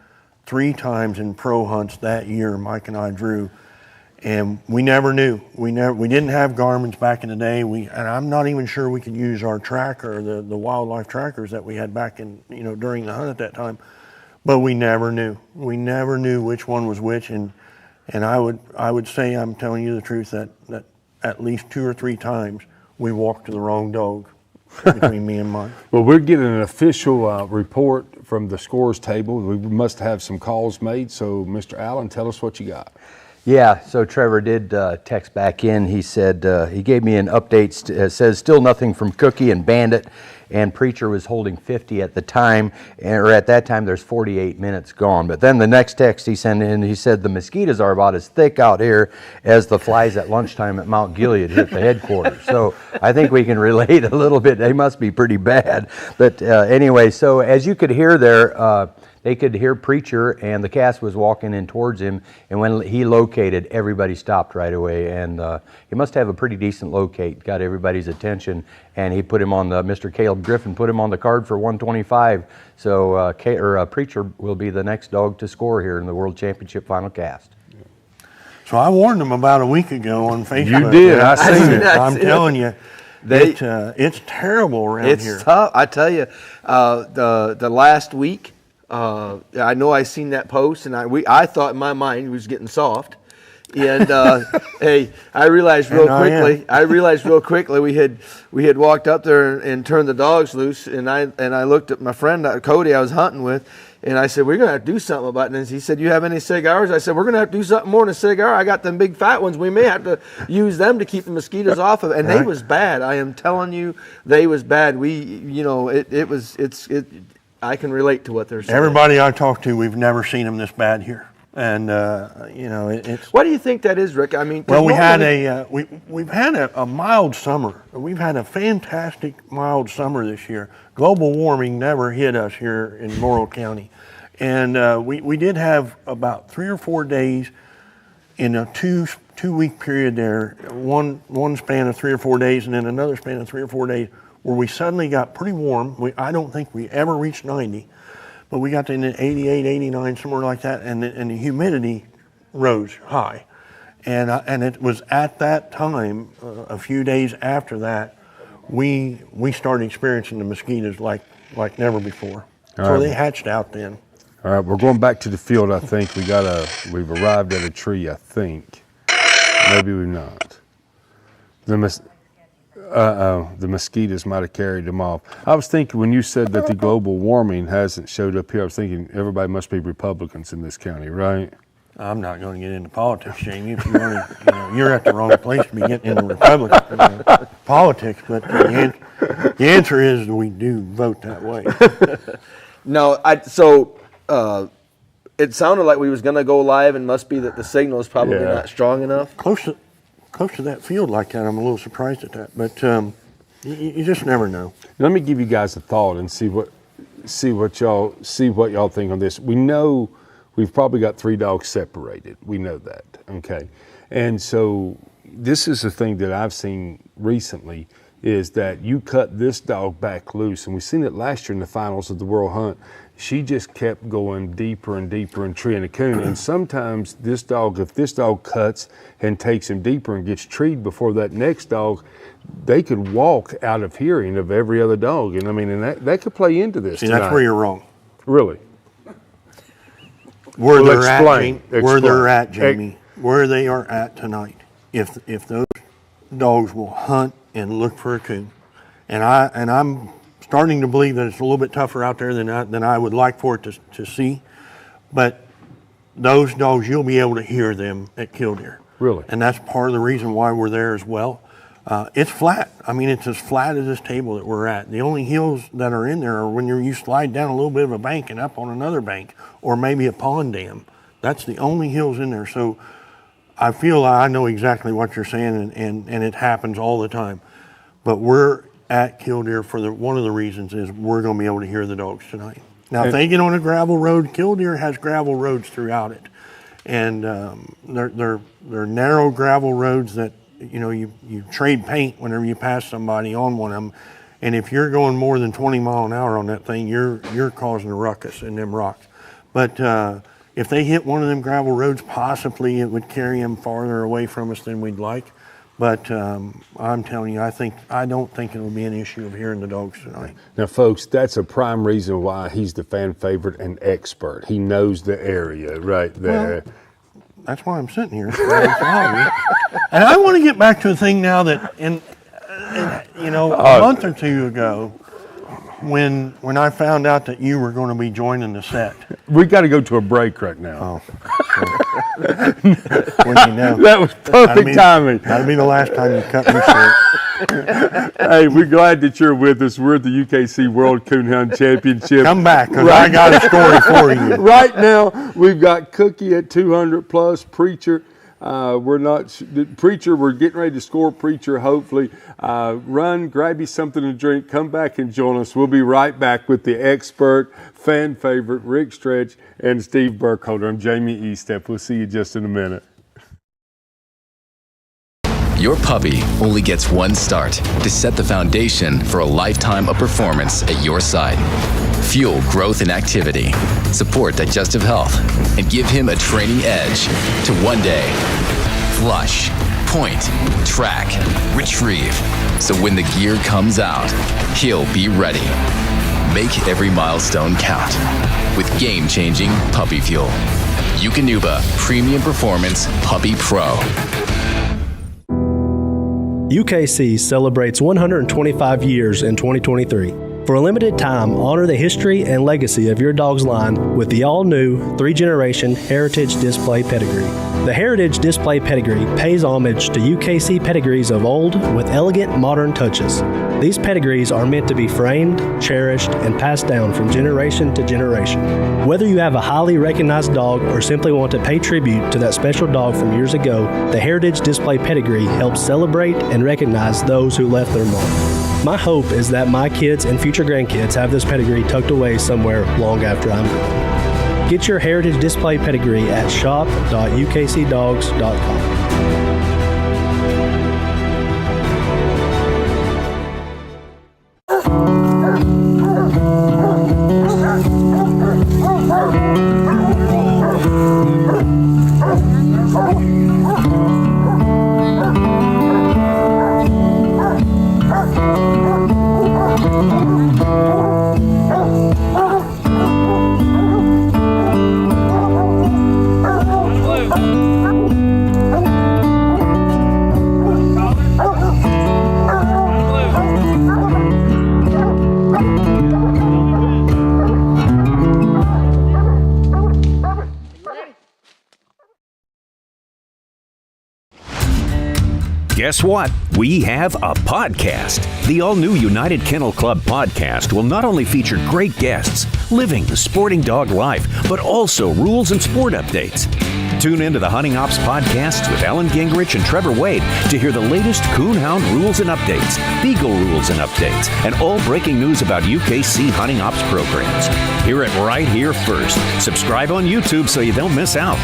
B: 3 times in pro hunts that year, Mike and I drew, and we never knew. We didn't have Garmin's back in the day. And I'm not even sure we could use our tracker, the wildlife trackers that we had back in, during the hunt at that time. But we never knew. We never knew which one was which. And I would say, I'm telling you the truth, that at least 2 or 3 times we walked to the wrong dog between me and Mike.
A: Well, we're getting an official report from the scores table. We must have some calls made. So, Mr. Allen, tell us what you got.
C: Yeah, so Trevor did text back in. He said, he gave me an update, says still nothing from Cookie and Bandit, and Preacher was holding 50 at the time, or at that time there's 48 minutes gone. But then the next text he sent in, he said the mosquitoes are about as thick out here as the flies at lunchtime at Mount Gilead hit the headquarters. So I think we can relate a little bit. They must be pretty bad. But anyway, so as you could hear there, they could hear Preacher, and the cast was walking in towards him, and when he located, everybody stopped right away, and he must have a pretty decent locate, got everybody's attention, and he put him on Mr. Caleb Griffin put him on the card for 125, so Preacher will be the next dog to score here in the World Championship final cast.
B: So I warned them about a week ago on Facebook.
A: You did, I seen it.
B: I'm telling you, it's terrible around here.
H: It's tough, I tell you, the last week, I know I seen that post, and I thought in my mind it was getting soft, and hey, I realized real quickly we had walked up there and turned the dogs loose, and I looked at my friend Cody I was hunting with, and I said, we're gonna have to do something about this. He said, you have any cigars? I said, we're gonna have to do something more than a cigar. I got them big fat ones. We may have to use them to keep the mosquitoes off of it. And they was bad. I am telling you, they was bad. I can relate to what they're saying.
B: Everybody I talk to, we've never seen them this bad here, and it's.
H: What do you think that is, Rick? I mean,
B: well, we've had a mild summer. We've had a fantastic mild summer this year. Global warming never hit us here in Morrill County, and we did have about 3 or 4 days in a two-week period there. One span of 3 or 4 days, and then another span of 3 or 4 days, where we suddenly got pretty warm. I don't think we ever reached 90, but we got to 88, 89, somewhere like that, and the humidity rose high. And it was at that time, a few days after that, we started experiencing the mosquitoes like never before. So they hatched out then.
A: All right, we're going back to the field, I think. We've arrived at a tree, I think. Maybe we've not. The mosquitoes might have carried them off. I was thinking when you said that the global warming hasn't showed up here, I was thinking everybody must be Republicans in this county, right?
B: I'm not going to get into politics, Jamie. If you want to, you're at the wrong place to be getting into Republican politics. But the answer is we do vote that way.
H: No, it sounded like we was going to go live, and must be that the signal is probably not strong enough.
B: Close to that field like that, I'm a little surprised at that. But you just never know.
A: Let me give you guys a thought and see what y'all think on this. We know we've probably got 3 dogs separated. We know that, okay? And so this is the thing that I've seen recently is that you cut this dog back loose, and we've seen it last year in the finals of the World Hunt. She just kept going deeper and deeper and treeing a coon. And sometimes if this dog cuts and takes him deeper and gets treed before that next dog, they could walk out of hearing of every other dog. And I mean, and that could play into this.
B: See, that's where you're wrong.
A: Really?
B: Where they're at, Jamie, where they are at tonight. If those dogs will hunt and look for a coon, and I'm starting to believe that it's a little bit tougher out there than I would like for it to see, but those dogs, you'll be able to hear them at Kilgore.
A: Really?
B: And that's part of the reason why we're there as well. It's flat. I mean, it's as flat as this table that we're at. The only hills that are in there are when you slide down a little bit of a bank and up on another bank, or maybe a pond dam. That's the only hills in there. So I feel I know exactly what you're saying, and it happens all the time. But we're at Kilgore for one of the reasons is we're going to be able to hear the dogs tonight. Now, if they get on a gravel road, Kilgore has gravel roads throughout it, and they're narrow gravel roads that you trade paint whenever you pass somebody on one of them, and if you're going more than 20 miles an hour on that thing, you're causing a ruckus in them rocks. But if they hit one of them gravel roads, possibly it would carry them farther away from us than we'd like. But I'm telling you, I don't think it'll be an issue of hearing the dogs tonight.
A: Now, folks, that's a prime reason why he's the fan favorite and expert. He knows the area right there.
B: Well, that's why I'm sitting here. And I want to get back to a thing now that, a month or two ago, when I found out that you were going to be joining the set.
A: We got to go to a break right now.
B: That
A: was perfect timing.
B: That'll be the last time you cut me short.
A: Hey, we're glad that you're with us. We're at the UKC World Coonhound Championship.
B: Come back, because I got a story for you.
A: Right now, we've got Cookie at 200 plus, Preacher. We're getting ready to score Preacher, hopefully. Run, grab you something to drink, come back and join us. We'll be right back with the expert, fan favorite, Rick Stretch, and Steve Burkholder. I'm Jamie Eastep. We'll see you just in a minute.
E: Your puppy only gets one start to set the foundation for a lifetime of performance at your side. Fuel growth and activity, support digestive health, and give him a training edge to one day flush, point, track, retrieve. So when the gear comes out, he'll be ready. Make every milestone count with game-changing puppy fuel. Eukanuba Premium Performance Puppy Pro.
F: UKC celebrates 125 years in 2023. For a limited time, honor the history and legacy of your dog's line with the all-new 3-generation Heritage Display Pedigree. The Heritage Display Pedigree pays homage to UKC pedigrees of old with elegant modern touches. These pedigrees are meant to be framed, cherished, and passed down from generation to generation. Whether you have a highly recognized dog or simply want to pay tribute to that special dog from years ago, the Heritage Display Pedigree helps celebrate and recognize those who left their mark. My hope is that my kids and future grandkids have this pedigree tucked away somewhere long after I'm gone. Get your Heritage Display Pedigree at shop.ukcdogs.com.
G: Guess what? We have a podcast. The all-new United Kennel Club podcast will not only feature great guests, living the sporting dog life, but also rules and sport updates. Tune into the Hunting Ops podcasts with Ellen Gingrich and Trevor Wade to hear the latest Coonhound rules and updates, Beagle rules and updates, and all breaking news about UKC Hunting Ops programs. Hear it right here first. Subscribe on YouTube so you don't miss out.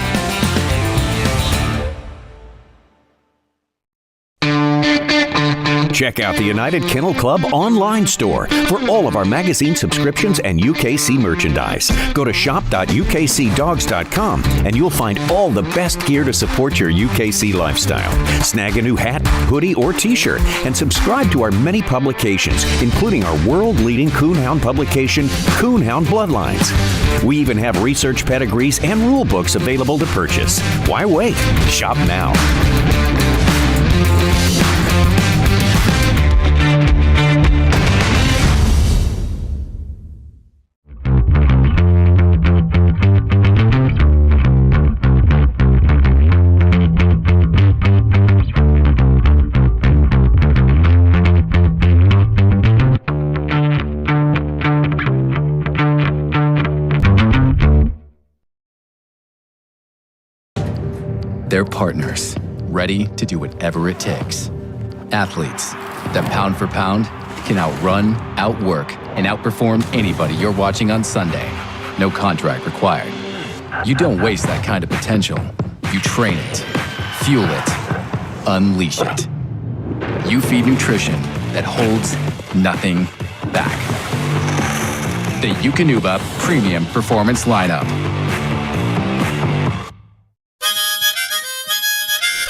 G: Check out the United Kennel Club online store for all of our magazine subscriptions and UKC merchandise. Go to shop.ukcdogs.com and you'll find all the best gear to support your UKC lifestyle. Snag a new hat, hoodie, or t-shirt and subscribe to our many publications, including our world-leading Coonhound publication, Coonhound Bloodlines. We even have research pedigrees and rule books available to purchase. Why wait? Shop now.
E: They're partners, ready to do whatever it takes. Athletes that pound for pound can outrun, outwork, and outperform anybody you're watching on Sunday. No contract required. You don't waste that kind of potential. You train it, fuel it, unleash it. You feed nutrition that holds nothing back. The Eukanuba Premium Performance Lineup.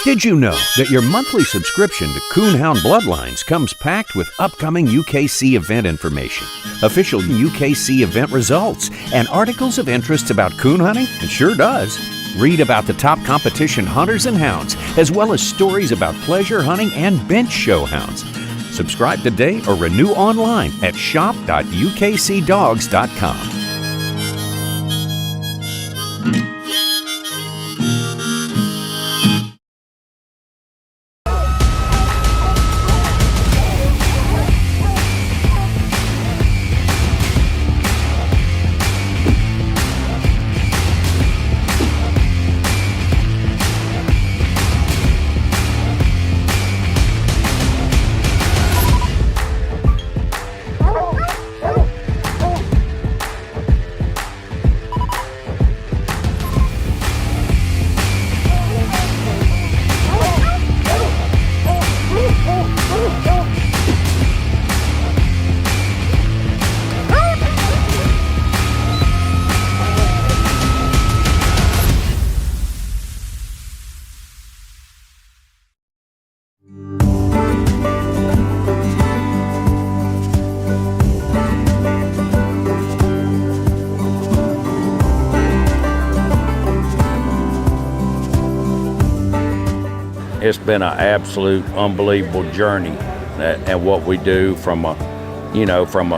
G: Did you know that your monthly subscription to Coonhound Bloodlines comes packed with upcoming UKC event information, official UKC event results, and articles of interest about coon hunting? It sure does. Read about the top competition hunters and hounds, as well as stories about pleasure hunting and bench show hounds. Subscribe today or renew online at shop.ukcdogs.com.
N: It's been an absolute unbelievable journey, and what we do from a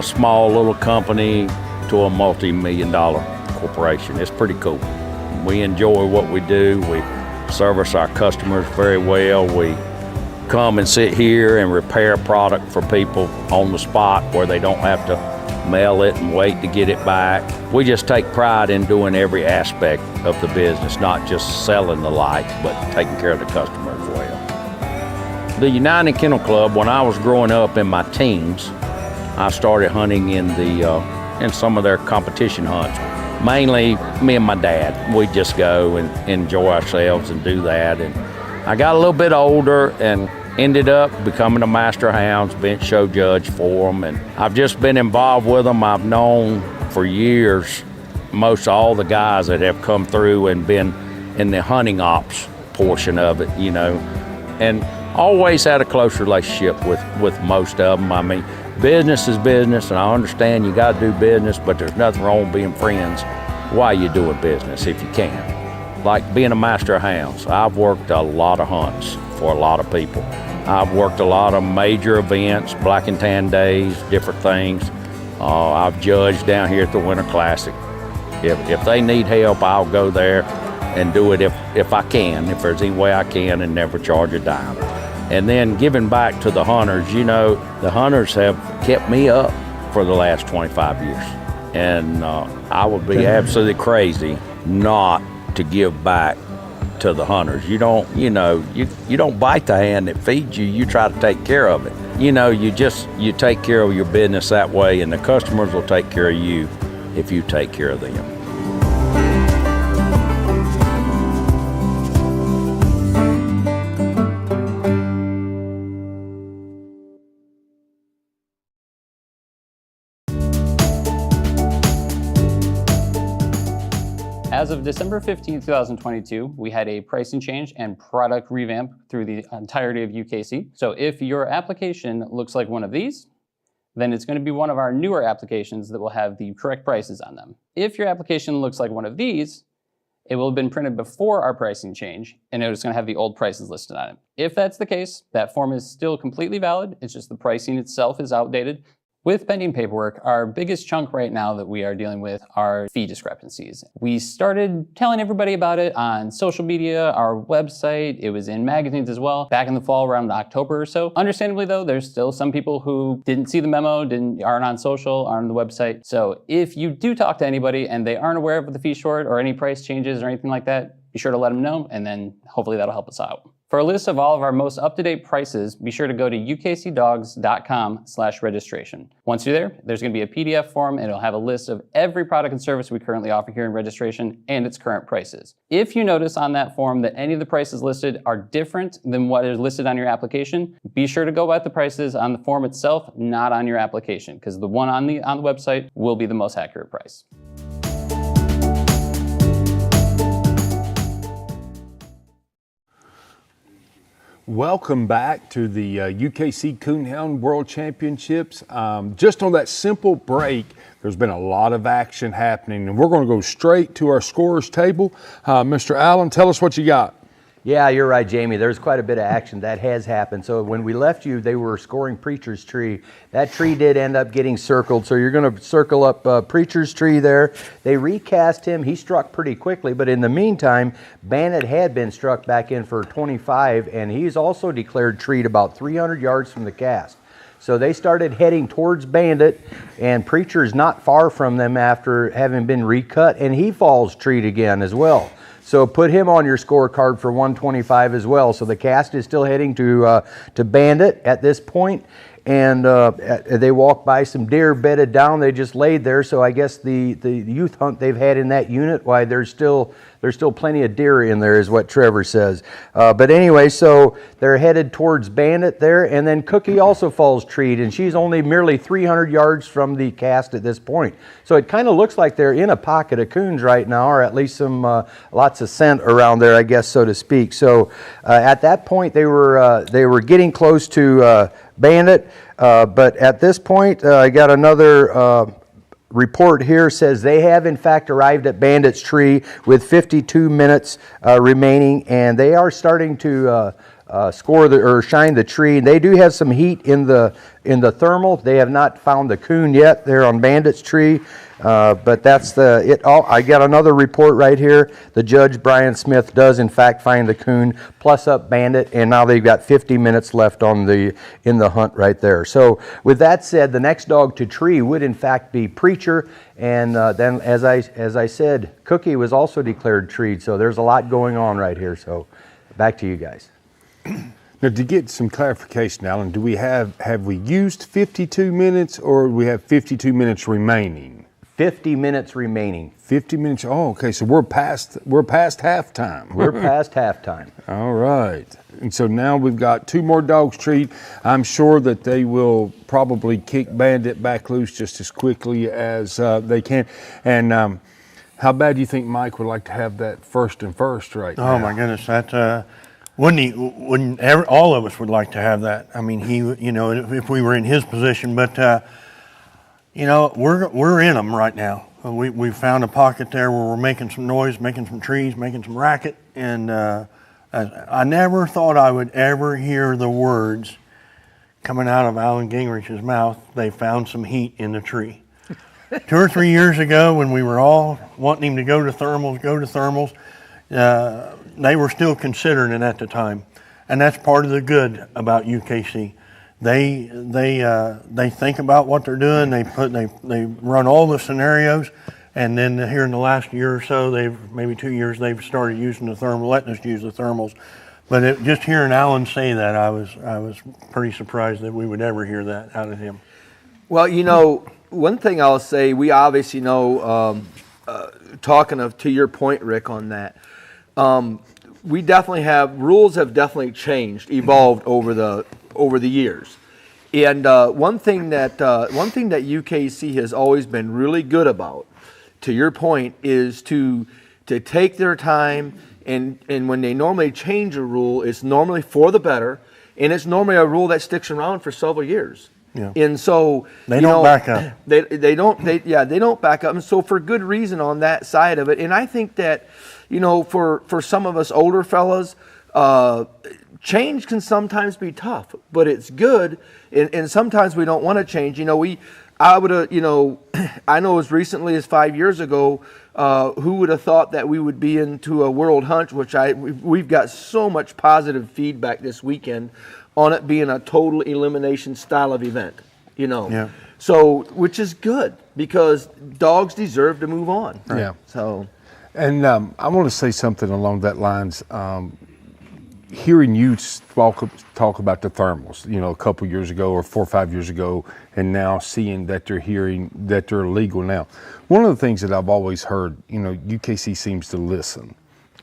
N: small little company to a multi-million-dollar corporation. It's pretty cool. We enjoy what we do. We service our customers very well. We come and sit here and repair product for people on the spot where they don't have to mail it and wait to get it back. We just take pride in doing every aspect of the business, not just selling the lights, but taking care of the customer as well. The United Kennel Club, when I was growing up in my teens, I started hunting in some of their competition hunts. Mainly me and my dad. We'd just go and enjoy ourselves and do that. And I got a little bit older and ended up becoming a master of hounds, bench show judge for them, and I've just been involved with them. I've known for years most all the guys that have come through and been in the hunting ops portion of it, and always had a close relationship with most of them. I mean, business is business, and I understand you got to do business, but there's nothing wrong with being friends while you're doing business if you can. Like being a master of hounds, I've worked a lot of hunts for a lot of people. I've worked a lot of major events, black and tan days, different things. I've judged down here at the Winter Classic. If they need help, I'll go there and do it if I can, if there's any way I can, and never charge a dime. And then giving back to the hunters, you know, the hunters have kept me up for the last 25 years. And I would be absolutely crazy not to give back to the hunters. You don't, you know, you don't bite the hand that feeds you, you try to take care of it. You know, you take care of your business that way, and the customers will take care of you if you take care of them.
O: As of December 15, 2022, we had a pricing change and product revamp through the entirety of UKC. So if your application looks like one of these, then it's going to be one of our newer applications that will have the correct prices on them. If your application looks like one of these, it will have been printed before our pricing change, and it's going to have the old prices listed on it. If that's the case, that form is still completely valid. It's just the pricing itself is outdated. With pending paperwork, our biggest chunk right now that we are dealing with are fee discrepancies. We started telling everybody about it on social media, our website, it was in magazines as well, back in the fall around October or so. Understandably though, there's still some people who didn't see the memo, aren't on social, aren't on the website. So if you do talk to anybody and they aren't aware of the fee short or any price changes or anything like that, be sure to let them know, and then hopefully that'll help us out. For a list of all of our most up-to-date prices, be sure to go to ukcdogs.com/registration. Once you're there, there's going to be a PDF form, and it'll have a list of every product and service we currently offer here in registration and its current prices. If you notice on that form that any of the prices listed are different than what is listed on your application, be sure to go by the prices on the form itself, not on your application, because the one on the website will be the most accurate price.
A: Welcome back to the UKC Coonhound World Championships. Just on that simple break, there's been a lot of action happening, and we're going to go straight to our scorers table. Mr. Allen, tell us what you got.
C: Yeah, you're right, Jamie. There's quite a bit of action that has happened. So when we left you, they were scoring Preacher's Tree. That tree did end up getting circled, so you're going to circle up Preacher's Tree there. They recast him. He struck pretty quickly, but in the meantime, Bandit had been struck back in for 25, and he's also declared treed about 300 yards from the cast. So they started heading towards Bandit, and Preacher's not far from them after having been recut, and he falls treed again as well. So put him on your scorecard for 125 as well. So the cast is still heading to Bandit at this point, and they walked by some deer bedded down. They just laid there. So I guess the youth hunt they've had in that unit, why there's still plenty of deer in there, is what Trevor says. But anyway, so they're headed towards Bandit there, and then Cookie also falls treed, and she's only merely 300 yards from the cast at this point. So it kind of looks like they're in a pocket of coons right now, or at least some lots of scent around there, I guess, so to speak. So at that point, they were getting close to Bandit, but at this point, I got another report here says they have in fact arrived at Bandit's tree with 52 minutes remaining, and they are starting to shine the tree. They do have some heat in the thermal. They have not found the coon yet. They're on Bandit's tree, but that's it. I got another report right here. The judge, Brian Smith, does in fact find the coon plus up Bandit, and now they've got 50 minutes left in the hunt right there. So with that said, the next dog to tree would in fact be Preacher, and then as I said, Cookie was also declared treed. So there's a lot going on right here. So back to you guys.
A: Now, to get some clarification, Alan, have we used 52 minutes, or do we have 52 minutes remaining?
C: 50 minutes remaining.
A: 50 minutes. Oh, okay. So we're past halftime.
C: We're past halftime.
A: All right. And so now we've got two more dogs treed. I'm sure that they will probably kick Bandit back loose just as quickly as they can. And how bad do you think Mike would like to have that first right now?
B: Oh my goodness, that. Wouldn't all of us would like to have that. I mean, if we were in his position, but we're in them right now. We found a pocket there where we're making some noise, making some trees, making some racket, and I never thought I would ever hear the words coming out of Alan Gingrich's mouth. They found some heat in the tree. 2 or 3 years ago, when we were all wanting him to go to thermals, they were still considering it at the time. and that's part of the good about UKC. They think about what they're doing. They run all the scenarios, and then here in the last year or so, maybe 2 years, they've started using the thermal, letting us use the thermals. But just hearing Alan say that, I was pretty surprised that we would ever hear that out of him.
H: Well, one thing I'll say, we obviously know, to your point, Rick, on that, we definitely rules have definitely changed, evolved over the years. And one thing that UKC has always been really good about, to your point, is to take their time, and when they normally change a rule, it's normally for the better, and it's normally a rule that sticks around for several years.
B: Yeah.
H: And so
B: they don't back up.
H: They don't back up, and so for good reason on that side of it. And I think that, for some of us older fellas, change can sometimes be tough, but it's good, and sometimes we don't want to change. I would have, I know as recently as 5 years ago, who would have thought that we would be into a world hunt, which we've got so much positive feedback this weekend on it being a total elimination style of event,
B: Yeah.
H: So, which is good, because dogs deserve to move on.
A: Right? Yeah.
H: So,
A: and I want to say something along that lines. Hearing you talk about the thermals, a couple years ago or 4 or 5 years ago, and now seeing that they're illegal now. One of the things that I've always heard, UKC seems to listen.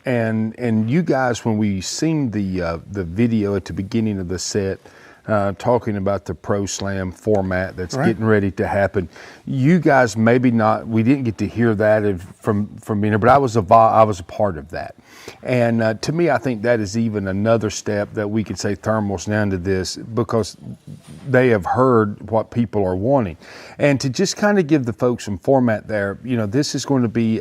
A: And you guys, when we seen the video at the beginning of the set, talking about the Pro Slam format that's getting ready to happen, you guys maybe not. We didn't get to hear that from being here, but I was a part of that. And to me, I think that is even another step that we could say thermals now into this, because they have heard what people are wanting, and to just kind of give the folks some format there. This is going to be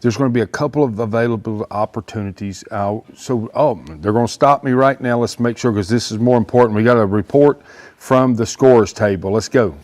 A: there's going to be a couple of available opportunities. They're going to stop me right now. Let's make sure, because this is more important. We got a report from the scores table. Let's go.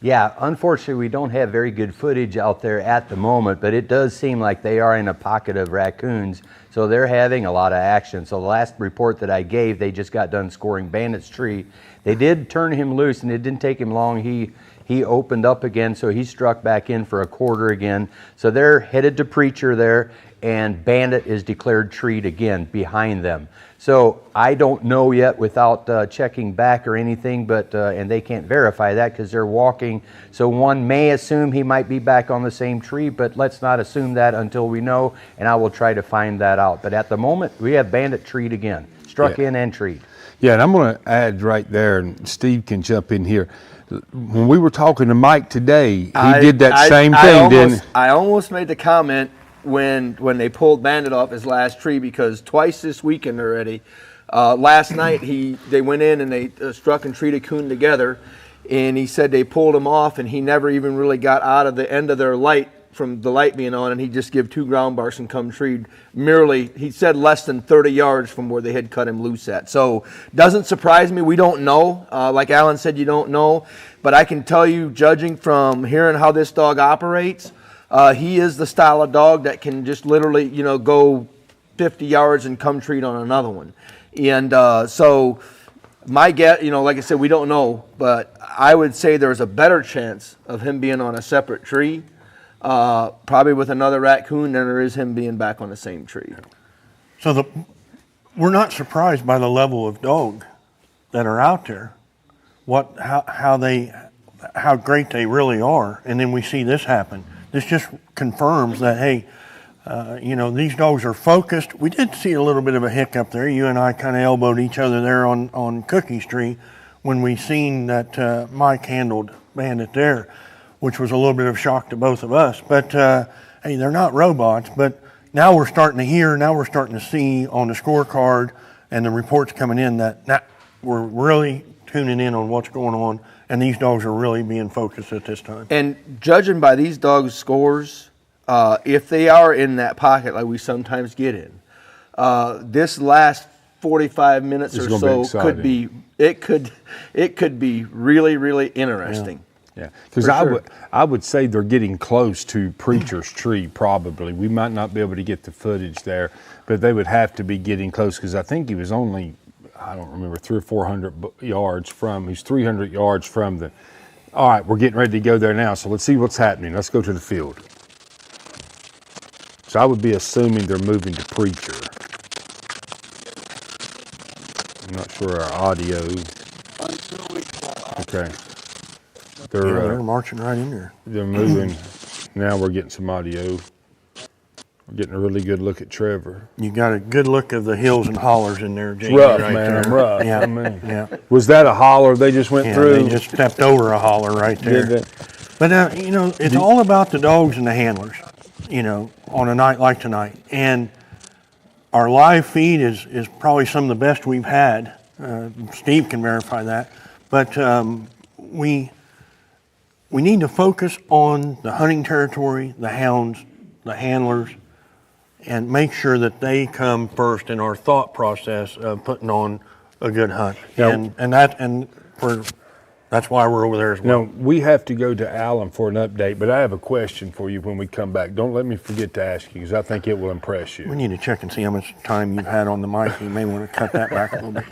C: Yeah, unfortunately, we don't have very good footage out there at the moment, but it does seem like they are in a pocket of raccoons, so they're having a lot of action. So the last report that I gave, they just got done scoring Bandit's tree. They did turn him loose, and it didn't take him long. He opened up again, so he struck back in for a quarter again. So they're headed to Preacher there, and Bandit is declared treed again behind them. So I don't know yet without checking back or anything, but and they can't verify that because they're walking. So one may assume he might be back on the same tree, but let's not assume that until we know, and I will try to find that out. But at the moment, we have Bandit treed again, struck in and treed.
A: Yeah, and I'm going to add right there, and Steve can jump in here. When we were talking to Mike today, he did that same thing, didn't he?
H: I almost made the comment when they pulled Bandit off his last tree, because twice this weekend already. Last night they went in and they struck and treated coon together, and he said they pulled him off and he never even really got out of the end of their light from the light being on, and he just give 2 ground barks and come treed merely, he said, less than 30 yards from where they had cut him loose at. So doesn't surprise me. We don't know. Like Alan said, you don't know, but I can tell you, judging from hearing how this dog operates, he is the style of dog that can just literally, go 50 yards and come treat on another one. And so my guess, like I said, we don't know, but I would say there's a better chance of him being on a separate tree, probably with another raccoon, than there is him being back on the same tree.
B: So we're not surprised by the level of dog that are out there, how great they really are, and then we see this happen. This just confirms that, hey, these dogs are focused. We did see a little bit of a hiccup there. You and I kind of elbowed each other there on Cookie's tree when we seen that Mike handled Bandit there, which was a little bit of shock to both of us. But, hey, they're not robots. But now we're starting to hear, now we're starting to see on the scorecard and the reports coming in that we're really tuning in on what's going on, and these dogs are really being focused at this time.
H: And judging by these dogs' scores, if they are in that pocket like we sometimes get in, this last 45 minutes or so could be really, really interesting.
A: Yeah, because I would say they're getting close to Preacher's Tree probably. We might not be able to get the footage there, but they would have to be getting close because I think he was only, I don't remember, 300 or 400 yards from, he's 300 yards from the, all right, we're getting ready to go there now, so let's see what's happening. Let's go to the field. So I would be assuming they're moving to Preacher. I'm not sure our audio. Okay.
B: They're marching right in there.
A: They're moving. Now we're getting some audio. We're getting a really good look at Trevor.
B: You got a good look of the hills and hollers in there, Jamie.
A: Rough,
B: right
A: man,
B: there.
A: rough.
B: Yeah,
A: I mean,
B: yeah.
A: Was that a holler they just went through?
B: They just stepped over a holler right there.
A: Did they?
B: But you know, it's all about the dogs and the handlers. You know, on a night like tonight, and our live feed is probably some of the best we've had. Steve can verify that. But we need to focus on the hunting territory, the hounds, the handlers, and make sure that they come first in our thought process of putting on a good hunt.
A: Yeah.
B: That's why we're over there as well.
A: Now, we have to go to Alan for an update, but I have a question for you when we come back. Don't let me forget to ask you, because I think it will impress you.
B: We need to check and see how much time you've had on the mic. You may want to cut that back a little bit.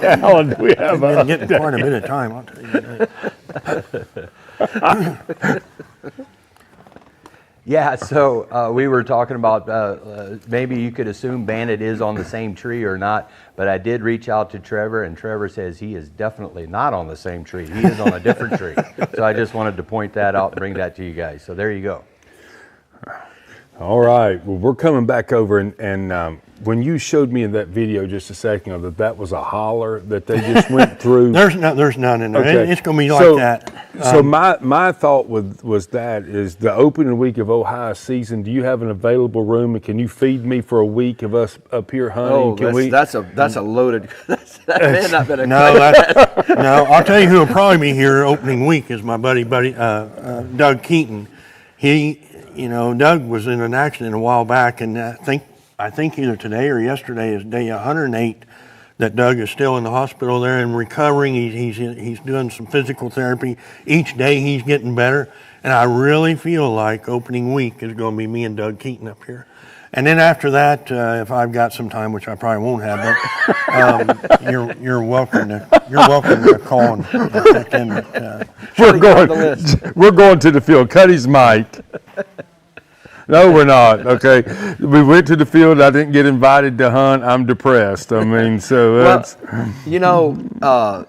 A: Alan, do we have
B: You've been getting quite a bit of time, I'll tell you that.
C: Yeah, so we were talking about maybe you could assume Bandit is on the same tree or not, but I did reach out to Trevor, and Trevor says he is definitely not on the same tree. He is on a different tree. So I just wanted to point that out and bring that to you guys. So there you go.
A: All right. Well, we're coming back over, and when you showed me in that video just a second ago that was a holler that they just went through.
B: There's none in there.
A: Okay.
B: It's going to be like that.
A: So my thought was that is the opening week of Ohio season. Do you have an available room, and can you feed me for a week of us up here hunting?
H: Oh, that's a loaded. That may not been a
B: no. I'll tell you who will probably be here opening week is my buddy Doug Keaton. Doug was in an accident a while back, and I think either today or yesterday is day 108 that Doug is still in the hospital there and recovering. He's doing some physical therapy. Each day he's getting better, and I really feel like opening week is going to be me and Doug Keaton up here. And then after that, if I've got some time, which I probably won't have, but you're welcome to call and check in.
A: We're going to the field. Cut his mic. No, we're not. Okay, we went to the field. I didn't get invited to hunt. I'm depressed. I mean, so that's.
H: Well,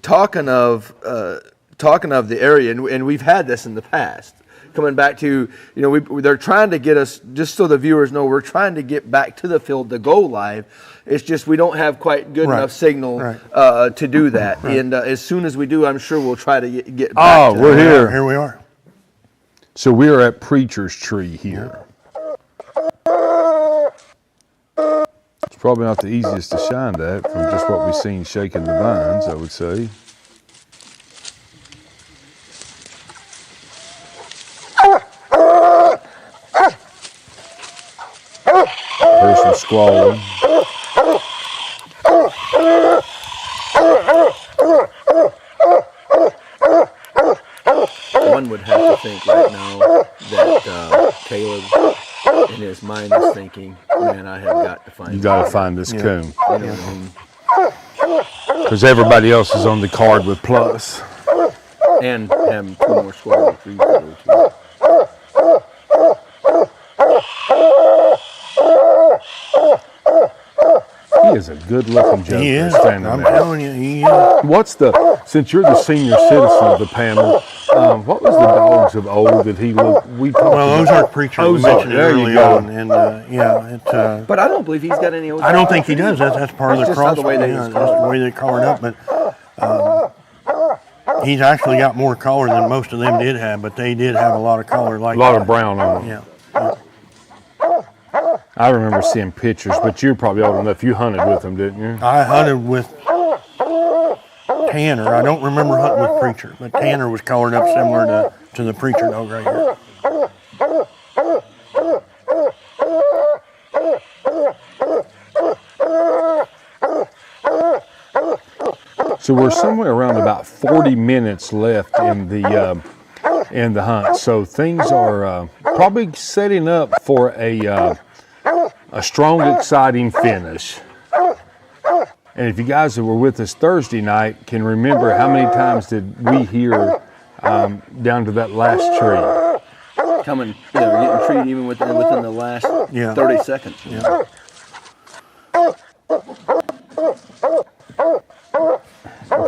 H: talking of the area, and we've had this in the past. Coming back to, they're trying to get us, just so the viewers know, we're trying to get back to the field to go live. It's just we don't have quite good enough signal to do that. Right. And as soon as we do, I'm sure we'll try to get back to
A: we're here.
B: Here we are.
A: So we are at Preacher's Tree here. It's probably not the easiest to shine that from just what we've seen shaking the vines, I would say. There's some squalling.
H: One would have to think right now that Caleb in his mind is thinking, man, I have got to find.
A: You got to find this coon.
H: You know what I mean?
A: Because everybody else is on the card with plus.
H: And have 2 more squares with 3 to go to.
A: He is a good-looking joker.
B: He is.
A: I'm
B: telling you, he is.
A: Since you're the senior citizen of the panel, what was the dogs of old that he looked?
B: Ozark Preacher. We mentioned it early on, and
H: But I don't believe he's got any Ozark.
B: I don't think he does. That's part of the cross. That's the way they colored up. But he's actually got more color than most of them did have. But they did have a lot of color, like
A: a lot of brown on them.
B: Yeah.
A: I remember seeing pictures, but you're probably old enough. You hunted with them, didn't you?
B: I hunted with Tanner. I don't remember hunting with Preacher, but Tanner was colored up similar to the Preacher dog right here.
A: So we're somewhere around about 40 minutes left in the hunt. So things are probably setting up for a strong, exciting finish. And if you guys that were with us Thursday night can remember how many times did we hear down to that last tree.
H: Coming, getting treated even within the last 30 seconds.
B: Yeah.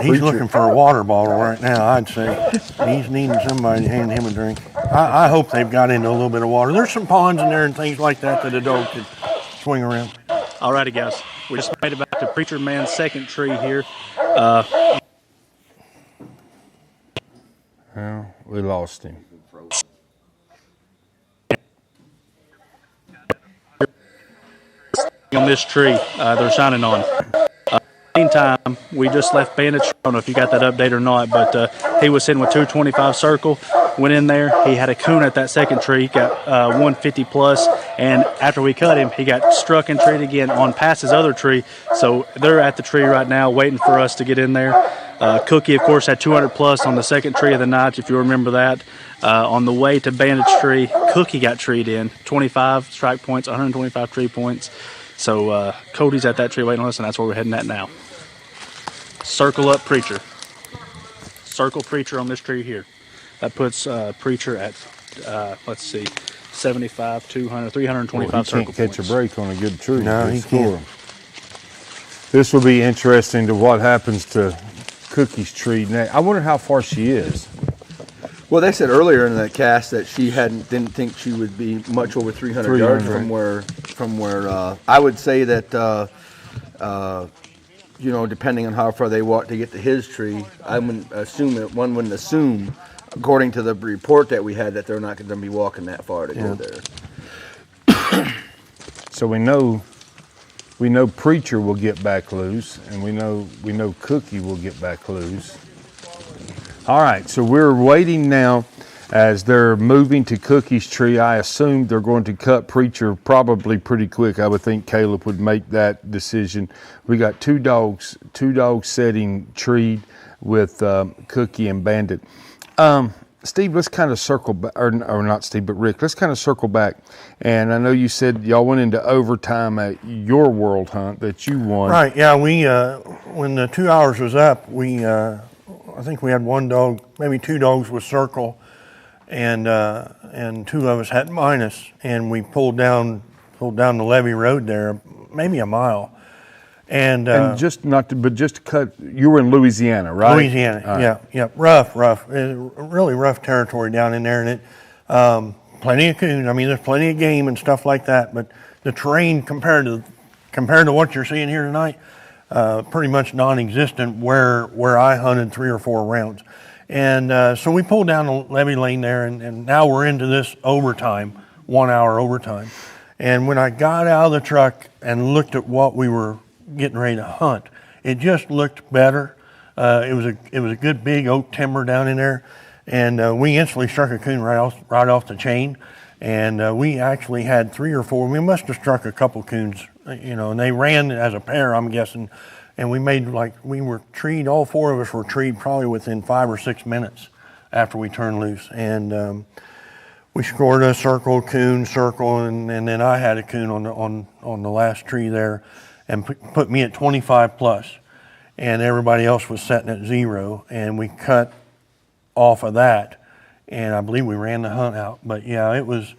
B: He's looking for a water bottle right now, I'd say. He's needing somebody to hand him a drink. I hope they've got into a little bit of water. There's some ponds in there and things like that a dog could swing around.
D: All righty, guys. We just made it back to Preacher Man's second tree here.
A: Well, we lost him.
D: On this tree they're shining on. Meantime, we just left Bandit. I don't know if you got that update or not, but he was sitting with 225 circle. Went in there. He had a coon at that second tree. Got 150 plus, and after we cut him, he got struck and treed again on past his other tree. So they're at the tree right now, waiting for us to get in there. Cookie, of course, had 200 plus on the second tree of the night, if you remember that. On the way to Bandit's tree, Cookie got treed in. 25 strike points, 125 tree points. So Cody's at that tree waiting on us, and that's where we're heading at now. Circle up Preacher. Circle Preacher on this tree here. That puts Preacher at, let's see, 75, 200, 325 circle points.
A: He can't catch a break on a good tree.
B: No, he can't.
A: This will be interesting to what happens to Cookie's tree next. I wonder how far she is.
H: Well, they said earlier in the cast that she didn't think she would be much over 300 yards from where I would say that depending on how far they walk to get to his tree, I wouldn't assume that one wouldn't assume, according to the report that we had, that they're not going to be walking that far to go there.
A: So we know Preacher will get back loose, and we know Cookie will get back loose. All right, so we're waiting now as they're moving to Cookie's tree. I assume they're going to cut Preacher probably pretty quick. I would think Caleb would make that decision. We got two dogs setting treed with Cookie and Bandit. Steve, let's kind of circle back, or not Steve, but Rick, let's kind of circle back. And I know you said y'all went into overtime at your world hunt that you won.
B: Right, yeah, we, when the 2 hours was up, I think we had one dog, maybe two dogs with circle, and two of us had minus, and we pulled down the Levee Road there, maybe a mile. And
A: just to cut, you were in Louisiana, right?
B: Louisiana, yeah, rough, really rough territory down in there, and it plenty of coon. I mean, there's plenty of game and stuff like that, but the terrain compared to what you're seeing here tonight, pretty much non-existent where I hunted 3 or 4 rounds, and so we pulled down the Levee Lane there, and now we're into this overtime, 1 hour overtime, and when I got out of the truck and looked at what we were getting ready to hunt, it just looked better. It was a good big oak timber down in there, and we instantly struck a coon right off the chain, and we actually had 3 or 4. We must have struck a couple coons, and they ran as a pair, I'm guessing, and we made we were treed. All 4 of us were treed probably within 5 or 6 minutes after we turned loose, and we scored a circle, coon, circle, and then I had a coon on the last tree there, and put me at 25 plus, and everybody else was sitting at 0, and we cut off of that, and I believe we ran the hunt out. But yeah, it was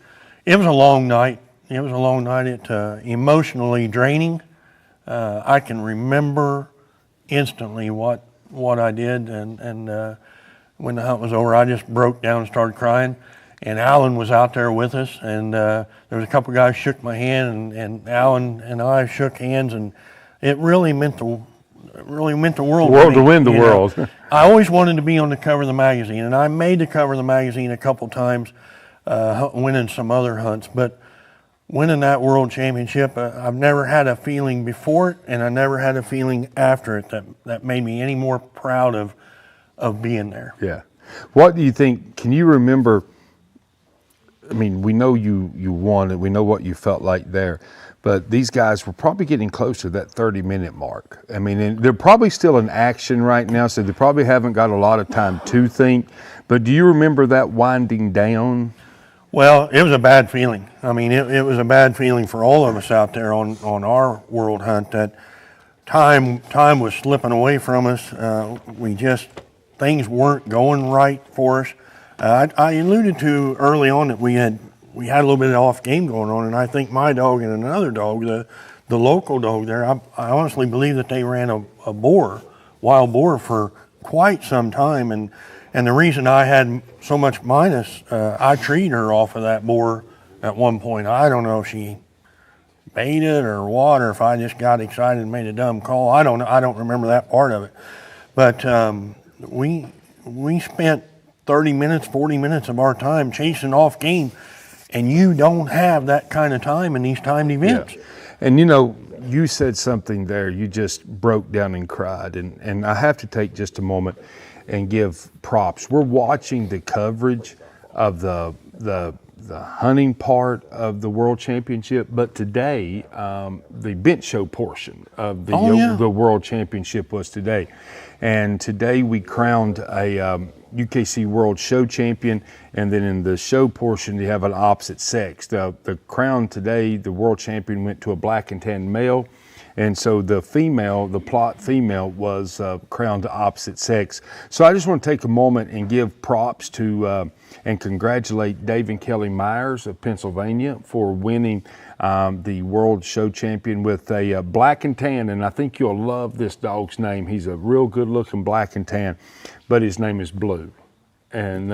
B: a long night. It was a long night. It emotionally draining. I can remember instantly what I did, and when the hunt was over, I just broke down and started crying. And Alan was out there with us, and there was a couple guys shook my hand, and Alan and I shook hands, and it really meant the world.
A: To win the world.
B: I always wanted to be on the cover of the magazine, and I made the cover of the magazine a couple times, winning some other hunts. But winning that world championship, I've never had a feeling before it, and I never had a feeling after it that made me any more proud of being there.
A: Yeah. What do you think? Can you remember? I mean, we know you won it. We know what you felt like there. but these guys were probably getting close to that 30-minute mark. I mean, and they're probably still in action right now, so they probably haven't got a lot of time to think. But do you remember that winding down?
B: Well, it was a bad feeling. I mean, it was a bad feeling for all of us out there on our world hunt that time was slipping away from us. Things weren't going right for us. I alluded to early on that we had a little bit of off game going on, and I think my dog and another dog, the local dog there, I honestly believe that they ran a wild boar for quite some time, and the reason I had so much minus, I treed her off of that boar at one point. I don't know if she baited or what, or if I just got excited and made a dumb call. I don't remember that part of it, but we spent 30 minutes, 40 minutes of our time chasing off game, and you don't have that kind of time in these timed events.
A: Yeah. And you said something there, you just broke down and cried, and I have to take just a moment and give props. We're watching the coverage of the hunting part of the World Championship, but today the bench show portion of the World Championship was today. And today we crowned a UKC World Show Champion, and then in the show portion you have an opposite sex. The crown today, the World Champion, went to a black and tan male, and so the plot female was crowned to opposite sex. So I just want to take a moment and give props to and congratulate Dave and Kelly Myers of Pennsylvania for winning the World Show Champion with a black and tan, and I think you'll love this dog's name. He's a real good looking black and tan, but his name is Blue. And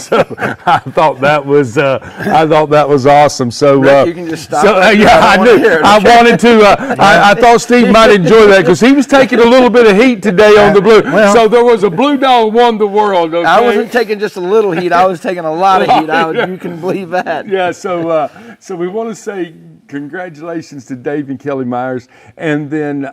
A: so I thought that was awesome. So
H: Rick, you can just stop.
A: I wanted to. I thought Steve might enjoy that because he was taking a little bit of heat today on the Blue.
H: Well,
A: so there was a Blue dog won the world. Okay?
H: I wasn't taking just a little heat. I was taking a lot of heat. You can believe that.
A: Yeah. So we want to say congratulations to Dave and Kelly Myers, and then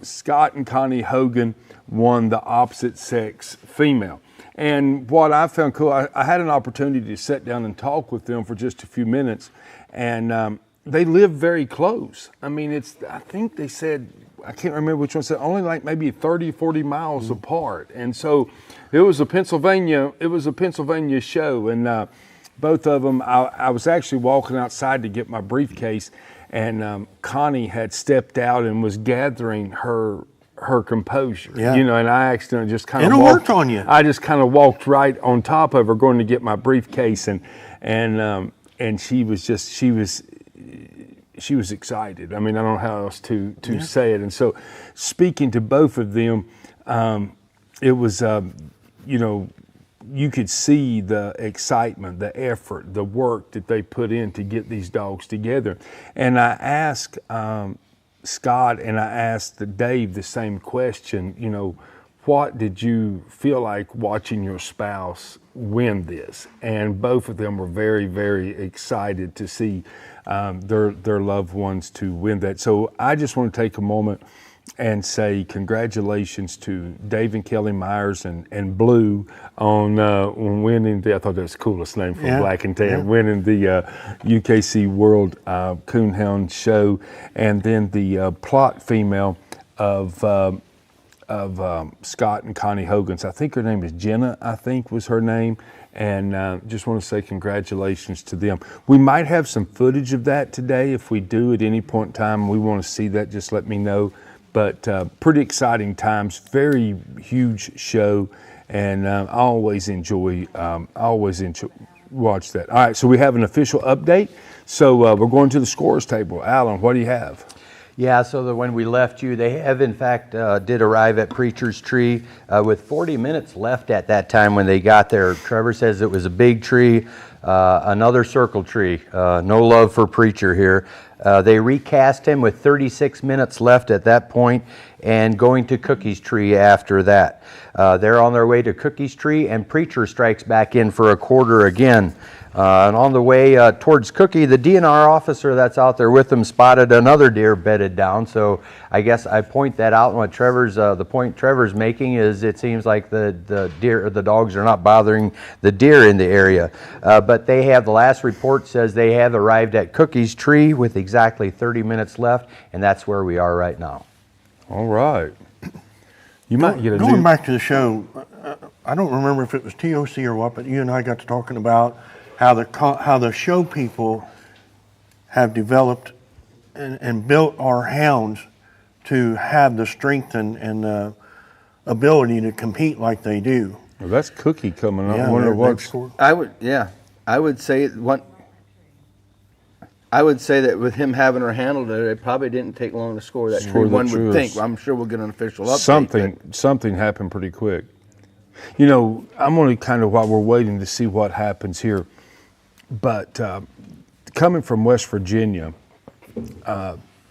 A: Scott and Connie Hogan won the opposite sex female. And what I found cool, I had an opportunity to sit down and talk with them for just a few minutes, and they live very close. I mean, I think they said, I can't remember which one said, only like maybe 30, 40 miles apart. And so it was a Pennsylvania show, and both of them, I was actually walking outside to get my briefcase, and Connie had stepped out and was gathering her composure, and I accidentally just kind of
B: worked on you.
A: I just kind of walked right on top of her going to get my briefcase, and she was excited. I mean, I don't know how else to say it. And so speaking to both of them, it was, you could see the excitement, the effort, the work that they put in to get these dogs together. And I asked Scott and I asked Dave the same question, what did you feel like watching your spouse win this? And both of them were very, very excited to see their loved ones to win that. So I just want to take a moment and say congratulations to Dave and Kelly Myers and Blue on winning I thought that was the coolest name for Black and Tan, winning the UKC World Coonhound Show, and then the plot female of Scott and Connie Hogan's. I think her name is Jenna, I think was her name. And just want to say congratulations to them. We might have some footage of that today. If we do at any point in time, we want to see that, just let me know. But pretty exciting times, very huge show, and I always enjoy watch that. All right, so we have an official update. So we're going to the scores table. Alan, what do you have?
C: Yeah, so when we left you, they have in fact did arrive at Preacher's Tree with 40 minutes left at that time when they got there. Trevor says it was a big tree, another circle tree. No love for Preacher here. They recast him with 36 minutes left at that point and going to Cookie's Tree after that. They're on their way to Cookie's Tree, and Preacher strikes back in for a quarter again. And on the way towards Cookie, the DNR officer that's out there with them spotted another deer bedded down. So I guess I point that out. And what the point Trevor's making is it seems like the dogs are not bothering the deer in the area. But they have, the last report says they have arrived at Cookie's Tree with exactly 30 minutes left, and that's where we are right now.
A: All right. You might get a
B: Going back to the show, I don't remember if it was TOC or what, but you and I got to talking about how the show people have developed and built our hounds to have the strength and ability to compete like they do.
A: Well, that's Cookie coming up.
B: Yeah,
A: I wonder
B: they're-
A: what's.
H: I would say that with him having her handled it probably didn't take long to score that tree. One would think. I'm sure we'll get an official update.
A: Something happened pretty quick. You know, I'm going to kind of, while we're waiting to see what happens here, but coming from West Virginia,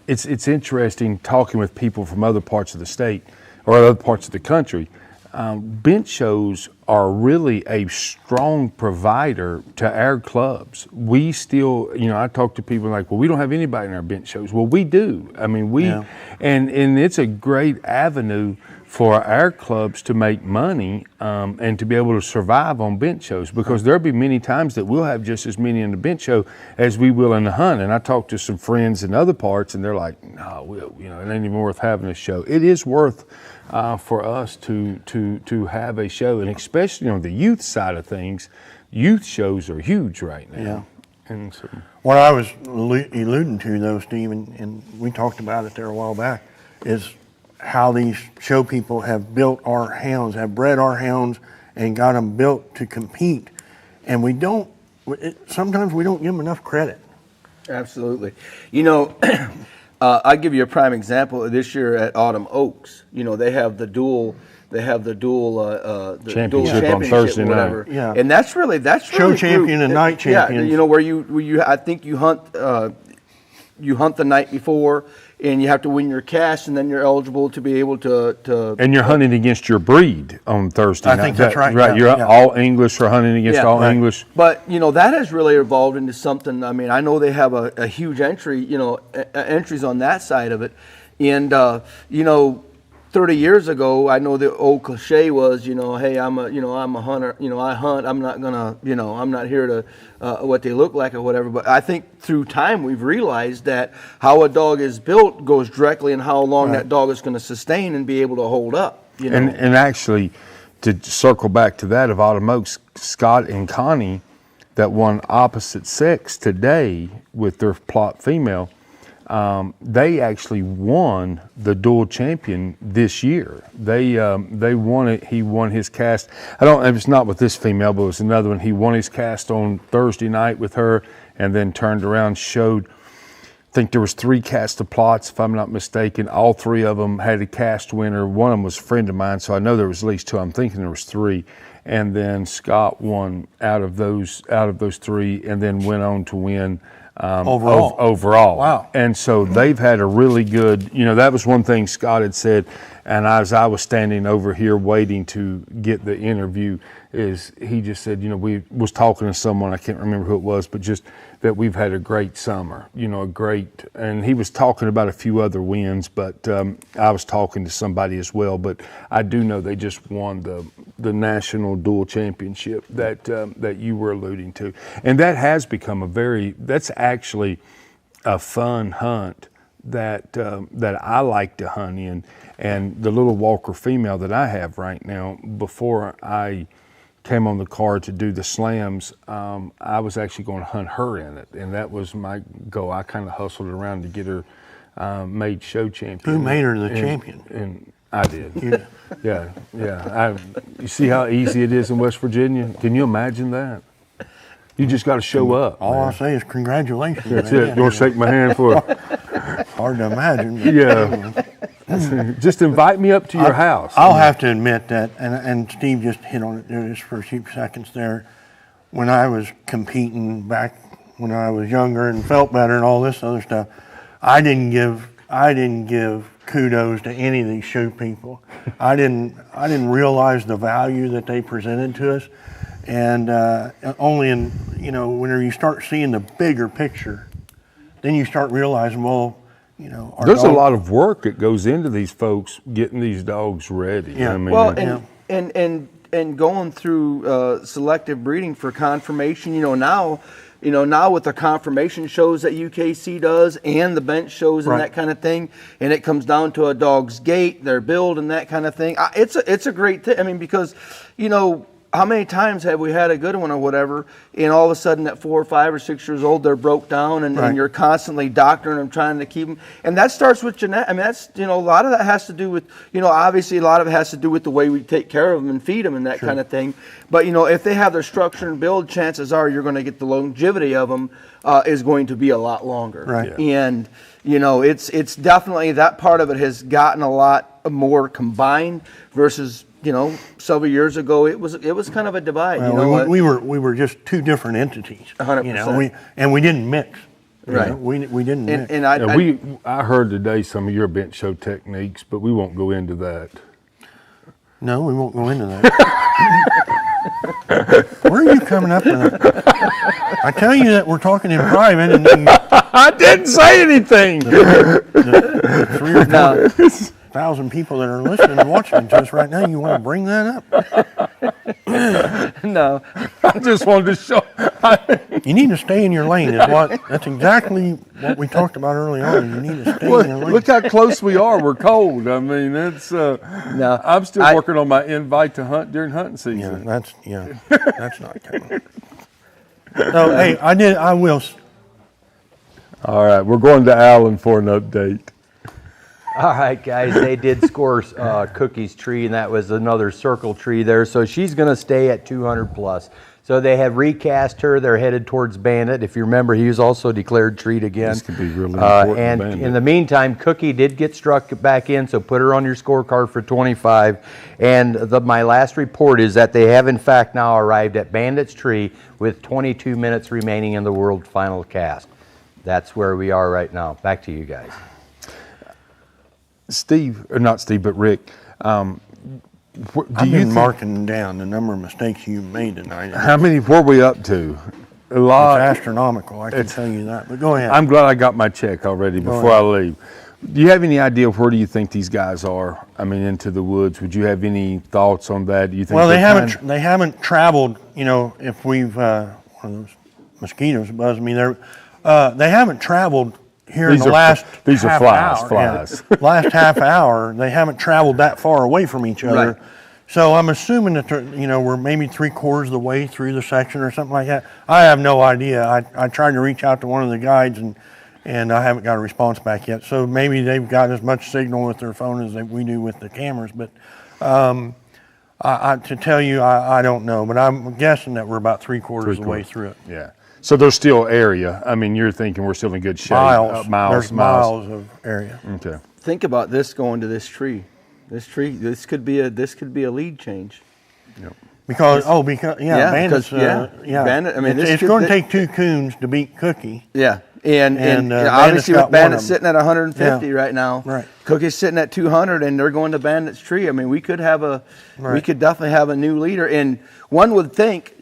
A: it's interesting talking with people from other parts of the state or other parts of the country. Bench shows are really a strong provider to our clubs. We still, you know, I talk to people like, well, we don't have anybody in our bench shows. Well, we do. I mean, and it's a great avenue for our clubs to make money and to be able to survive on bench shows, because there'll be many times that we'll have just as many in the bench show as we will in the hunt. And I talk to some friends in other parts, and they're like, no, it ain't even worth having a show. It is worth for us to have a show, and especially on the youth side of things, youth shows are huge right now.
B: Yeah.
A: And so,
B: what I was alluding to, though, Steve, and we talked about it there a while back, is how these show people have built our hounds, have bred our hounds, and got them built to compete. And sometimes we don't give them enough credit.
H: Absolutely. You know, I'll give you a prime example. This year at Autumn Oaks, you know, they have the dual
A: championship on Thursday
H: whatever.
A: night.
B: Yeah.
H: And that's really
B: show champion and night champion.
H: Yeah, you know, where you I think you hunt the night before, and you have to win your cast, and then you're eligible to be able to.
A: And you're hunting against your breed on Thursday night.
B: I think that's right.
A: Right,
B: Yeah,
A: you're
B: yeah.
A: all English or hunting against all English.
H: But you know, that has really evolved into something. I mean, I know they have a huge entry, you know, entries on that side of it, and you know, 30 years ago, I know the old cliche was, you know, hey, I'm a hunter, you know, I hunt. I'm not gonna, you know, I'm not here to what they look like or whatever. But I think through time we've realized that how a dog is built goes directly in how long that dog is going to sustain and be able to hold up. You know?
A: And actually, to circle back to that of Autumn Oaks, Scott and Connie, that won opposite sex today with their plot female. They actually won the dual champion this year. They won it. He won his cast. It's not with this female, but it was another one. He won his cast on Thursday night with her, and then turned around, showed. I think there was 3 cast of plots, if I'm not mistaken. All 3 of them had a cast winner. One of them was a friend of mine, so I know there was at least 2. I'm thinking there was 3. And then Scott won out of those 3, and then went on to win. Overall.
B: Wow.
A: And so they've had a really good, you know, that was one thing Scott had said, and as I was standing over here waiting to get the interview, is he just said, you know, we was talking to someone, I can't remember who it was, but just that we've had a great summer, you know, and he was talking about a few other wins, but I was talking to somebody as well, but I do know they just won the national dual championship that you were alluding to. And that has become that's actually a fun hunt that I like to hunt in. And the little Walker female that I have right now, before I came on the card to do the slams, I was actually going to hunt her in it, and that was my goal. I kind of hustled around to get her made show champion.
B: Who made her the champion?
A: And I did. Yeah. You see how easy it is in West Virginia? Can you imagine that? You just got to show up.
B: All I say is congratulations.
A: That's it. You'll shake my hand for it.
B: Hard to imagine.
A: Yeah. Just invite me up to your house.
B: I'll have to admit that, and Steve just hit on it there just for a few seconds there. When I was competing back when I was younger and felt better and all this other stuff, I didn't give kudos to any of these show people. I didn't realize the value that they presented to us, and only in, you know, whenever you start seeing the bigger picture, then you start realizing, well, you know,
A: there's a lot of work that goes into these folks getting these dogs ready.
B: Yeah.
A: I mean,
H: Well, and going through selective breeding for conformation, you know, now You know, now with the confirmation shows that UKC does and the bench shows and that kind of thing, and it comes down to a dog's gait, their build, and that kind of thing. It's a great thing. I mean, because, you know, how many times have we had a good one or whatever, and all of a sudden at 4 or 5 or 6 years old, they're broke down, and you're constantly doctoring them, trying to keep them. And that starts with genetic. I mean, that's, you know, a lot of that has to do with, you know, obviously a lot of it has to do with the way we take care of them and feed them and that kind of thing. But, you know, if they have their structure and build, chances are you're going to get the longevity of them is going to be a lot longer.
B: Right.
H: And, you know, it's definitely, that part of it has gotten a lot more combined versus, you know, several years ago, it was kind of a divide.
B: Well,
H: you know,
B: we were just two different entities.
H: 100%.
B: You know, we didn't mix.
H: Right.
B: You know, we didn't mix.
H: And
A: I heard today some of your bench show techniques, but we won't go into that.
B: No, we won't go into that. Where are you coming up with that? I tell you that we're talking in private, and then
A: I didn't say anything.
B: The 3 or 4,000 people that are listening and watching to us right now, you want to bring that
H: up? No,
A: I just wanted to show.
B: You need to stay in your lane. That's exactly what we talked about early on. You need to stay in your lane.
A: Look how close we are. We're cold. I mean, it's.
H: No,
A: I'm still working on my invite to hunt during hunting season.
B: That's not coming. So hey, I will.
A: All right, we're going to Allen for an update.
C: All right, guys, they did score Cookie's tree, and that was another circle tree there. So she's going to stay at 200 plus. So they have recast her. They're headed towards Bandit. If you remember, he was also declared treat again.
A: This could be really important.
C: And
A: Bandit.
C: in the meantime, Cookie did get struck back in, so put her on your scorecard for 25. And my last report is that they have, in fact, now arrived at Bandit's tree with 22 minutes remaining in the world final cast. That's where we are right now. Back to you guys.
A: Steve, or not Steve, but Rick,
B: I've been marking down the number of mistakes you made tonight.
A: How many were we up to? A lot.
B: It's astronomical, I can tell you that. But go ahead.
A: I'm glad I got my check already before I leave. Do you have any idea where do you think these guys are? I mean, into the woods. Would you have any thoughts on that? Do you think?
B: Well, they haven't traveled. You know, if we've one of those mosquitoes buzzed me there. They haven't traveled. Here in the last
A: these are
B: half
A: flies.
B: Yeah, last half hour, they haven't traveled that far away from each other.
H: Right.
B: So I'm assuming that we're maybe 3/4 of the way through the section or something like that. I have no idea. I tried to reach out to one of the guides and I haven't got a response back yet. So maybe they've got as much signal with their phone as we do with the cameras. But to tell you, I don't know. But I'm guessing that we're about 3/4 of the way through it.
A: Yeah. So there's still area. I mean, you're thinking we're still in good shape.
B: There's miles of area.
A: Okay.
H: Think about this going to this tree. This could be a lead change.
A: Yep.
B: Bandit's
H: Bandit. I mean,
B: it's going to take 2 coons to beat Cookie.
H: Yeah, and obviously with Bandit sitting at 150 right now,
B: right.
H: Cookie's sitting at 200, and they're going to Bandit's tree. I mean, we could definitely have a new leader, and one would think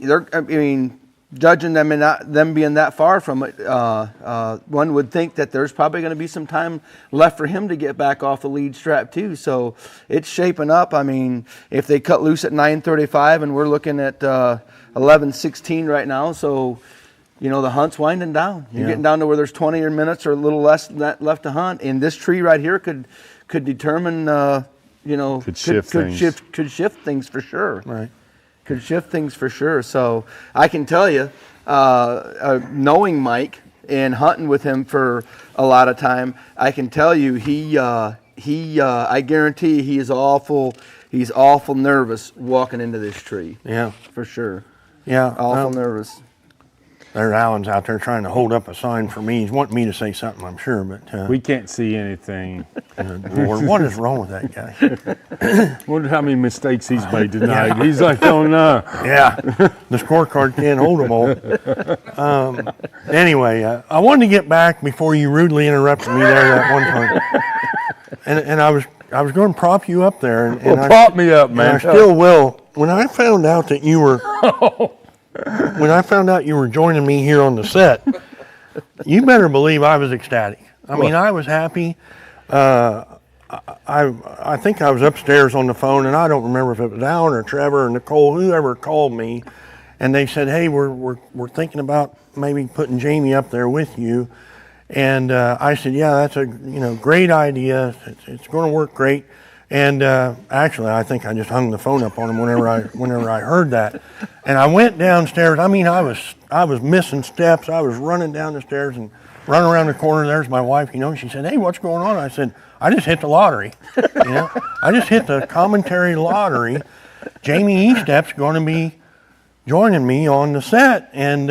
H: judging them and not them being that far from it, one would think that there's probably going to be some time left for him to get back off the lead strap too. So it's shaping up. I mean, if they cut loose at 9:35 and we're looking at 11:16 right now, so the hunt's winding down. You're getting down to where there's 20 minutes or a little less than that left to hunt, and this tree right here could determine could shift things for sure.
B: Right.
H: Could shift things for sure. So I can tell you, knowing Mike and hunting with him for a lot of time, I can tell you I guarantee he's awful nervous walking into this tree.
B: Yeah,
H: for sure.
B: Yeah,
H: awful nervous.
B: There's Alan's out there trying to hold up a sign for me. He's wanting me to say something, I'm sure, but
A: we can't see anything.
B: Lord, what is wrong with that guy?
A: Wonder how many mistakes he's made tonight. Yeah. He's like, oh no.
B: Yeah, the scorecard can't hold them all. Anyway, I wanted to get back before you rudely interrupted me there at one time, and I was going to prop you up there, and
A: prop me up, man.
B: And I still will. When I found out that you were. When I found out you were joining me here on the set, you better believe I was ecstatic. I mean, I was happy. I think I was upstairs on the phone, and I don't remember if it was Alan or Trevor or Nicole, whoever called me, and they said, hey, we're thinking about maybe putting Jamie up there with you. And I said, yeah, that's a great idea. It's going to work great. And actually, I think I just hung the phone up on him whenever I heard that. And I went downstairs. I mean, I was missing steps. I was running down the stairs and running around the corner. There's my wife. She said, hey, what's going on? I said, I just hit the lottery. I just hit the commentary lottery. Jamie Eastep's going to be joining me on the set. And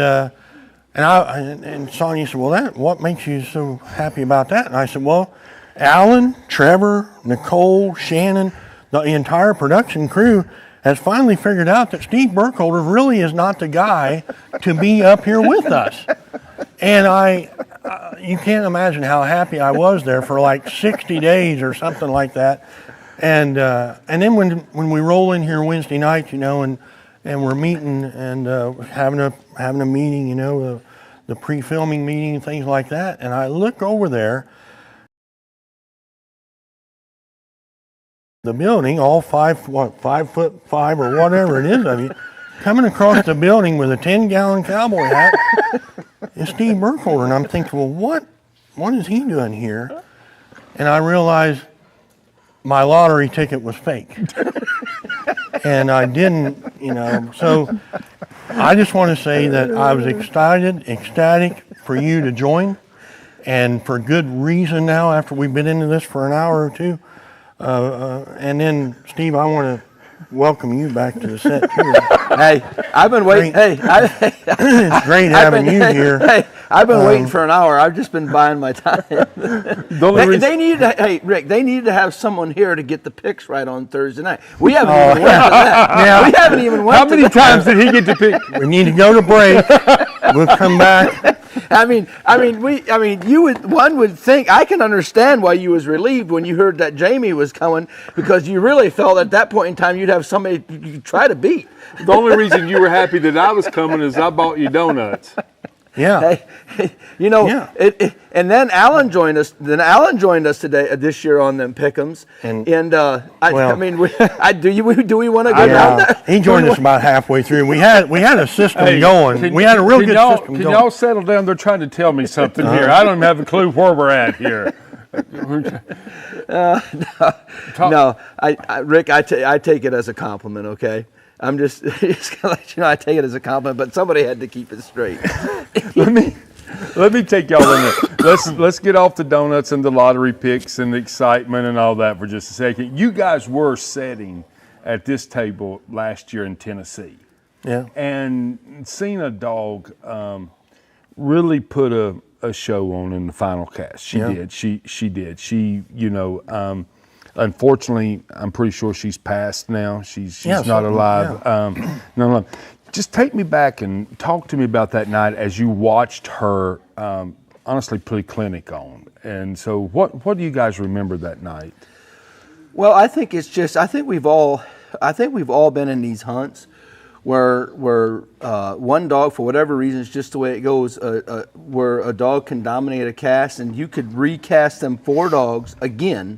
B: Sonia said, well, what makes you so happy about that? And I said, well, Alan, Trevor, Nicole, Shannon, the entire production crew has finally figured out that Steve Burkholder really is not the guy to be up here with us. And you can't imagine how happy I was there for like 60 days or something like that. And then when we roll in here Wednesday night, and we're meeting and having a meeting, the pre-filming meeting and things like that, and I look over there, the building, all 5'5" or whatever it is of you, coming across the building with a 10-gallon cowboy hat is Steve Burkholder. And I'm thinking, well, what is he doing here? And I realized my lottery ticket was fake. And I didn't, so I just want to say that I was ecstatic for you to join, and for good reason now after we've been into this for an hour or two. And then, Steve, I want to welcome you back to the set too.
H: Hey, I've been waiting.
B: It's great having you here.
H: Hey, I've been waiting for an hour. I've just been buying my time. They needed to, hey, Rick, they needed to have someone here to get the picks right on Thursday night. We haven't even went to that.
B: Now,
H: we haven't even went
A: How many times did he get to pick?
B: We need to go to break. We'll come back.
H: One would think, I can understand why you was relieved when you heard that Jamie was coming, because you really felt at that point in time you'd have somebody you could try to beat.
A: The only reason you were happy that I was coming is I bought you donuts.
B: Yeah.
H: And then Alan joined us. Today, this year on them pick'ems. Do we want to go down there?
B: He joined us about halfway through. We had a system going. We had a real good system going.
A: Can y'all settle down? They're trying to tell me something here. I don't even have a clue where we're at here.
H: Rick, I take it as a compliment, okay? I'm just gonna let you know I take it as a compliment, but somebody had to keep it straight.
A: Let me take y'all in there. Let's get off the donuts and the lottery picks and the excitement and all that for just a second. You guys were sitting at this table last year in Tennessee.
B: Yeah.
A: And seeing a dog really put a show on in the final cast. She did. She did. Unfortunately, I'm pretty sure she's passed now. She's not alive.
B: Yeah.
A: No. Just take me back and talk to me about that night as you watched her honestly put a clinic on. And so what do you guys remember that night?
H: Well, I think we've all been in these hunts where one dog, for whatever reason, it's just the way it goes, where a dog can dominate a cast and you could recast them 4 dogs again,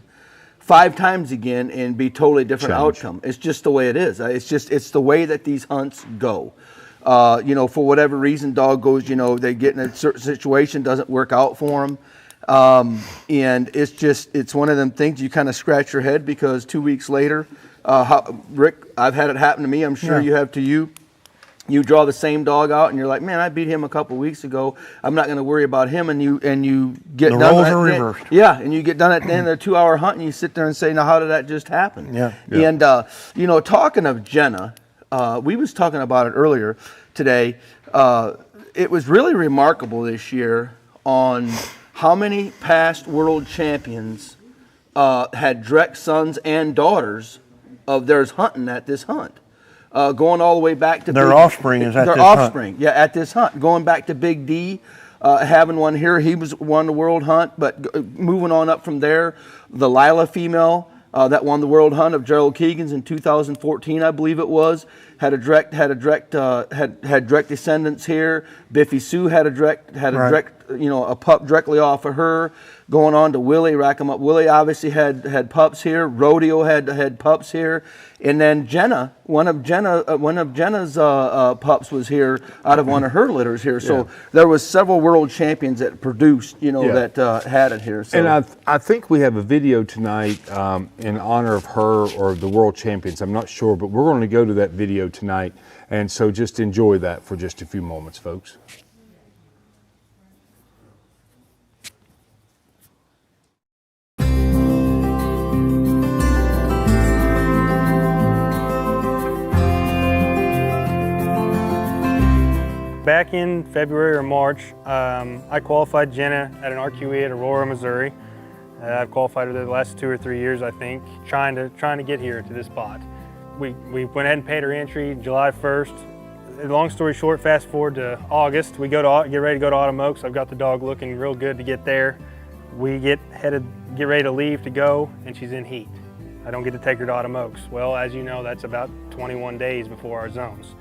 H: 5 times again, and be totally different outcome. It's just the way it is. It's the way that these hunts go. For whatever reason, dog goes, they get in a certain situation, doesn't work out for them. And it's one of them things you kind of scratch your head, because 2 weeks later, Rick, I've had it happen to me. I'm sure you have to you. You draw the same dog out, and you're like, man, I beat him a couple weeks ago. I'm not going to worry about him. And you get done.
B: The roles are reversed.
H: Yeah, and you get done at the end of the 2-hour hunt, and you sit there and say, now, how did that just happen?
B: Yeah.
H: And talking of Jenna, we was talking about it earlier today. It was really remarkable this year on how many past world champions had direct sons and daughters of theirs hunting at this hunt. Going all the way back to
B: their offspring is at this hunt.
H: Yeah, at this hunt. Going back to Big D, having one here. He won the world hunt, but moving on up from there, the Lila female that won the world hunt of Gerald Keegan's in 2014, I believe it was, had direct descendants here. Biffy Sue had a direct a pup directly off of her, going on to Willie, Rack 'em Up. Willie obviously had pups here. Rodeo had pups here, and then Jenna, one of Jenna's pups was here out of one of her litters here. So there was several world champions that produced, that had it here. So.
A: And I think we have a video tonight in honor of her or the world champions. I'm not sure, but we're going to go to that video tonight. And so just enjoy that for just a few moments, folks.
P: Back in February or March, I qualified Jenna at an RQE at Aurora, Missouri. I've qualified her the last 2 or 3 years, I think, trying to get here to this spot. We went ahead and paid her entry July 1st. Long story short, fast forward to August, we get ready to go to Autumn Oaks. I've got the dog looking real good to get there. We get ready to leave to go, and she's in heat. I don't get to take her to Autumn Oaks. Well, as you know, that's about 21 days before our zones.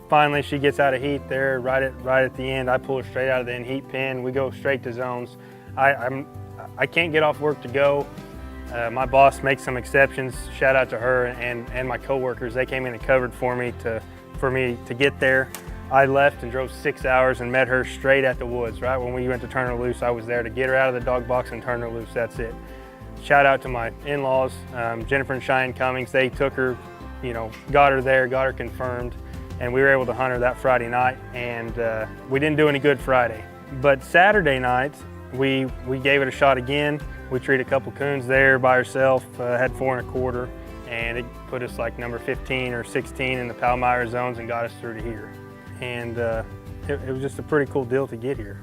P: Finally, she gets out of heat there right at the end. I pull her straight out of the in-heat pen. We go straight to zones. I can't get off work to go. My boss makes some exceptions. Shout out to her and my coworkers. They came in and covered for me to get there. I left and drove 6 hours and met her straight at the woods. Right when we went to turn her loose, I was there to get her out of the dog box and turn her loose. That's it. Shout out to my in-laws, Jennifer and Cheyenne Cummings. They took her, got her there, got her confirmed, and we were able to hunt her that Friday night. And we didn't do any good Friday, but Saturday night we gave it a shot again. We treated a couple coons there by herself, had 4 1/4, and it put us like number 15 or 16 in the Palmyra zones and got us through to here. And it was just a pretty cool deal to get here.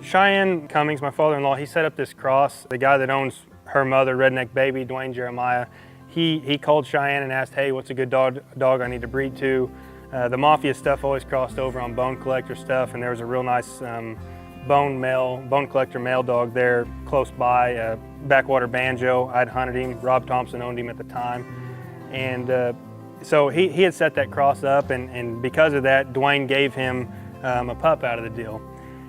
P: Cheyenne Cummings, my father-in-law, he set up this cross. The guy that owns her mother, Redneck Baby, Dwayne Jeremiah, he called Cheyenne and asked, hey, what's a good dog I need to breed to? The Mafia stuff always crossed over on bone collector stuff, and there was a real nice bone collector male dog there close by, Backwater Banjo. I'd hunted him. Rob Thompson owned him at the time. And so he had set that cross up, and because of that, Dwayne gave him a pup out of the deal.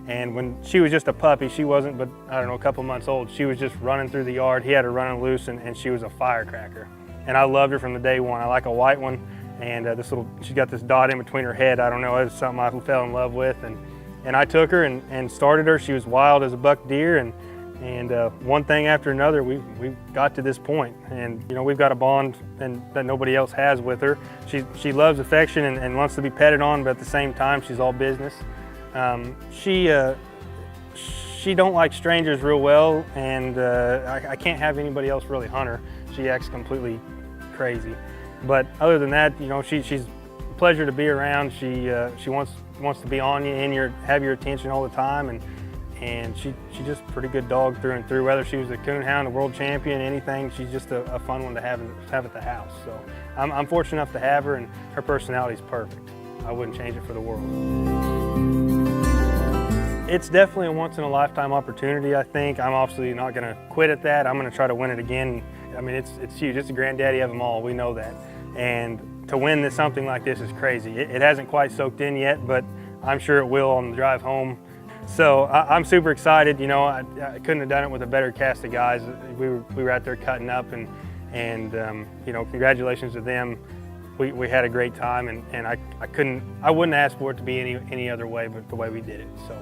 P: And when she was just a puppy, she wasn't but, I don't know, a couple months old, she was just running through the yard. He had her running loose, and she was a firecracker. And I loved her from the day one. I like a white one, and she's got this dot in between her head. I don't know, it was something I fell in love with. And I took her and started her. She was wild as a buck deer, and one thing after another, we got to this point. And we've got a bond that nobody else has with her. She loves affection and wants to be petted on, but at the same time, she's all business. She don't like strangers real well, and I can't have anybody else really hunt her. She acts completely crazy. But other than that, she's a pleasure to be around. She wants to be on you, have your attention all the time, and she's just a pretty good dog through and through. Whether she was a Coonhound, a world champion, anything, she's just a fun one to have at the house. So I'm fortunate enough to have her, and her personality is perfect. I wouldn't change it for the world. It's definitely a once-in-a-lifetime opportunity, I think. I'm obviously not going to quit at that. I'm going to try to win it again. I mean, it's huge. It's the granddaddy of them all. We know that. And to win something like this is crazy. It hasn't quite soaked in yet, but I'm sure it will on the drive home. So I'm super excited. I couldn't have done it with a better cast of guys. We were out there cutting up, and congratulations to them. We had a great time, and I wouldn't ask for it to be any other way but the way we did it. So.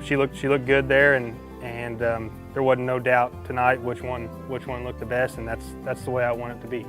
P: She looked good there, and there wasn't no doubt tonight which one looked the best, and that's the way I want it to be.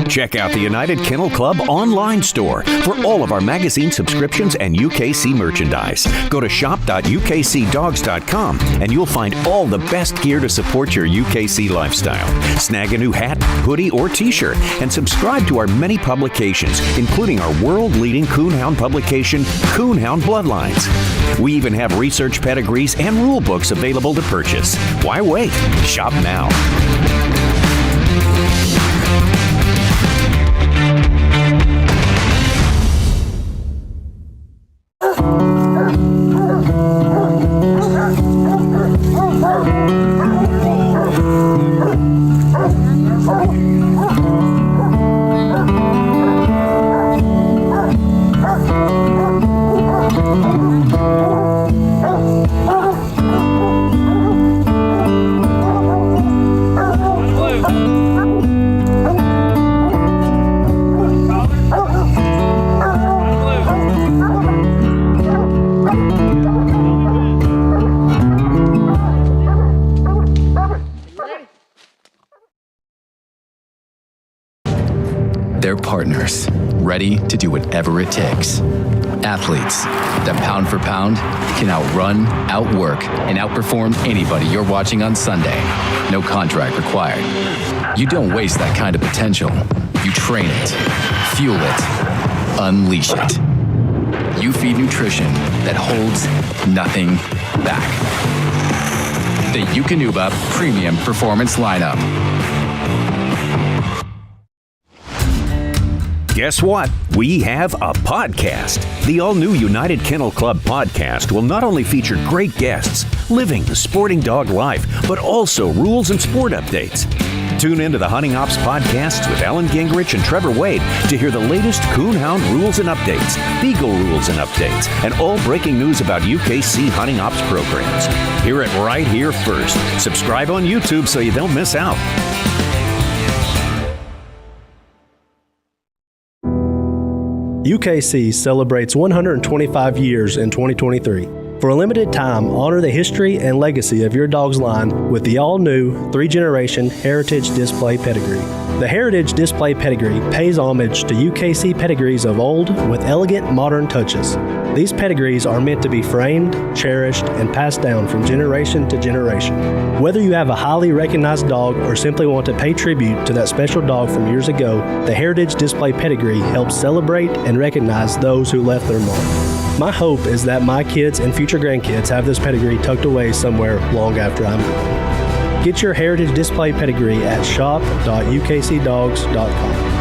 G: Check out the United Kennel Club online store for all of our magazine subscriptions and UKC merchandise. Go to shop.ukcdogs.com and you'll find all the best gear to support your UKC lifestyle. Snag a new hat, hoodie, or t-shirt and subscribe to our many publications, including our world-leading Coonhound publication, Coonhound Bloodlines. We even have research pedigrees and rule books available to purchase. Why wait? Shop now.
E: They're partners, ready to do whatever it takes. Athletes that pound for pound can outrun, outwork, and outperform anybody you're watching on Sunday. No contract required. You don't waste that kind of potential. You train it, fuel it, unleash it. You feed nutrition that holds nothing back. The Eukanuba Premium Performance Lineup.
G: Guess what? We have a podcast. The all-new United Kennel Club podcast will not only feature great guests living the sporting dog life, but also rules and sport updates. Tune into the Hunting Ops podcast with Alan Gingrich and Trevor Wade to hear the latest Coonhound rules and updates, Beagle rules and updates, and all breaking news about UKC Hunting Ops programs. Hear it right here first. Subscribe on YouTube so you don't miss out.
F: UKC celebrates 125 years in 2023. For a limited time, honor the history and legacy of your dog's line with the all-new 3-generation Heritage Display Pedigree. The Heritage Display Pedigree pays homage to UKC pedigrees of old with elegant modern touches. These pedigrees are meant to be framed, cherished, and passed down from generation to generation. Whether you have a highly recognized dog or simply want to pay tribute to that special dog from years ago, the Heritage Display Pedigree helps celebrate and recognize those who left their mark. My hope is that my kids and future grandkids have this pedigree tucked away somewhere long after I'm gone. Get your Heritage Display Pedigree at shop.ukcdogs.com.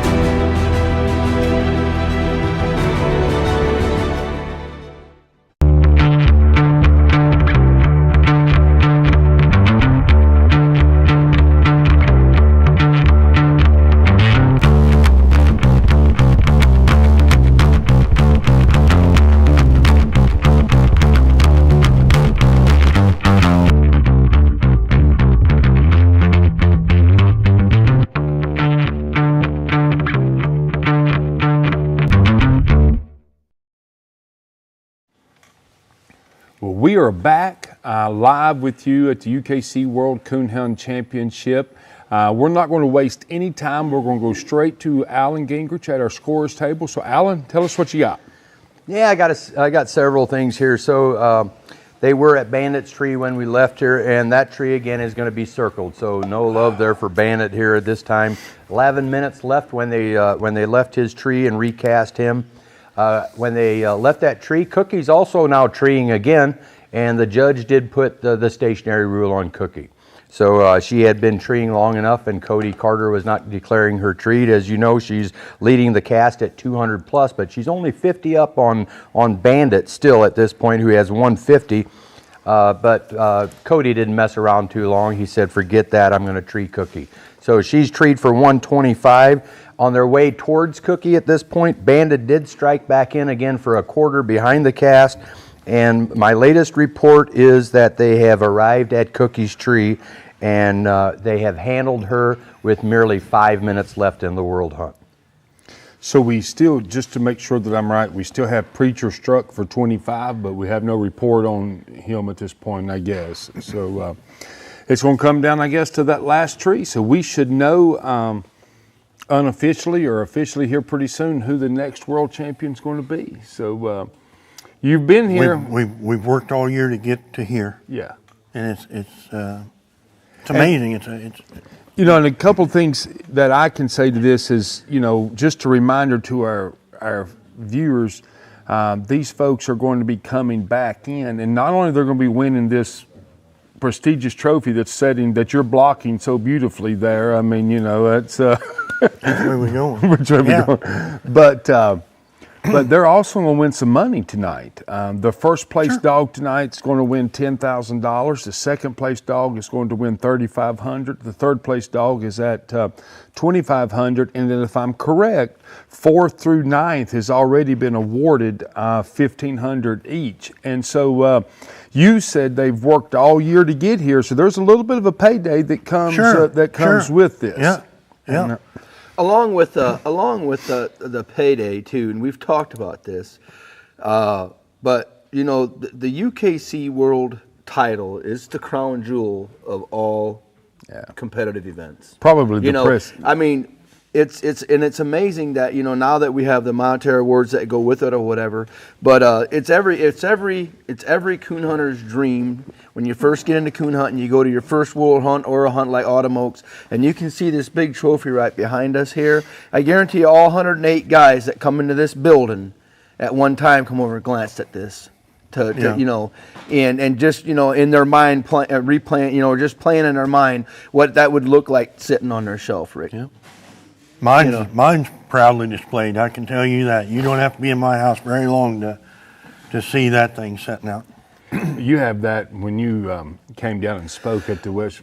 A: We are back live with you at the UKC World Coonhound Championship. We're not going to waste any time. We're going to go straight to Alan Gingrich at our scorers table. So, Alan, tell us what you got.
C: Yeah, I got several things here. So they were at Bandit's tree when we left here, and that tree again is going to be circled. So no love there for Bandit here at this time. 11 minutes left when they left his tree and recast him. When they left that tree, Cookie's also now treeing again, and the judge did put the stationary rule on Cookie. So she had been treeing long enough, and Cody Carter was not declaring her treat. As you know, she's leading the cast at 200 plus, but she's only 50 up on Bandit still at this point, who has 150. But Cody didn't mess around too long. He said, forget that, I'm going to tree Cookie. So she's treed for 125. On their way towards Cookie at this point, Bandit did strike back in again for a quarter behind the cast. And my latest report is that they have arrived at Cookie's tree, and they have handled her with merely 5 minutes left in the World Hunt.
A: So we still, just to make sure that I'm right, we still have Preacher struck for 25, but we have no report on him at this point, I guess. So it's going to come down, I guess, to that last tree. So we should know unofficially or officially here pretty soon who the next world champion is going to be. So you've been here.
B: We've worked all year to get to here.
A: Yeah,
B: and it's amazing. It's
A: you know, and a couple things that I can say to this is, you know, just a reminder to our viewers, these folks are going to be coming back in, and not only they're going to be winning this prestigious trophy that you're blocking so beautifully there. I mean, you know, it's
B: that's where we're going.
A: Which way we're going. But they're also going to win some money tonight. The first place dog tonight is going to win $10,000. The second place dog is going to win $3,500. The third place dog is at $2,500. And then, if I'm correct, 4th through 9th has already been awarded $1,500 each. And so you said they've worked all year to get here, so there's a little bit of a payday that comes with this.
B: Yeah.
A: And,
H: along with the payday too, and we've talked about this, but you know the UKC World title is the crown jewel of all competitive events.
A: Probably the press.
H: I mean, it's amazing that, you know, now that we have the monetary awards that go with it or whatever, but it's every coon hunter's dream when you first get into coon hunting. You go to your first world hunt or a hunt like Autumn Oaks, and you can see this big trophy right behind us here. I guarantee you, all 108 guys that come into this building at one time come over and glance at this. To you know, and just, you know, in their mind replaying, you know, just playing in their mind what that would look like sitting on their shelf, Rick.
B: Yeah. Mine's proudly displayed. I can tell you that. You don't have to be in my house very long to see that thing setting out.
A: You have that when you came down and spoke at the West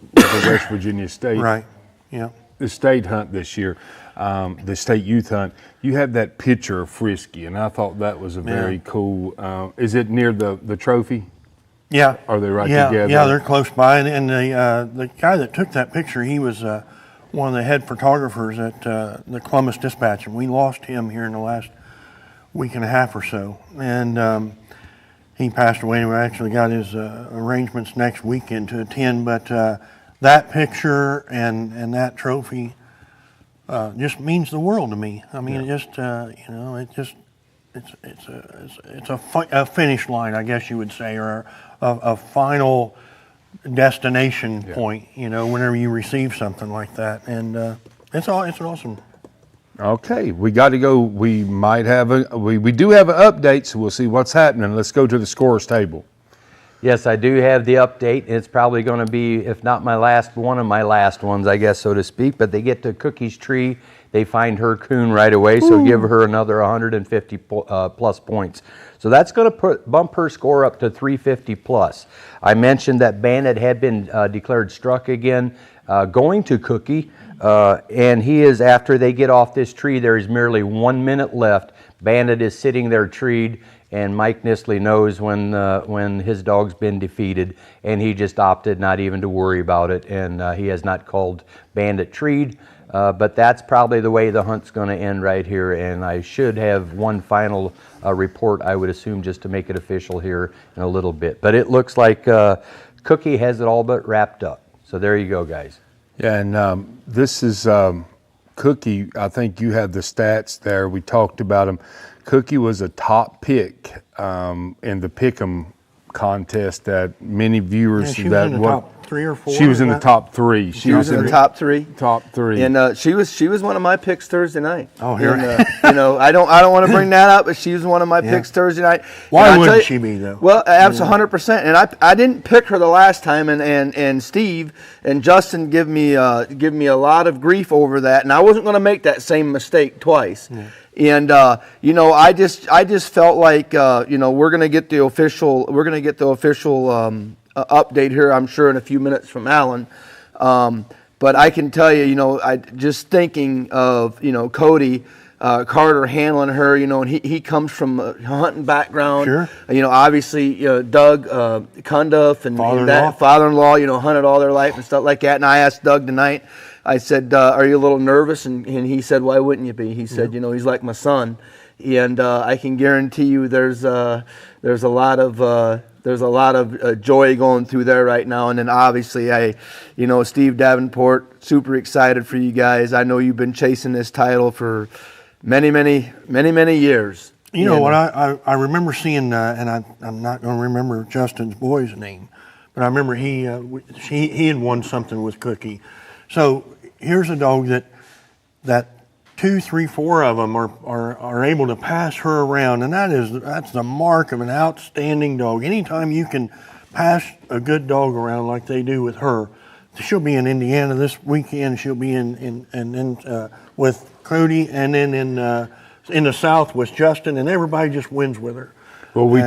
A: Virginia State.
B: Right. Yeah.
A: The state hunt this year, the state youth hunt. You have that picture of Frisky, and I thought that was a very cool. Is it near the trophy?
B: Yeah.
A: Are they right together?
B: Yeah, they're close by. And the guy that took that picture, he was one of the head photographers at the Columbus Dispatch, and we lost him here in the last week and a half or so. And he passed away. We actually got his arrangements next weekend to attend. But that picture and that trophy just means the world to me. I mean, it just you know, it's a finish line, I guess you would say, or a final destination point. You know, whenever you receive something like that, and it's awesome.
A: Okay, we got to go. We might have we do have an update, so we'll see what's happening. Let's go to the scores table.
C: Yes, I do have the update. It's probably going to be, if not my last, one of my last ones, I guess, so to speak. But they get to Cookie's tree. They find her coon right away, so give her another 150 plus points. So that's going to bump her score up to 350 plus. I mentioned that Bandit had been declared struck again, going to Cookie. And he is, after they get off this tree, there is merely 1 minute left. Bandit is sitting there treed, and Mike Nisley knows when his dog's been defeated, and he just opted not even to worry about it, and he has not called Bandit treed. But that's probably the way the hunt's going to end right here, and I should have one final report, I would assume, just to make it official here in a little bit. But it looks like Cookie has it all but wrapped up. So there you go, guys.
A: Yeah, and this is Cookie. I think you have the stats there. We talked about him. Cookie was a top pick in the Pick'em contest that many viewers.
B: Yeah, she was in the top 3 or 4.
A: She was in the top 3.
H: She was in the top 3.
A: Top 3.
H: And she was one of my picks Thursday night.
B: Oh, here.
H: And, you know, I don't want to bring that up, but she was one of my picks Thursday night.
B: Why wouldn't she be though?
H: Well, absolutely 100%. And I didn't pick her the last time, and Steve and Justin give me a lot of grief over that, and I wasn't going to make that same mistake twice. Yeah. And you know, I just felt like you know, we're gonna get the official update here, I'm sure, in a few minutes from Alan. But I can tell you, you know, I just thinking of, you know, Cody Carter handling her, you know, and he comes from a hunting background.
B: Sure.
H: You know, obviously, you know, Doug Cundiff and that father-in-law, you know, hunted all their life and stuff like that. And I asked Doug tonight, I said, are you a little nervous? And he said, why wouldn't you be? He said, you know, he's like my son. And I can guarantee you there's a lot of joy going through there right now. And then obviously, you know, Steve Davenport, super excited for you guys. I know you've been chasing this title for many years.
B: You know what, I remember seeing, and I'm not going to remember Justin's boy's name, but I remember he had won something with Cookie. So here's a dog that 2, 3, 4 of them are able to pass her around, and that's the mark of an outstanding dog. Anytime you can pass a good dog around like they do with her, she'll be in Indiana this weekend. She'll be in with Cody, and then in the South with Justin, and everybody just wins with her.
A: Well, we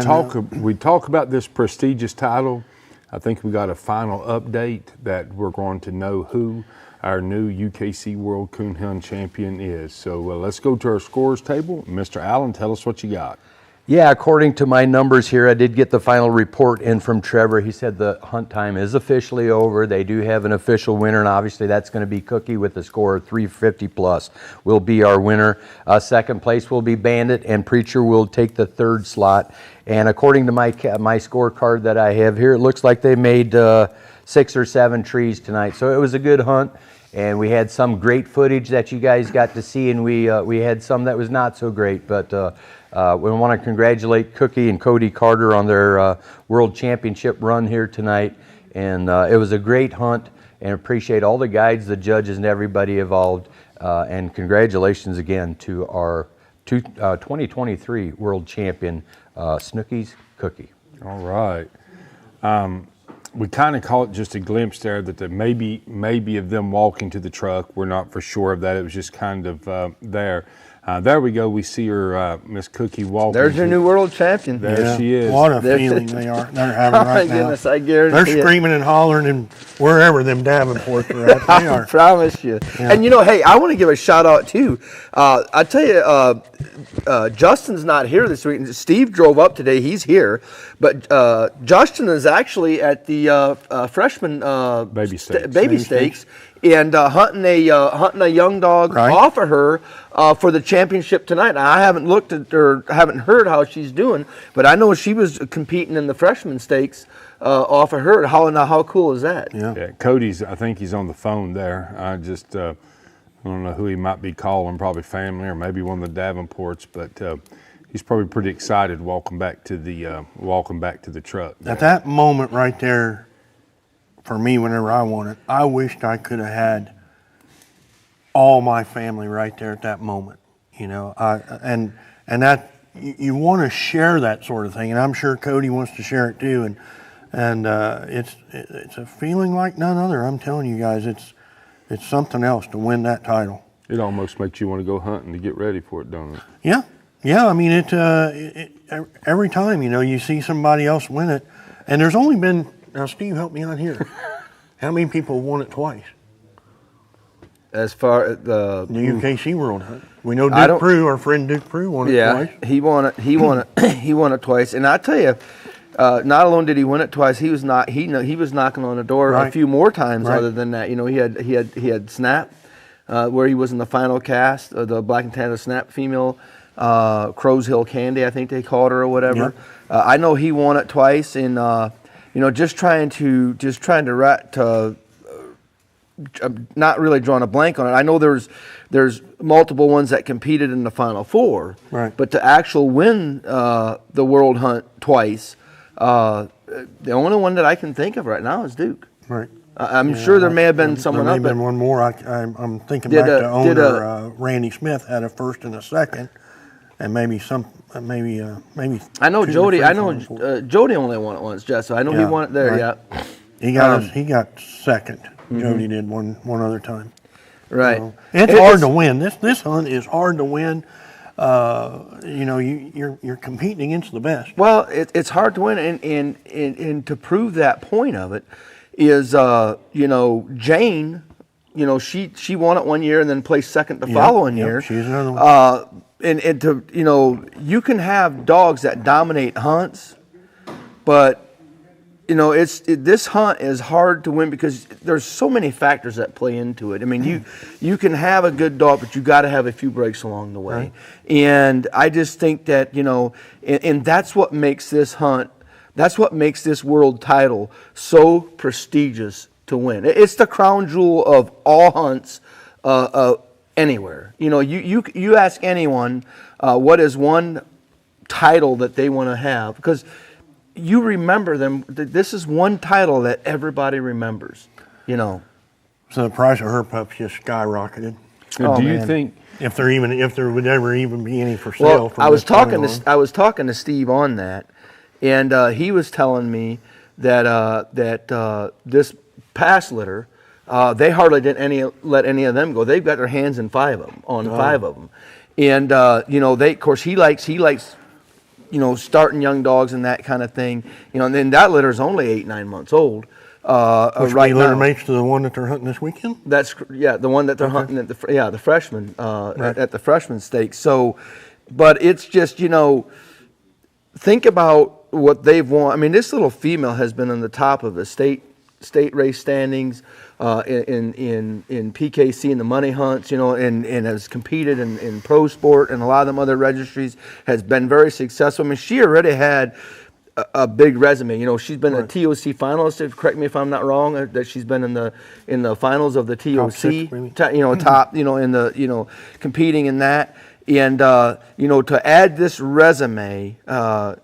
A: talk about this prestigious title. I think we got a final update that we're going to know who our new UKC World Coonhound Champion is. So let's go to our scores table. Mr. Allen, tell us what you got.
C: Yeah, according to my numbers here, I did get the final report in from Trevor. He said the hunt time is officially over. They do have an official winner, and obviously that's going to be Cookie with a score of 350 plus will be our winner. Second place will be Bandit, and Preacher will take the third slot. And according to my scorecard that I have here, it looks like they made 6 or 7 trees tonight. So it was a good hunt. and we had some great footage that you guys got to see, and we had some that was not so great. But we want to congratulate Cookie and Cody Carter on their World Championship run here tonight, and it was a great hunt. And appreciate all the guides, the judges, and everybody involved. And congratulations again to our 2023 World Champion, Snooki's Cookie.
A: All right. We kind of caught just a glimpse there that there maybe of them walking to the truck. We're not for sure of that. It was just kind of there. There we go. We see her, Miss Cookie, walking.
H: There's your new world champion.
A: There she is.
B: What a feeling they're having right now.
H: My goodness, I guarantee
B: they're screaming and hollering and wherever them Davenports are at. They are.
H: I promise you. Yeah. And hey, I want to give a shout out too. I tell you, Justin's not here this week. Steve drove up today. He's here, but Justin is actually at the freshman baby stakes. And hunting a young dog off of her for the championship tonight. Now, I haven't looked at or haven't heard how she's doing, but I know she was competing in the freshman stakes off of her. How cool is that?
A: Yeah. Cody's, I think he's on the phone there. I don't know who he might be calling, probably family or maybe one of the Davenports, but he's probably pretty excited walking back to the truck.
B: At that moment right there, for me, whenever I won it, I wished I could have had all my family right there at that moment. And that you want to share that sort of thing, and I'm sure Cody wants to share it too. And it's a feeling like none other. I'm telling you guys, it's something else to win that title.
A: It almost makes you want to go hunting to get ready for it, don't it?
B: Yeah. I mean, every time you see somebody else win it, and there's only been. Now, Steve, help me out here. How many people have won it twice?
H: As far as the
B: UKC World Hunt, we know Duke Prue, our friend Duke Prue, won it twice.
H: Yeah, he won it. He won it twice. And I tell you, not alone did he win it twice. He was knocking on the door a few more times. Other than that, he had Snap, where he was in the final cast, the Black and Tan Snap female, Crow's Hill Candy, I think they called her or whatever. Yep. I know he won it twice in. Just trying to not really drawing a blank on it. I know there's multiple ones that competed in the Final Four, but to actually win the World Hunt twice, the only one that I can think of right now is Duke.
B: Right.
H: I'm sure there may have been someone
B: else.
H: up.
B: There may have been one more. I'm thinking back to owner Randy Smith had a first and a second, and maybe maybe.
H: I know Jody. Jody only won it once, Jess. So I know he won it there.
B: Right. Yeah. He got second. Mm-hmm. Jody did one other time.
H: Right.
B: So it's hard to win. This hunt is hard to win. You're competing against the best.
H: Well, it's hard to win, and to prove that point of it is Jane. She won it one year and then placed second the following year.
B: She's another one.
H: And to you can have dogs that dominate hunts, but this hunt is hard to win because there's so many factors that play into it. I mean, you can have a good dog, but you got to have a few breaks along the way. Right. And I just think that and that's what makes this hunt. That's what makes this world title so prestigious to win. It's the crown jewel of all hunts. Anywhere. You ask anyone what is one title that they want to have, because you remember them. This is one title that everybody remembers.
B: So the price of her pups just skyrocketed.
A: Do you think
B: if there would ever even be any for sale?
H: Well, I was talking to Steve on that, and he was telling me that this pass litter. They hardly didn't let any of them go. They've got their hands in five of them, and of course he likes starting young dogs and that kind of thing. And then that litter is only 8-9 months old.
B: Which right litter mates to the one that they're hunting this weekend.
H: That's the one that they're hunting at the freshman at the freshman stakes. So, but it's just think about what they've won. I mean, this little female has been on the top of the state race standings in PKC and the money hunts, and has competed in pro sport and a lot of them other registries, has been very successful. I mean, she already had a big resume. You know, she's been a TOC finalist. Correct me if I'm not wrong. That she's been in the finals of the TOC. Top. You know, in the competing in that. And to add this resume, to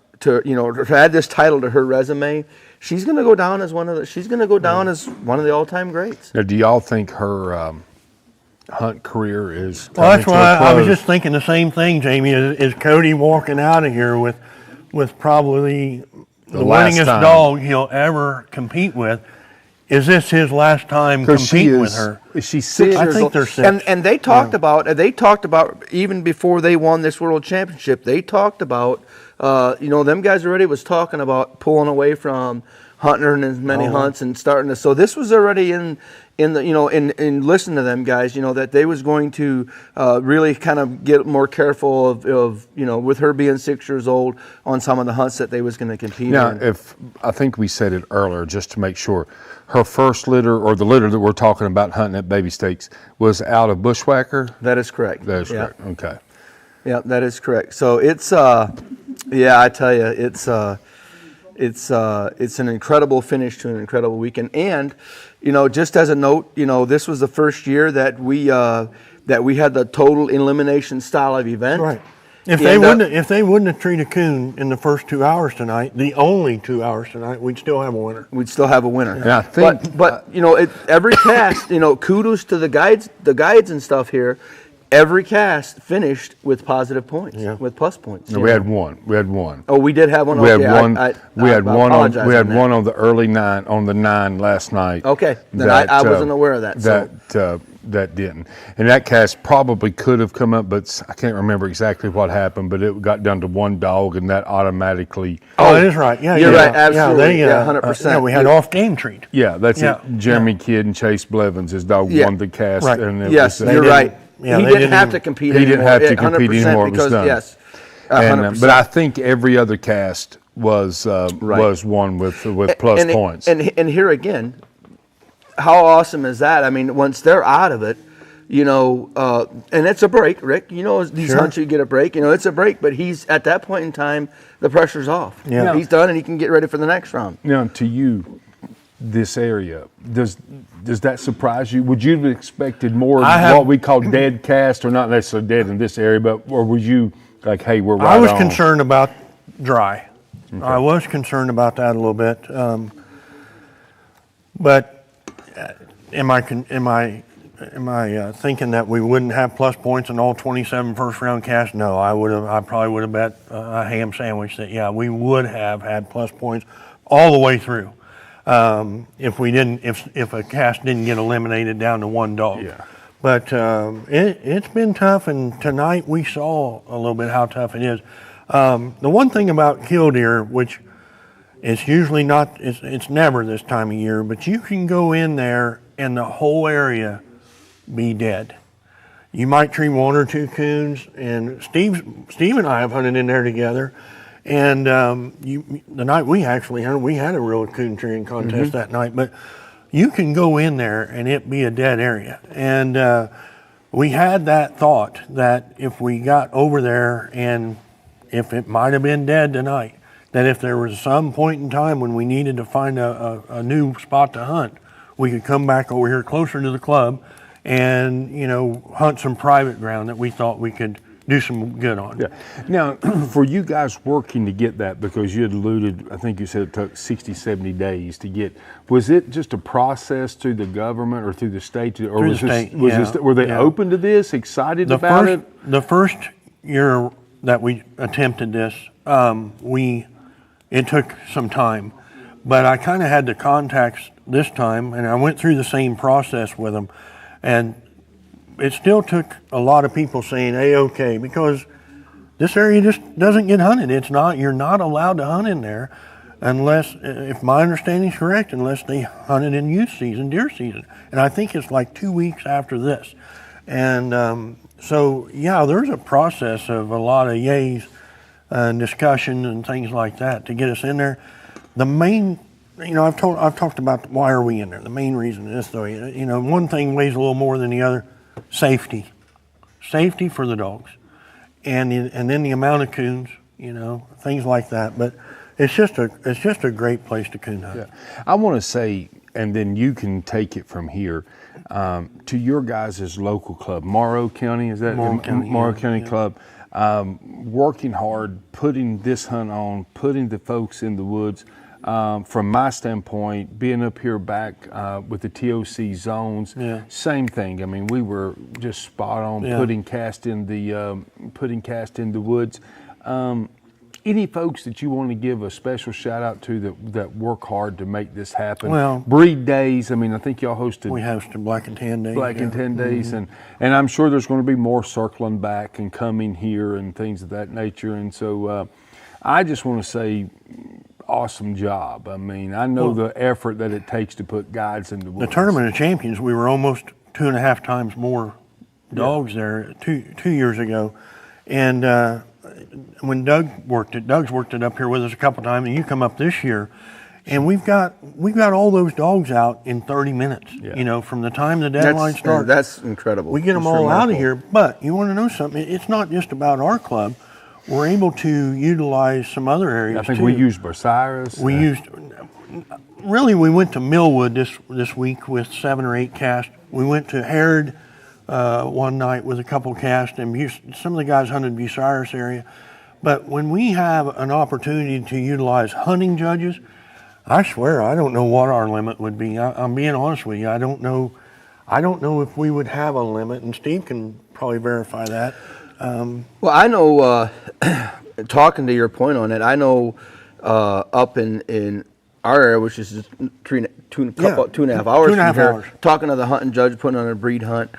H: add this title to her resume, she's going to go down as one of the all-time greats.
A: Now, do y'all think her hunt career is?
B: Well, that's why I was just thinking the same thing, Jamie. Is Cody walking out of here with probably the winningest dog he'll ever compete with? Is this his last time competing with her?
A: She's 6
H: I
A: years
H: think
A: old.
H: they're 6. And they talked about even before they won this World Championship. They talked about them guys already was talking about pulling away from hunting as many hunts and starting to. So this was already in listening to them guys. That they was going to really kind of get more careful of with her being 6 years old on some of the hunts that they was going to compete in.
A: Now, if I think we said it earlier, just to make sure, her first litter or the litter that we're talking about hunting at Baby Stakes was out of Bushwhacker.
H: That is correct.
A: That is correct. Okay.
H: Yeah, that is correct. So it's I tell you, it's an incredible finish to an incredible weekend. And just as a note, this was the first year that we had the total elimination style of event.
B: Right. If they wouldn't have treated coon in the first 2 hours tonight, the only 2 hours tonight, we'd still have a winner.
H: We'd still have a winner.
A: And I think,
H: but every cast, kudos to the guides and stuff here. Every cast finished with positive points, with plus points.
A: No, we had one.
H: Oh, we did have one.
A: We had one. We had one on the early 9 on the 9 last night.
H: Okay, then I wasn't aware of that.
A: That didn't, and that cast probably could have come up, but I can't remember exactly what happened. But it got down to one dog, and that automatically.
B: Oh, that is right. Yeah,
H: you're right. Absolutely.
B: 100%. We had off game treat.
A: Yeah, that's it. Jeremy Kidd and Chase Blevins, his dog won the cast.
H: Right.
A: And
H: you're right. Yeah, he didn't have to compete anymore.
A: He didn't have to compete anymore. It was done.
H: Yes,
A: but I think every other cast was won with plus points.
H: And here again, how awesome is that? I mean, once they're out of it, and it's a break, Rick. These hunts you get a break. It's a break, but he's at that point in time, the pressure's off.
B: Yeah,
H: he's done, and he can get ready for the next round.
A: Now, to you, this area, does that surprise you? Would you have expected more of what we call dead cast, or not necessarily dead in this area, or was you like, hey, we're right on?
B: I was concerned about dry. Okay. I was concerned about that a little bit. But am I thinking that we wouldn't have plus points in all 27 first round casts? No, I probably would have bet a ham sandwich that we would have had plus points all the way through. If a cast didn't get eliminated down to one dog.
A: Yeah.
B: But it's been tough, and tonight we saw a little bit how tough it is. The one thing about killdeer, which it's usually not, it's never this time of year, but you can go in there and the whole area be dead. You might tree 1 or 2 coons, and Steve and I have hunted in there together. And the night we actually hunted, we had a real coon treeing contest that night. But you can go in there and it be a dead area. And we had that thought that if we got over there, and if it might have been dead tonight, that if there was some point in time when we needed to find a new spot to hunt, we could come back over here closer to the club and hunt some private ground that we thought we could do some good on.
A: Yeah. Now, for you guys working to get that, because you had alluded, I think you said it took 60, 70 days to get, was it just a process through the government or through the state? Or
B: through the state,
A: were they open to this, excited about it?
B: The first year that we attempted this, it took some time. But I kind of had the contacts this time, and I went through the same process with them. And it still took a lot of people saying, hey, okay, because this area just doesn't get hunted. You're not allowed to hunt in there unless, if my understanding is correct, unless they hunted in youth season, deer season. And I think it's like 2 weeks after this. And there's a process of a lot of yays and discussion and things like that to get us in there. The main, I've talked about why are we in there. The main reason is though, one thing weighs a little more than the other. Safety for the dogs, and then the amount of coons, things like that. But it's just a great place to coon hunt.
A: Yeah. I want to say, and then you can take it from here, to your guys' local club, Morrow County, is that Morrow County Club, working hard, putting this hunt on, putting the folks in the woods. From my standpoint, being up here back with the TOC zones, same thing. I mean, we were just spot on putting cast in the woods. Any folks that you want to give a special shout out to that work hard to make this happen?
B: Well,
A: Breed Days. I mean, I think y'all
B: we hosted Black and Tan Days.
A: Black and 10 Days, and I'm sure there's going to be more circling back and coming here and things of that nature. And so I just want to say, awesome job. I mean, I know the effort that it takes to put guides in the woods.
B: The Tournament of Champions, we were almost 2.5 times more dogs there two years ago, and when Doug's worked it up here with us a couple times, and you come up this year, and we've got all those dogs out in 30 minutes. You know, from the time the deadline starts.
H: That's incredible.
B: We get them all out of here. But you want to know something? It's not just about our club. We're able to utilize some other areas.
A: I think we used Bucyrus.
B: We went to Millwood this week with 7 or 8 casts. We went to Herod one night with a couple casts, and some of the guys hunted Bucyrus area. But when we have an opportunity to utilize hunting judges, I swear I don't know what our limit would be. I'm being honest with you. I don't know if we would have a limit, and Steve can probably verify that.
H: Well, I know, talking to your point on it, I know up in our area, which is just 2.5 hours from here, talking to the hunting judge, putting on a breed hunt,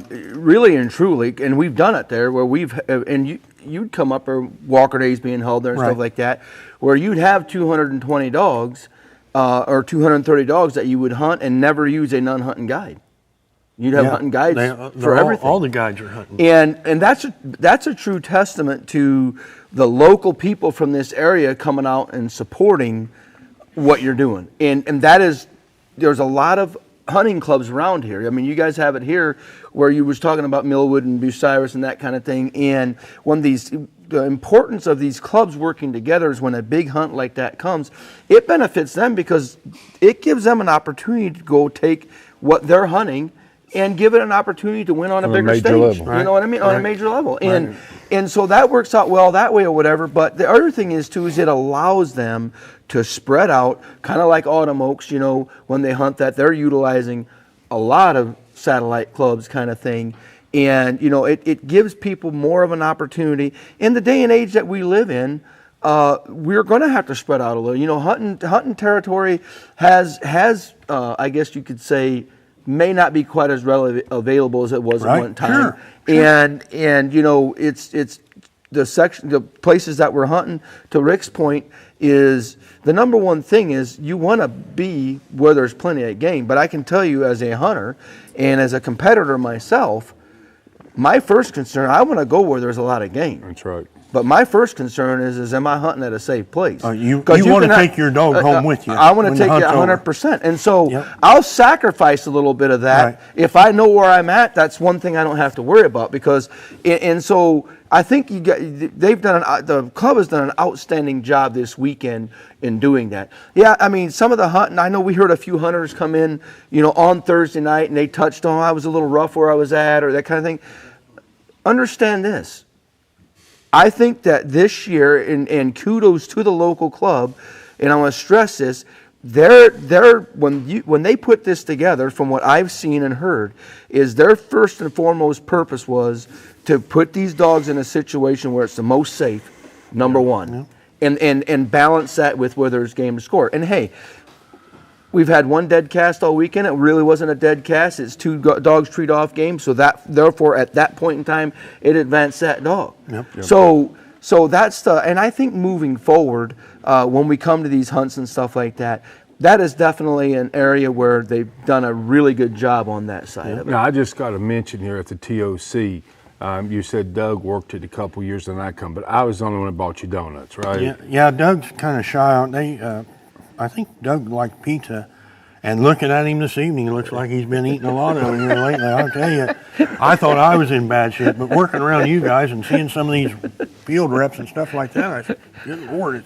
H: really and truly, and we've done it there where you'd come up, or Walker Days being held there and stuff like that, where you'd have 220 dogs or 230 dogs that you would hunt and never use a non-hunting guide. You'd have hunting guides for everything.
B: All the guides are hunting.
H: And that's a true testament to the local people from this area coming out and supporting what you're doing. And there's a lot of hunting clubs around here. I mean, you guys have it here where you was talking about Millwood and Bucyrus and that kind of thing. And the importance of these clubs working together is when a big hunt like that comes, it benefits them because it gives them an opportunity to go take what they're hunting and give it an opportunity to win on a bigger stage.
A: Level.
H: You know what I mean? On a major level. And so that works out well that way or whatever. But the other thing is it allows them to spread out, kind of like autumn oaks, you know, when they hunt that, they're utilizing a lot of satellite clubs kind of thing. And, you know, it gives people more of an opportunity. In the day and age that we live in, we're going to have to spread out a little. You know, hunting territory has I guess you could say, may not be quite as available as it was at one time. Sure. And you know, it's the places that we're hunting, to Rick's point, is the number one thing is you want to be where there's plenty of game. But I can tell you, as a hunter and as a competitor myself, my first concern, I want to go where there's a lot of game.
A: That's right.
H: But my first concern is am I hunting at a safe place?
B: You want to take your dog home with you.
H: I want to take it 100%. And so I'll sacrifice a little bit of that. Right. If I know where I'm at, that's one thing I don't have to worry about. Because, and so I think the club has done an outstanding job this weekend in doing that. Yeah, I mean, some of the hunting, I know we heard a few hunters come in, you know, on Thursday night, and they touched on, I was a little rough where I was at, or that kind of thing. Understand this. I think that this year, and kudos to the local club, and I want to stress this, when they put this together, from what I've seen and heard, is their first and foremost purpose was to put these dogs in a situation where it's the most safe, number one, and balance that with where there's game to score. And hey, we've had one dead cast all weekend. It really wasn't a dead cast. It's 2 dogs treat off game. So that, therefore, at that point in time, it advanced that dog. So that's and I think moving forward, when we come to these hunts and stuff like that, that is definitely an area where they've done a really good job on that side of it.
A: Now, I just got to mention here at the TOC, you said Doug worked it a couple years than I come, but I was the only one that bought you donuts, right?
B: Yeah, Doug's kind of shy on I think Doug liked pizza, and looking at him this evening, it looks like he's been eating a lot of it here lately. I'll tell you, I thought I was in bad shape, but working around you guys and seeing some of these field reps and stuff like that. I said, good Lord,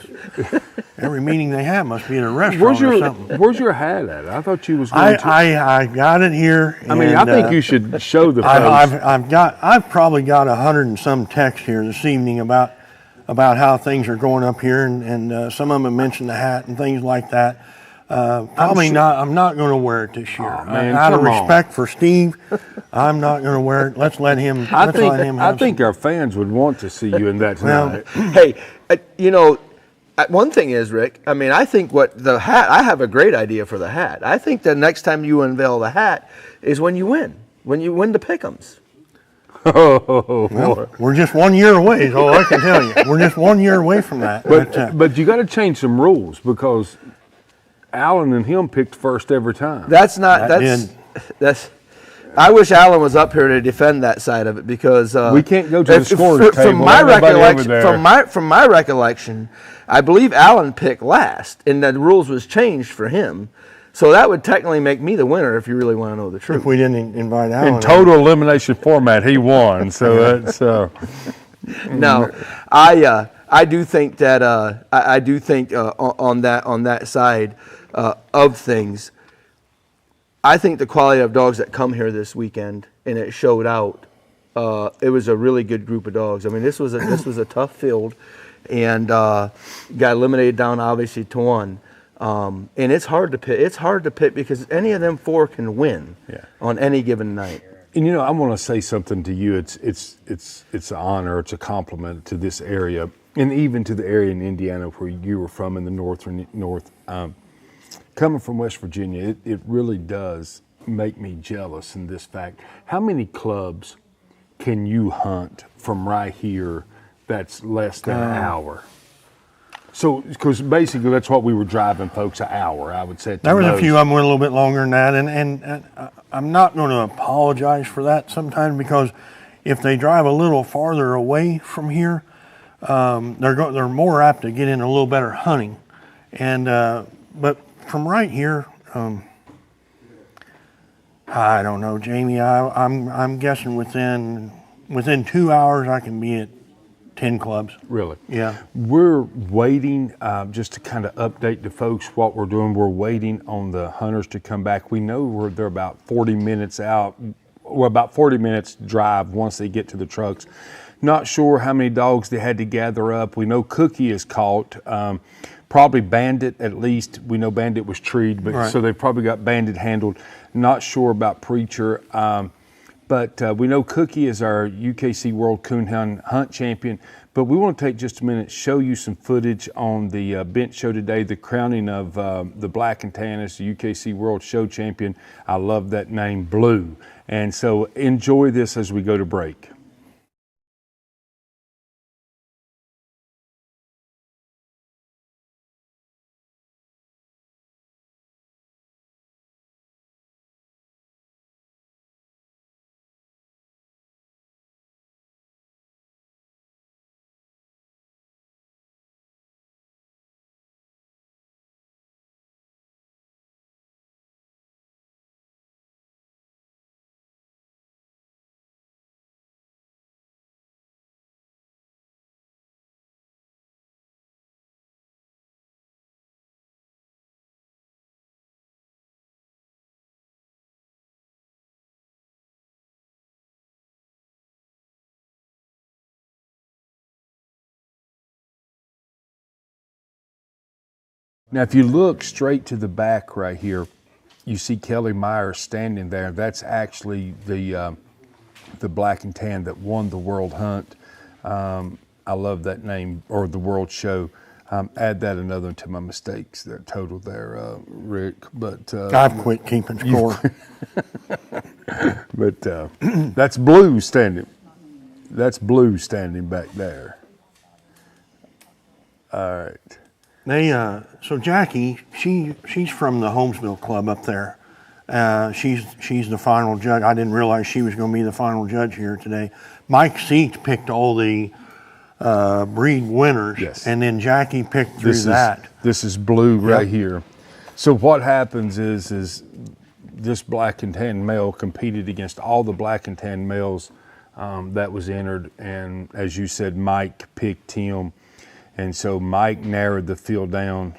B: every meeting they have must be at a restaurant or something.
A: Where's your hat at? I thought you was going to.
B: I got it here.
A: I mean, I think you should show the folks.
B: I've probably got 100 and some texts here this evening about how things are going up here, and some of them mentioned the hat and things like that. Probably not. I'm not going to wear it this year. Out of respect for Steve, I'm not going to wear it. Let's let him.
A: I think our fans would want to see you in that tonight.
H: Hey, one thing is, Rick. I mean, I think the hat. I have a great idea for the hat. I think the next time you unveil the hat is when you win the pick'ems.
B: Well, we're just 1 year away, is all I can tell you. We're just 1 year away from that.
A: But you got to change some rules because Alan and him picked first every time.
H: I wish Alan was up here to defend that side of it because
A: we can't go to the scoring table.
H: From my recollection, I believe Alan picked last, and the rules was changed for him. So that would technically make me the winner if you really want to know the truth.
B: If we didn't invite Alan.
A: In total elimination format, he won. So that's.
H: No, I do think that on that side of things, I think the quality of dogs that come here this weekend, and it showed out. It was a really good group of dogs. I mean, this was a tough field, and got eliminated down obviously to one. And it's hard to pick. It's hard to pick because any of them four can win on any given night.
A: And I want to say something to you. It's an honor. It's a compliment to this area, and even to the area in Indiana where you were from in the north. Coming from West Virginia, it really does make me jealous in this fact. How many clubs can you hunt from right here that's less than an hour? So, because basically that's what we were driving, folks, an hour, I would say.
B: There was a few of them went a little bit longer than that, and I'm not going to apologize for that sometimes because if they drive a little farther away from here, they're more apt to get in a little better hunting. And but from right here, I don't know, Jamie. I'm guessing within 2 hours I can be at 10 clubs.
A: Really?
B: Yeah.
A: We're waiting, just to kind of update the folks what we're doing. We're waiting on the hunters to come back. We know they're about 40 minutes out, or about 40 minutes drive once they get to the trucks. Not sure how many dogs they had to gather up. We know Cookie is caught. Probably Bandit, at least. We know Bandit was treed, but so they've probably got Bandit handled. Not sure about Preacher. But we know Cookie is our UKC World Coonhound Hunt Champion. But we want to take just a minute, show you some footage on the bench show today, the crowning of the Black and Tan as the UKC World Show Champion. I love that name, Blue. And so enjoy this as we go to break. Now, if you look straight to the back right here, you see Kelly Myers standing there. That's actually the Black and Tan that won the World Hunt. I love that name, or the World Show. Add that another one to my mistakes there, total there, Rick. But
B: I've quit keeping score.
A: But that's Blue standing. That's Blue standing back there. All right.
B: So Jackie, she's from the Holmesville Club up there. She's the final judge. I didn't realize she was going to be the final judge here today. Mike Seach picked all the breed winners, and then Jackie picked through that.
A: This is Blue right here. So what happens is this Black and Tan male competed against all the Black and Tan males that was entered, and as you said, Mike picked him, and so Mike narrowed the field down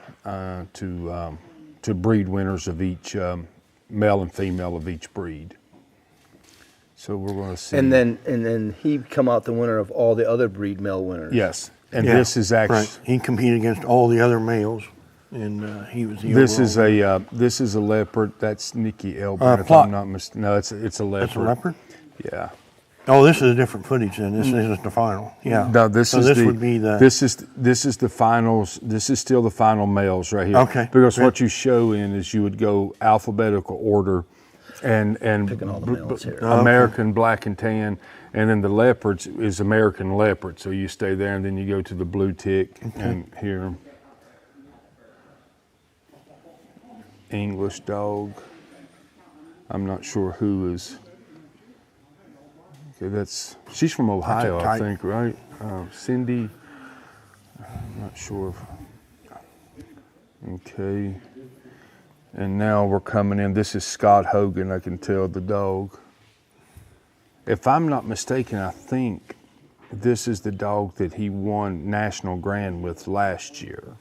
A: to breed winners of each male and female of each breed. So we're going to see.
H: And then he come out the winner of all the other breed male winners.
A: Yes, and this is actually
B: right. He competed against all the other males, and he was the
A: this
B: overall
A: this is a leopard. That's Nikki Elburn. If
B: plot.
A: I'm not mistaken. No, it's a leopard.
B: That's a leopard?
A: Yeah.
B: Oh, this is a different footage then. This isn't the final. Yeah.
A: No, this
B: would be the.
A: This is the finals. This is still the final males right here.
B: Okay.
A: Because what you show in is you would go alphabetical order, and
H: Picking all the males here.
A: American black and tan, and then the leopards is American leopard. So you stay there, and then you go to the blue tick, and here English dog. I'm not sure who is. Okay, she's from Ohio, I think, right? Cindy, I'm not sure. Okay, and now we're coming in. This is Scott Hogan, I can tell, the dog. If I'm not mistaken, I think this is the dog that he won National Grand with last year.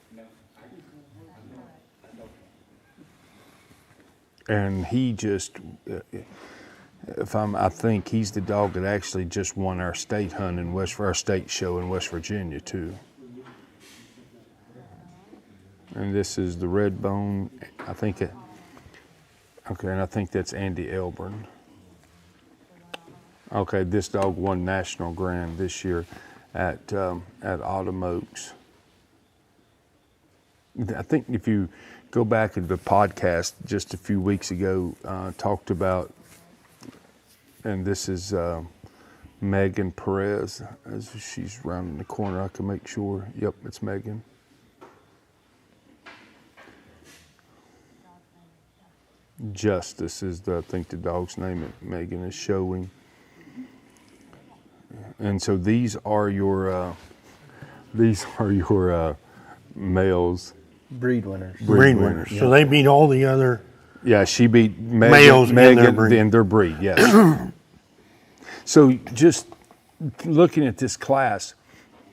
A: And he just... I think he's the dog that actually just won our state hunt in our state show in West Virginia too. And this is the red bone. I think and I think that's Andy Elburn. Okay, this dog won National Grand this year at Autumn Oaks. I think if you go back in the podcast just a few weeks ago, talked about. And this is Megan Perez. As she's rounding the corner, I can make sure. Yep, it's Megan. Justice is I think the dog's name that Megan is showing. And so these are your males.
H: Breed winners.
B: Breed winners. So they beat all the other.
A: Yeah, she beat
B: males
A: Megan in their breed, yes. So just looking at this class,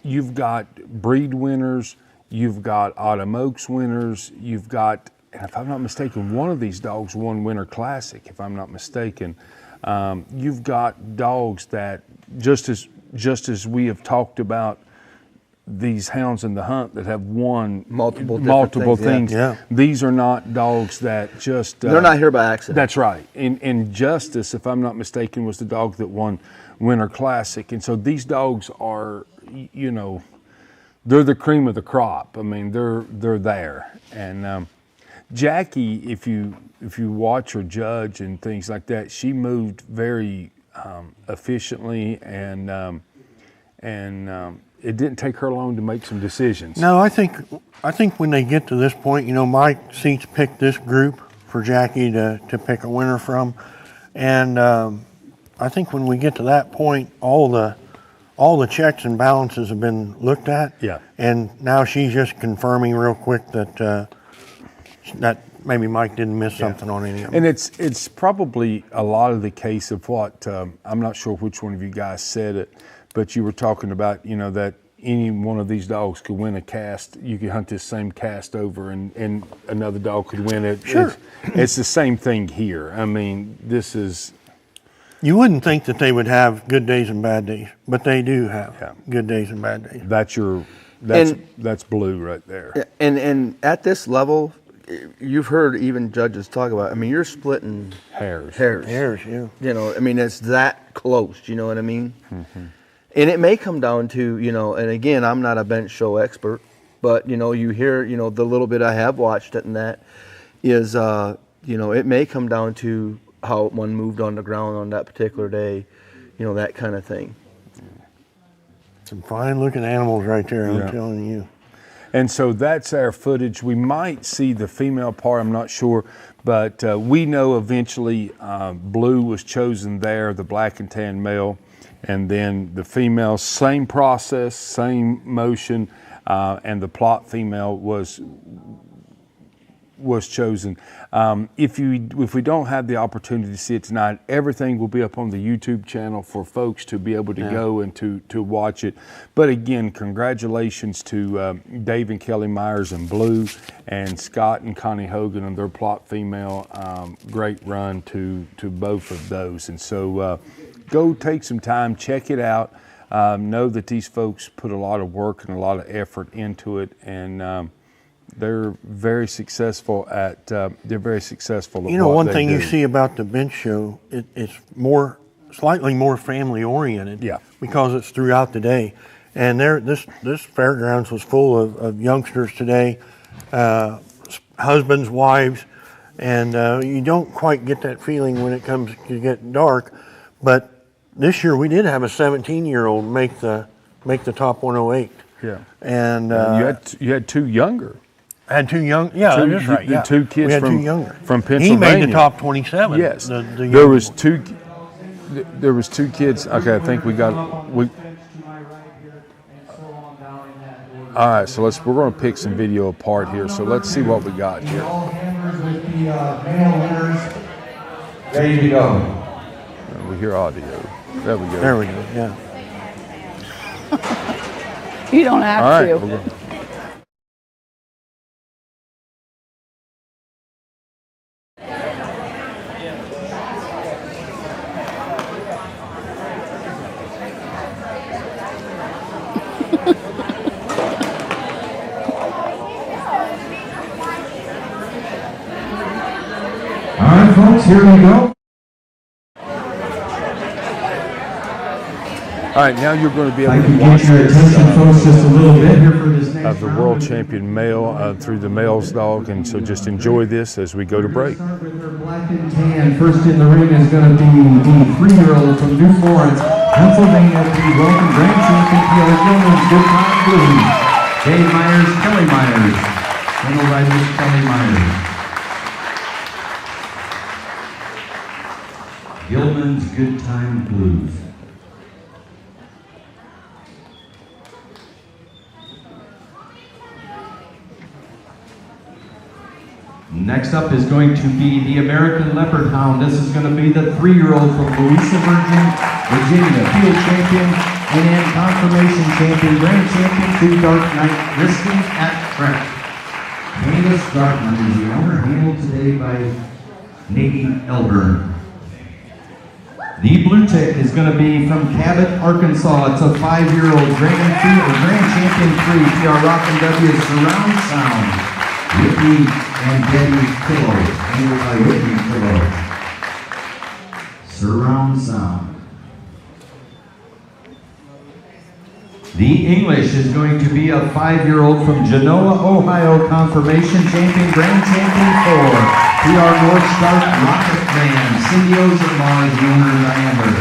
A: you've got breed winners, you've got Autumn Oaks winners, you've got, and if I'm not mistaken, one of these dogs won Winter Classic, if I'm not mistaken. You've got dogs that, just as we have talked about these hounds in the hunt that have won multiple things.
H: Yeah.
A: These are not dogs that just...
H: They're not here by accident.
A: That's right. And Justice, if I'm not mistaken, was the dog that won Winter Classic. And so these dogs are, they're the cream of the crop. I mean, they're there. And Jackie, if you watch her judge and things like that, she moved very efficiently and it didn't take her long to make some decisions.
B: No, I think when they get to this point, Mike Seats picked this group for Jackie to pick a winner from, and I think when we get to that point, all the checks and balances have been looked at.
A: Yeah.
B: And now she's just confirming real quick that maybe Mike didn't miss something on any of them.
A: And it's probably a lot of the case of what I'm not sure which one of you guys said it. But you were talking about, that any one of these dogs could win a cast. You could hunt this same cast over and another dog could win it.
B: Sure.
A: It's the same thing here. I mean, this is...
B: You wouldn't think that they would have good days and bad days, but they do have good days and bad days.
A: That's blue right there.
H: And at this level, you've heard even judges talk about, you're splitting
A: hairs.
B: Hairs, yeah.
H: It's that close, you know what I mean?
A: Mm-hmm.
H: And it may come down to, and again, I'm not a bench show expert, but, you hear, the little bit I have watched it and that is, it may come down to how one moved on the ground on that particular day, that kind of thing.
B: Some fine looking animals right there, I'm telling you.
A: And so that's our footage. We might see the female part, I'm not sure, but we know eventually blue was chosen there, the black and tan male. And then the female, same process, same motion, and the plot female was was chosen. If we don't have the opportunity to see it tonight, everything will be up on the YouTube channel for folks to be able to go and to watch it. But again, congratulations to Dave and Kelly Myers and Blue, and Scott and Connie Hogan and their plot female. Great run to both of those. And so go take some time, check it out. Know that these folks put a lot of work and a lot of effort into it, and they're very successful at
B: one thing you see about the bench show, it's slightly more family oriented.
A: Yeah.
B: Because it's throughout the day, and this fairgrounds was full of youngsters today, husbands, wives, and you don't quite get that feeling when it comes to get dark. But this year we did have a 17-year-old make the top 108.
A: Yeah.
B: And
A: you had two younger.
B: Had two young, yeah, that's right. Yeah.
A: Two kids
B: we had
A: from,
B: two younger.
A: From Pennsylvania.
B: He made the top 27.
A: Yes.
B: There
A: was two kids. Okay, I think we got. All right, so we're going to pick some video apart here. So let's see what we got here.
Q: All hammers with the male winners ready to go.
A: We hear audio. There we go.
B: There we go. Yeah.
R: You don't have
A: all right,
R: to.
Q: All right, folks, here we go.
A: All right, now you're going to be able to
Q: get
A: watch
Q: your attention, folks, just a little bit here for this next
A: of the world champion male through the male's dog, and so just enjoy this as we go to break.
Q: Start with her black and tan. First in the ring is going to be the 3-year-old from New Florence, Pennsylvania. Please welcome grand champion Taylor Gilman's Good Time Blue. Dave Myers, Kelly Myers. Kennel Riders, Kelly Myers. Gilman's Good Time Blues. Next up is going to be the American Leopard Hound. This is going to be the 3-year-old from Louisa, Virginia, field champion and confirmation champion, grand champion to Dark Knight Risking at Track. Candace Darkman is the owner, handled today by Nadine Elburn. The blue tick is going to be from Cabot, Arkansas. It's a 5-year-old grand champion 3 PR Rockin' W surround sound. Whitney and Debbie Pillow, handled by Whitney Pillow. Surround sound. The English is going to be a 5-year-old from Genoa, Ohio, confirmation champion, grand champion 4. PR North Star Rocket Man, Cindy Ozenlaw is the owner of Amber.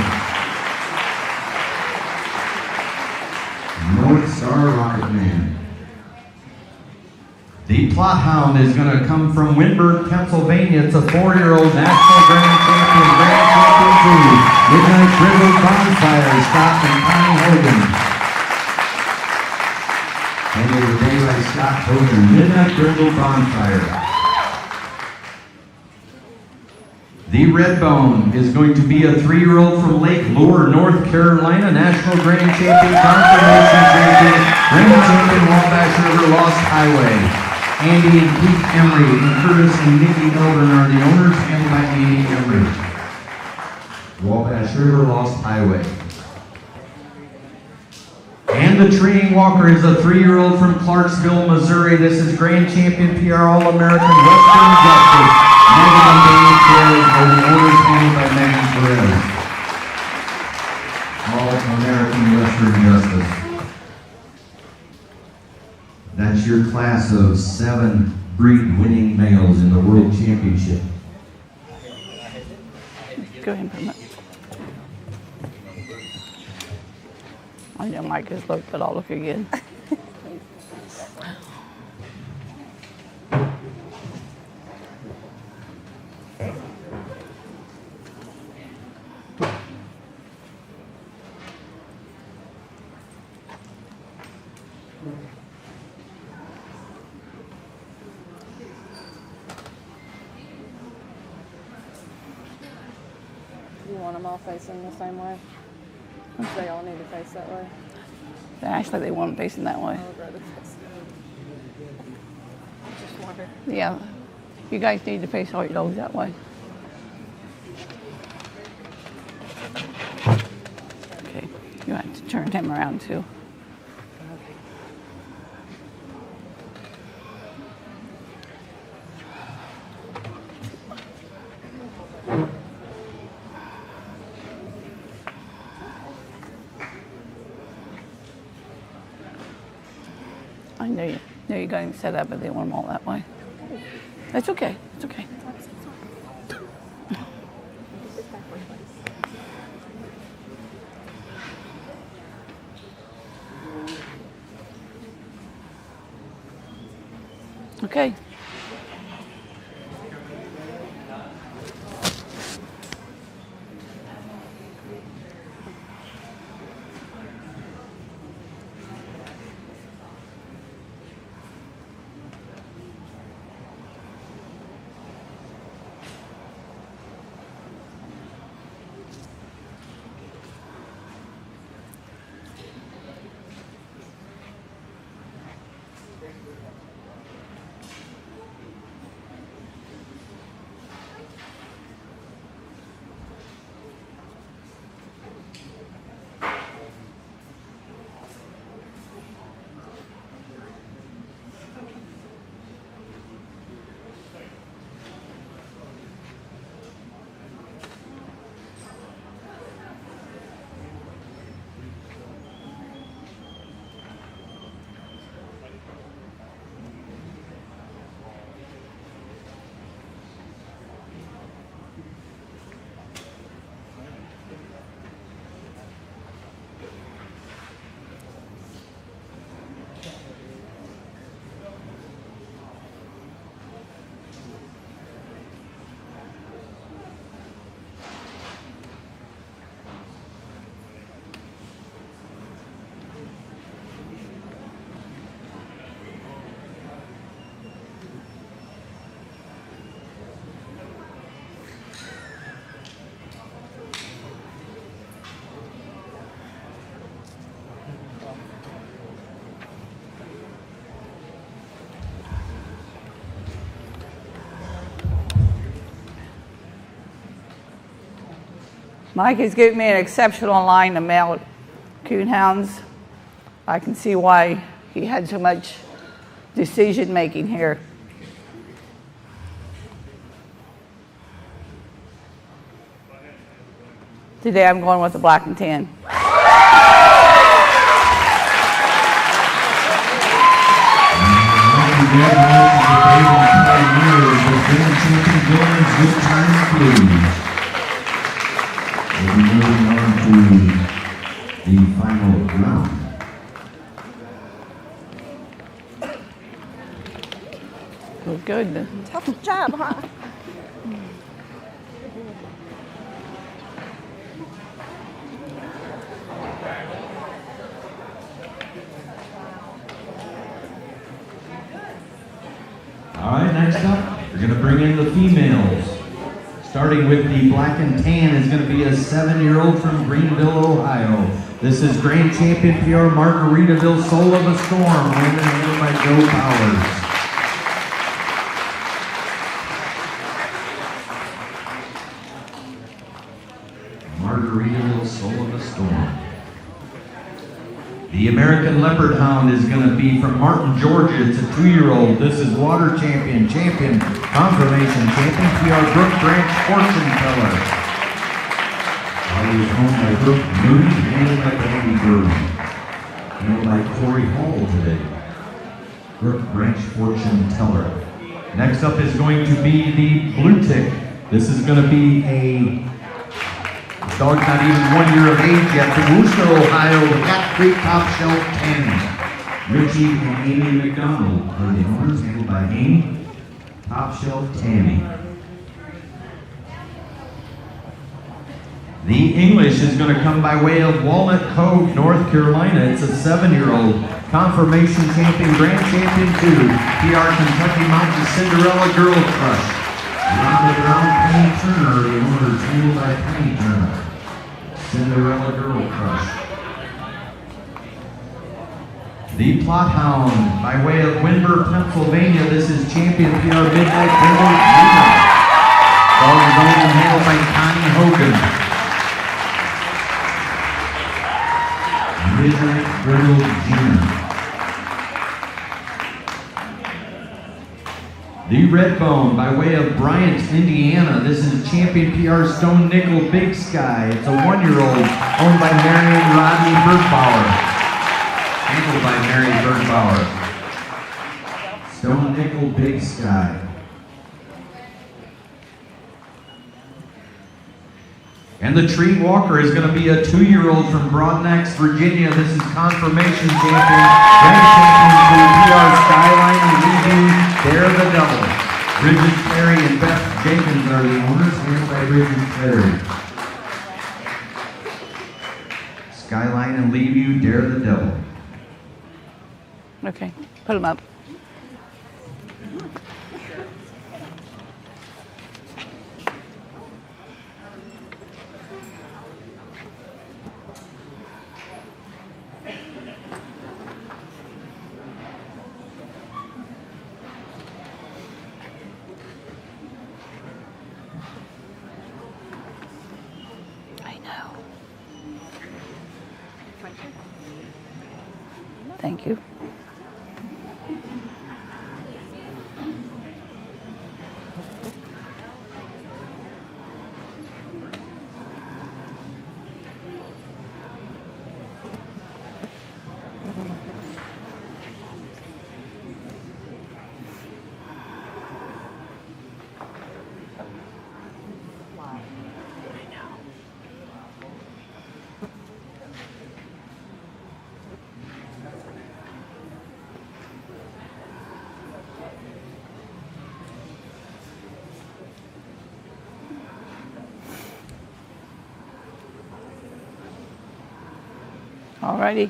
Q: North Star Rocket Man. The Plot Hound is going to come from Windberg, Pennsylvania. It's a 4-year-old national grand champion 2. Midnight River Bonfire, Scott and Connie Hogan. Handled today by Scott Hogan. Midnight River Bonfire. The Redbone is going to be a 3-year-old from Lake Lure, North Carolina, national grand champion, confirmation champion, grand champion, Wabash River Lost Highway. Andy and Pete Emery and Curtis and Nikki Elburn are the owners, handled by Andy Emery. Wabash River Lost Highway. And the Treeing Walker is a 3-year-old from Clarksville, Missouri. This is grand champion PR All-American Western Justice. Megan and Dave Perez are the owners, handled by Megan Perez. All-American Western Justice. That's your class of 7 breed-winning males in the World Championship.
R: Go ahead and put them up. I know Mike has looked, but I'll look again.
S: them all facing the same way? They all need to face that way?
R: Actually, they want them facing that way.
S: I would rather face I just wonder.
R: Yeah, you guys need to face all your dogs that way. Okay, you have to turn him around too. I know you got him set up, but they want them all that way. That's okay. It's okay. Okay. Mike has given me an exceptional line of male coonhounds. I can see why he had so much decision making here. Today I'm going with the black and tan.
Q: We'll be moving on to the final round.
R: Oh, good.
S: Tough job, huh?
Q: All right, next up, we're going to bring in the females. Starting with the black and tan is going to be a 7-year-old from Greenville, Ohio. This is Grand Champion PR Margaritaville Soul of a Storm, owned and handled by Joe Powers. Margaritaville Soul of a Storm. The American Leopard Hound is going to be from Martin, Georgia. It's a 2-year-old. This is Water Champion, Confirmation Champion, PR Brook Branch Fortune Teller. He was owned by Brooke Moody, handled by Andy Bird. Handled by Corey Hall today. Brook Branch Fortune Teller. Next up is going to be the Blue Tick. This is going to be a dog's not even 1 year of age yet. From Worcester, Ohio, the Cat Creek Top Shelf 10. Richie and Amy McDonald are the owners, handled by Amy. Top Shelf Tammy. The English is going to come by way of Walnut Cove, North Carolina. It's a 7-year-old. Confirmation Champion, Grand Champion 2. PR Kentucky Mountain Cinderella Girl Crush. Rhonda Brown, Penny Turner, the owner, trained by Penny Turner. Cinderella Girl Crush. The Plot Hound, by way of Windber, Pennsylvania. This is champion PR Midnight Brindle Gina. Dog is owned and handled by Connie Hogan. Midnight Brindle Gina. The Redbone, by way of Bryant, Indiana. This is champion PR Stone Nickel Big Sky. It's a 1-year-old owned by Marion Rodney Bergbauer. Handled by Mary Bergbauer. Stone Nickel Big Sky. And the Tree Walker is going to be a 2-year-old from Broadnax, Virginia. This is confirmation champion, grand champion for PR Skyline and Review. They're the double. Bridget Perry and Beth Jenkins are the owners, handled by Bridget Perry. Skyline and Leaveview, Dare the Devil.
R: Okay, put them up. Thank you. Alrighty.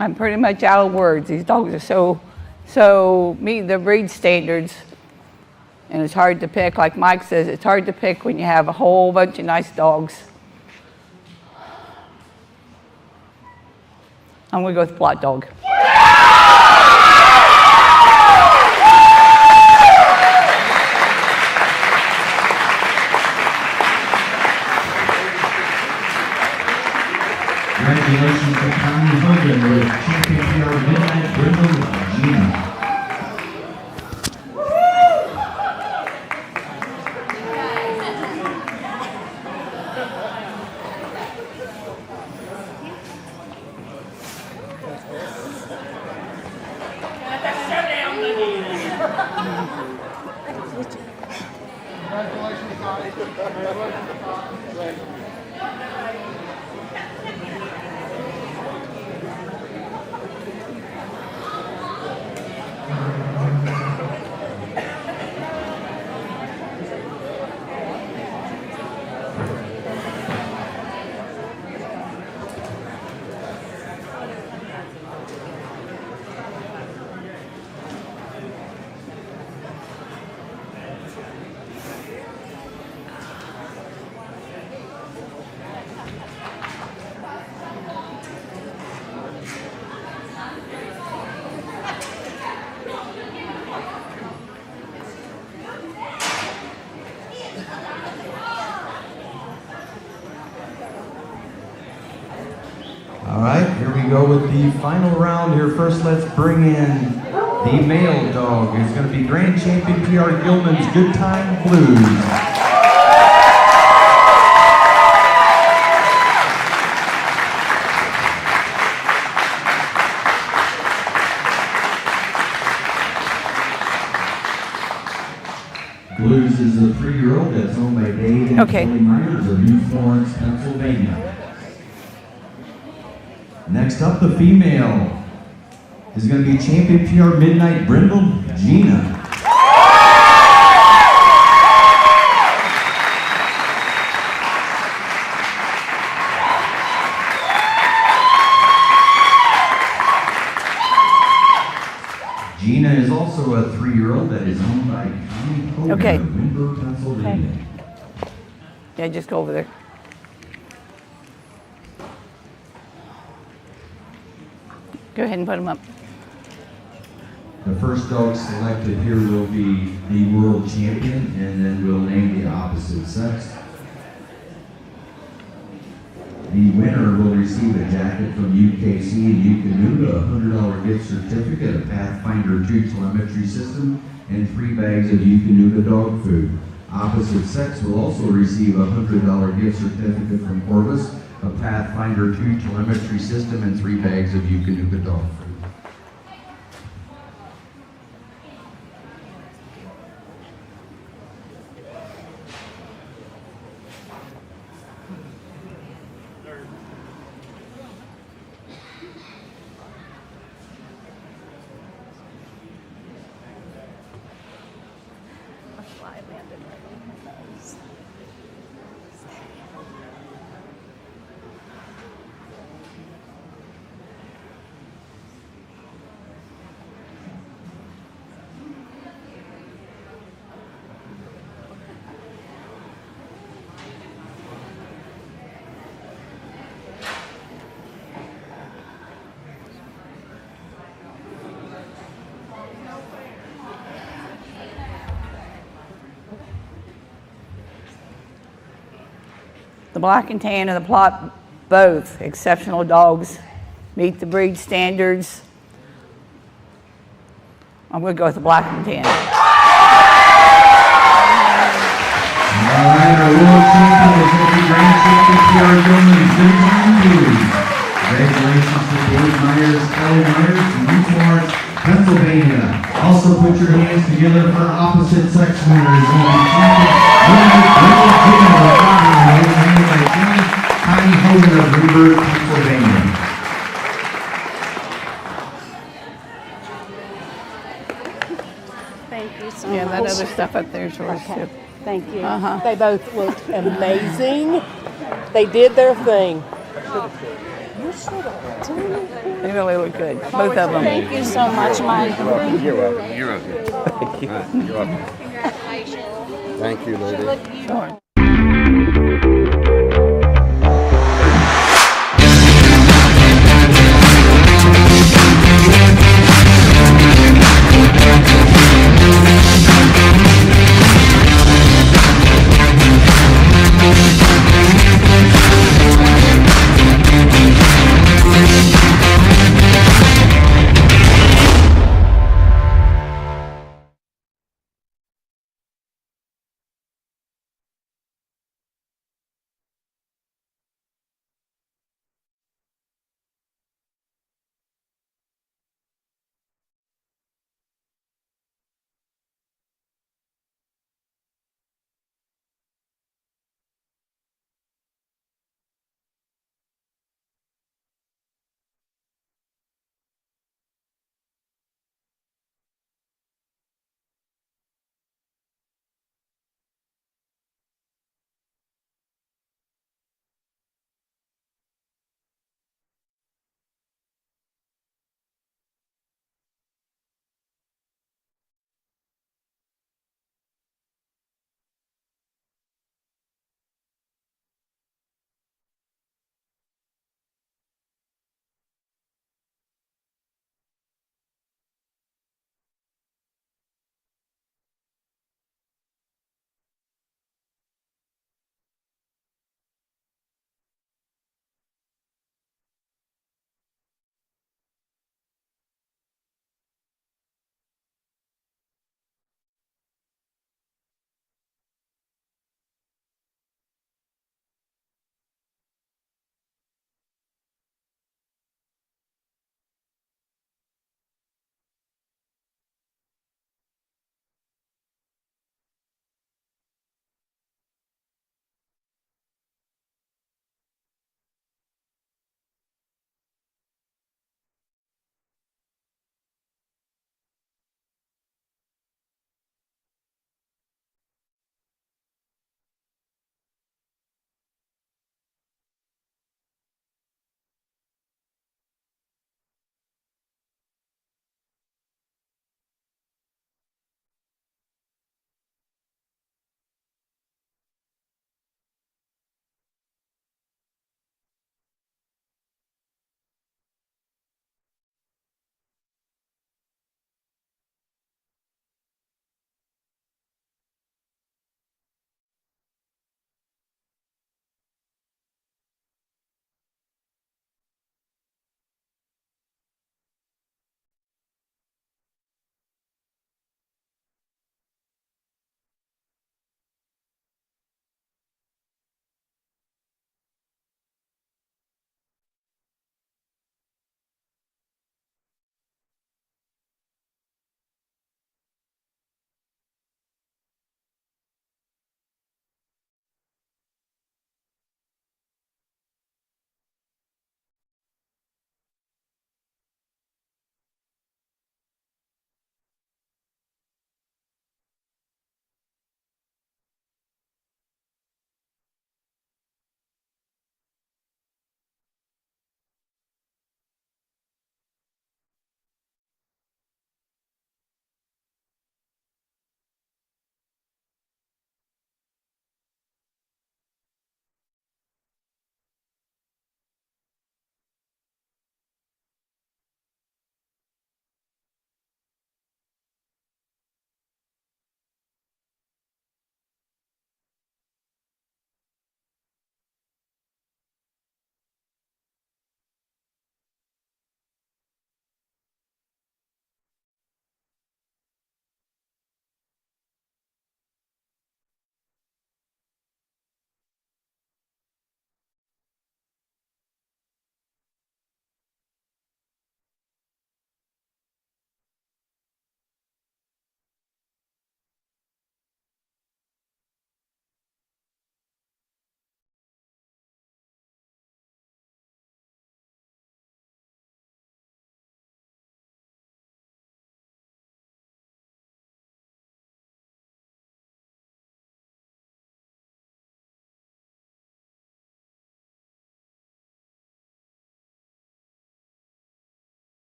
R: I'm pretty much out of words. These dogs are so meet the breed standards. And it's hard to pick, like Mike says, it's hard to pick when you have a whole bunch of nice dogs. I'm going to go with Black Dog.
Q: Congratulations to Connie Hogan with Champion PR Midnight Brindle Gina.
T: All right, here we go with the final round here. First, let's bring in the male dog. It's going to be Grand Champion PR Gilman's Good Time Blues. Blues is a 3-year-old that's owned by Dave and Kelly Myers of New Florence, Pennsylvania. Next up, the female is going to be Champion PR Midnight Brindle Gina. Gina is also a 3-year-old that is owned by Connie Hogan of Windber, Pennsylvania.
R: Yeah, just go over there. Go ahead and put them up.
T: The first dog selected here will be the world champion, and then we'll name the opposite sex. The winner will receive a jacket from UKC and Eukanuba, a $100 gift certificate, a Pathfinder 2 telemetry system, and 3 bags of Eukanuba dog food. Opposite sex will also receive a $100 gift certificate from Corvus, a Pathfinder 2 telemetry system, and 3 bags of Eukanuba dog food.
R: The black and tan and the plot, both exceptional dogs, meet the breed standards. I'm going to go with the black and tan.
T: All right, our world champion is going to be Grand Champion PR Gilman's Good Time Blues. Congratulations to Dave Myers, Kelly Myers from New Florence, Pennsylvania. Also put your hands together for opposite sex winners. Connie Hogan of Windber, Pennsylvania.
S: Thank you so
R: Yeah,
S: much.
R: that other stuff up there is yours too.
S: Thank you.
R: Uh-huh.
S: They both looked amazing. They did their thing.
R: They really look good, both of them.
S: Thank you so much, Mike.
L: You're welcome. You're welcome. Thank you. You're welcome.
S: Congratulations.
U: Thank you, lady.
R: Sure.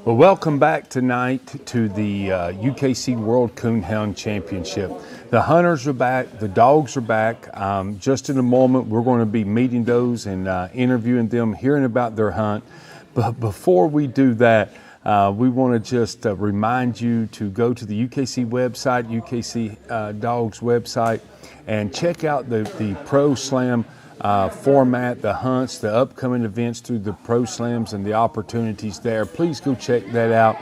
A: Well, welcome back tonight to the UKC World Coonhound Championship. The hunters are back, the dogs are back. Just in a moment, we're going to be meeting those and interviewing them, hearing about their hunt. But before we do that, we want to just remind you to go to the UKC website, UKC Dogs website, and check out the Pro Slam format, the hunts, the upcoming events through the Pro Slams and the opportunities there. Please go check that out.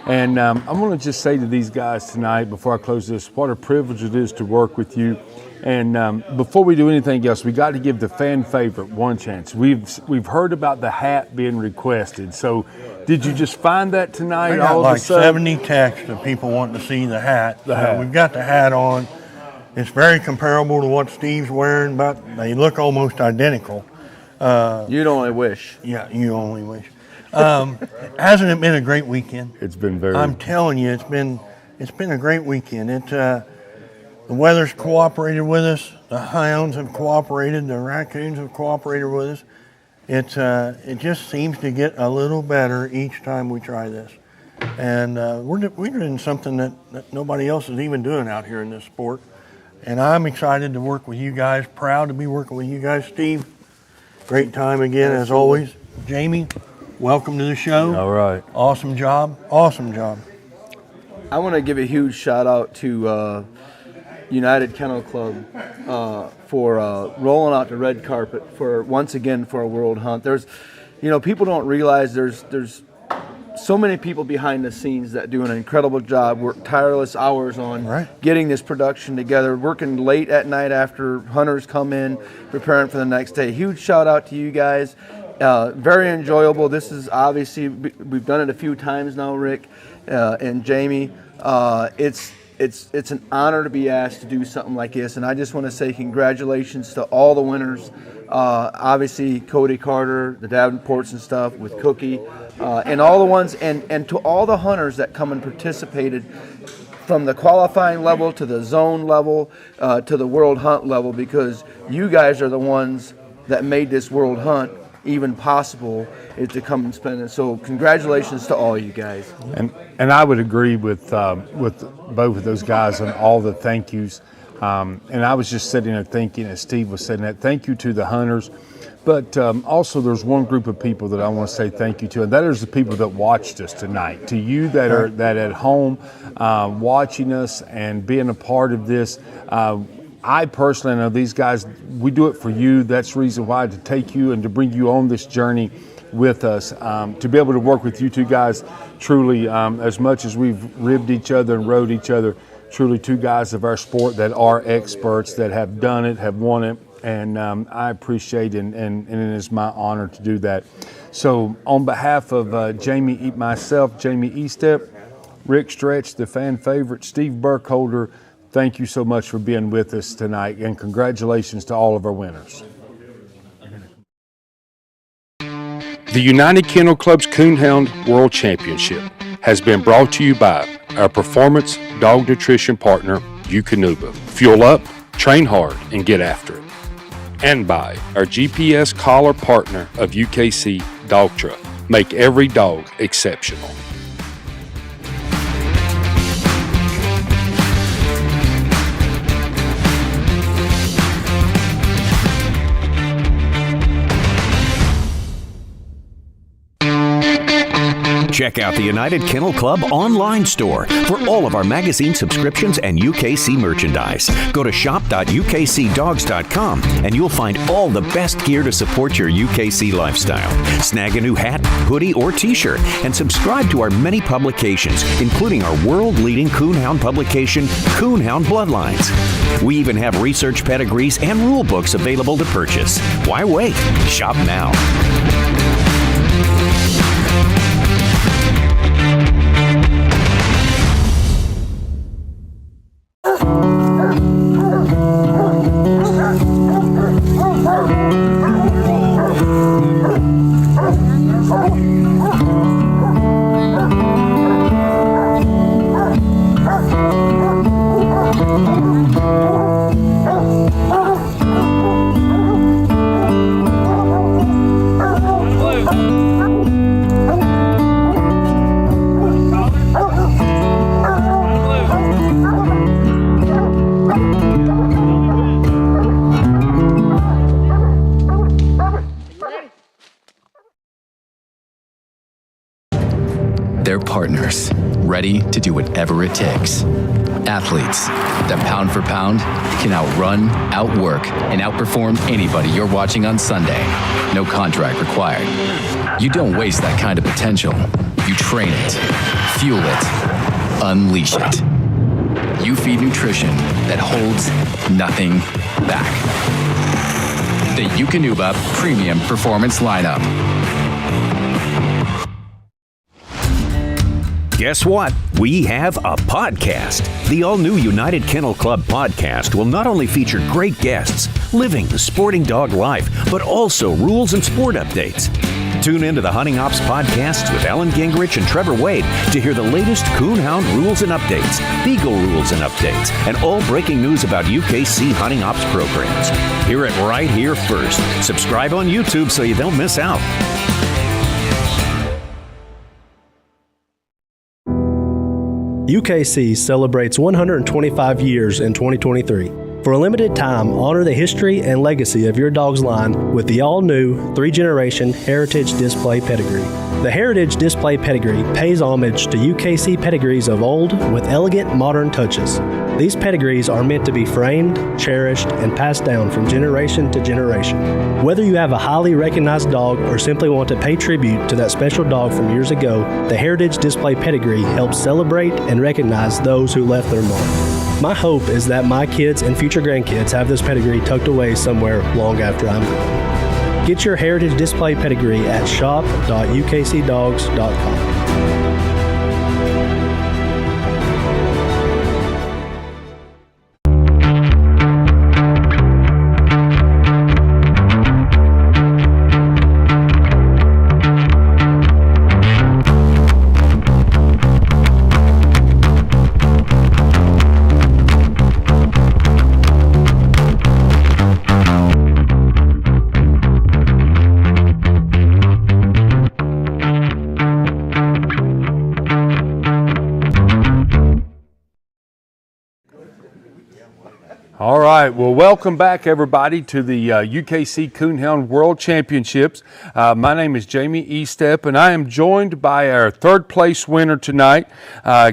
A: And I'm going to just say to these guys tonight, before I close this, what a privilege it is to work with you. And before we do anything else, we got to give the fan favorite one chance. We've heard about the hat being requested. So did you just find that tonight?
B: I got
A: all
B: like
A: of a sudden?
B: 70 texts of people wanting to see the hat. We've got the hat on. It's very comparable to what Steve's wearing, but they look almost identical.
H: You'd only wish.
B: Yeah, you only wish. Hasn't it been a great weekend?
A: It's been very.
B: I'm telling you, it's been a great weekend. The weather's cooperated with us. The hounds have cooperated. The raccoons have cooperated with us. It just seems to get a little better each time we try this. And we're doing something that nobody else is even doing out here in this sport. And I'm excited to work with you guys. Proud to be working with you guys. Steve, great time again as always. Jamie, welcome to the show.
A: All right.
B: Awesome job. Awesome job.
H: I want to give a huge shout out to United Kennel Club for rolling out the red carpet once again for a world hunt. There's, people don't realize there's so many people behind the scenes that do an incredible job, work tireless hours on getting this production together, working late at night after hunters come in, preparing for the next day. Huge shout out to you guys. Very enjoyable. This is obviously, we've done it a few times now, Rick and Jamie. It's an honor to be asked to do something like this, and I just want to say congratulations to all the winners. Obviously, Cody Carter, the Davenports and stuff with Cookie, and all the ones, and to all the hunters that come and participated from the qualifying level to the zone level to the world hunt level, because you guys are the ones that made this world hunt even possible is to come and spend it. So congratulations to all you guys.
A: And I would agree with both of those guys on all the thank yous. And I was just sitting there thinking, as Steve was saying that, thank you to the hunters. But also there's one group of people that I want to say thank you to, and that is the people that watched us tonight. To you that are at home watching us and being a part of this. I personally know these guys, we do it for you. That's the reason why, to take you and to bring you on this journey with us. To be able to work with you two guys, truly, as much as we've ribbed each other and rode each other, truly two guys of our sport that are experts, that have done it, have won it. And I appreciate it, and it is my honor to do that. So on behalf of Jamie Estep, Rick Stretch, the fan favorite, Steve Burkholder, thank you so much for being with us tonight, and congratulations to all of our winners. The United Kennel Club's Coonhound World Championship has been brought to you by our performance dog nutrition partner, Eukanuba. Fuel up, train hard, and get after it. And by our GPS collar partner of UKC, Dogtra. Make every dog exceptional.
G: Check out the United Kennel Club online store for all of our magazine subscriptions and UKC merchandise. Go to shop.ukcdogs.com and you'll find all the best gear to support your UKC lifestyle. Snag a new hat, hoodie, or t-shirt and subscribe to our many publications, including our world-leading coonhound publication, Coonhound Bloodlines. We even have research pedigrees and rule books available to purchase. Why wait? Shop now.
E: They're partners, ready to do whatever it takes. Athletes that pound for pound can outrun, outwork, and outperform anybody you're watching on Sunday. No contract required. You don't waste that kind of potential. You train it, fuel it, unleash it. You feed nutrition that holds nothing back. The Eukanuba Premium Performance Lineup.
G: Guess what? We have a podcast. The all-new United Kennel Club podcast will not only feature great guests, living the sporting dog life, but also rules and sport updates. Tune into the Hunting Ops podcasts with Alan Gingrich and Trevor Wade to hear the latest Coonhound rules and updates, Beagle rules and updates, and all breaking news about UKC Hunting Ops programs. Hear it right here first. Subscribe on YouTube so you don't miss out.
F: UKC celebrates 125 years in 2023. For a limited time, honor the history and legacy of your dog's line with the all-new 3-generation Heritage Display Pedigree. The Heritage Display Pedigree pays homage to UKC pedigrees of old with elegant modern touches. These pedigrees are meant to be framed, cherished, and passed down from generation to generation. Whether you have a highly recognized dog or simply want to pay tribute to that special dog from years ago, the Heritage Display Pedigree helps celebrate and recognize those who left their mark. My hope is that my kids and future grandkids have this pedigree tucked away somewhere long after I'm gone. Get your Heritage Display Pedigree at shop.ukcdogs.com.
A: All right, well, welcome back, everybody, to the UKC Coonhound World Championships. My name is Jamie Estep, and I am joined by our third place winner tonight,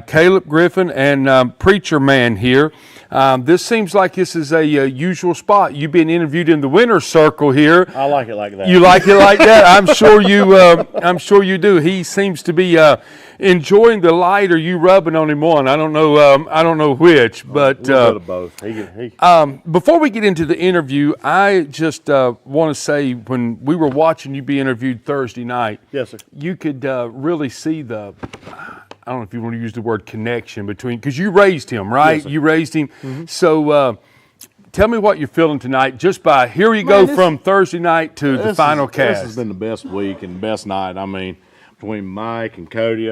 A: Caleb Griffin, and Preacher Man here. This seems like this is a usual spot. You've been interviewed in the winner's circle here.
J: I like it like that.
A: You like it like that? I'm sure you do. He seems to be enjoying the light, or you rubbing on him one. I don't know which, but
J: a little bit of both.
A: before we get into the interview, I just want to say, when we were watching you be interviewed Thursday night,
J: yes, sir,
A: you could really see the, I don't know if you want to use the word connection between, because you raised him, right?
J: Yes, sir.
A: You raised him.
J: Mm-hmm.
A: So tell me what you're feeling tonight, just by, here you go from Thursday night to the final cast.
J: This has been the best week and best night. I mean, between Mike and Cody,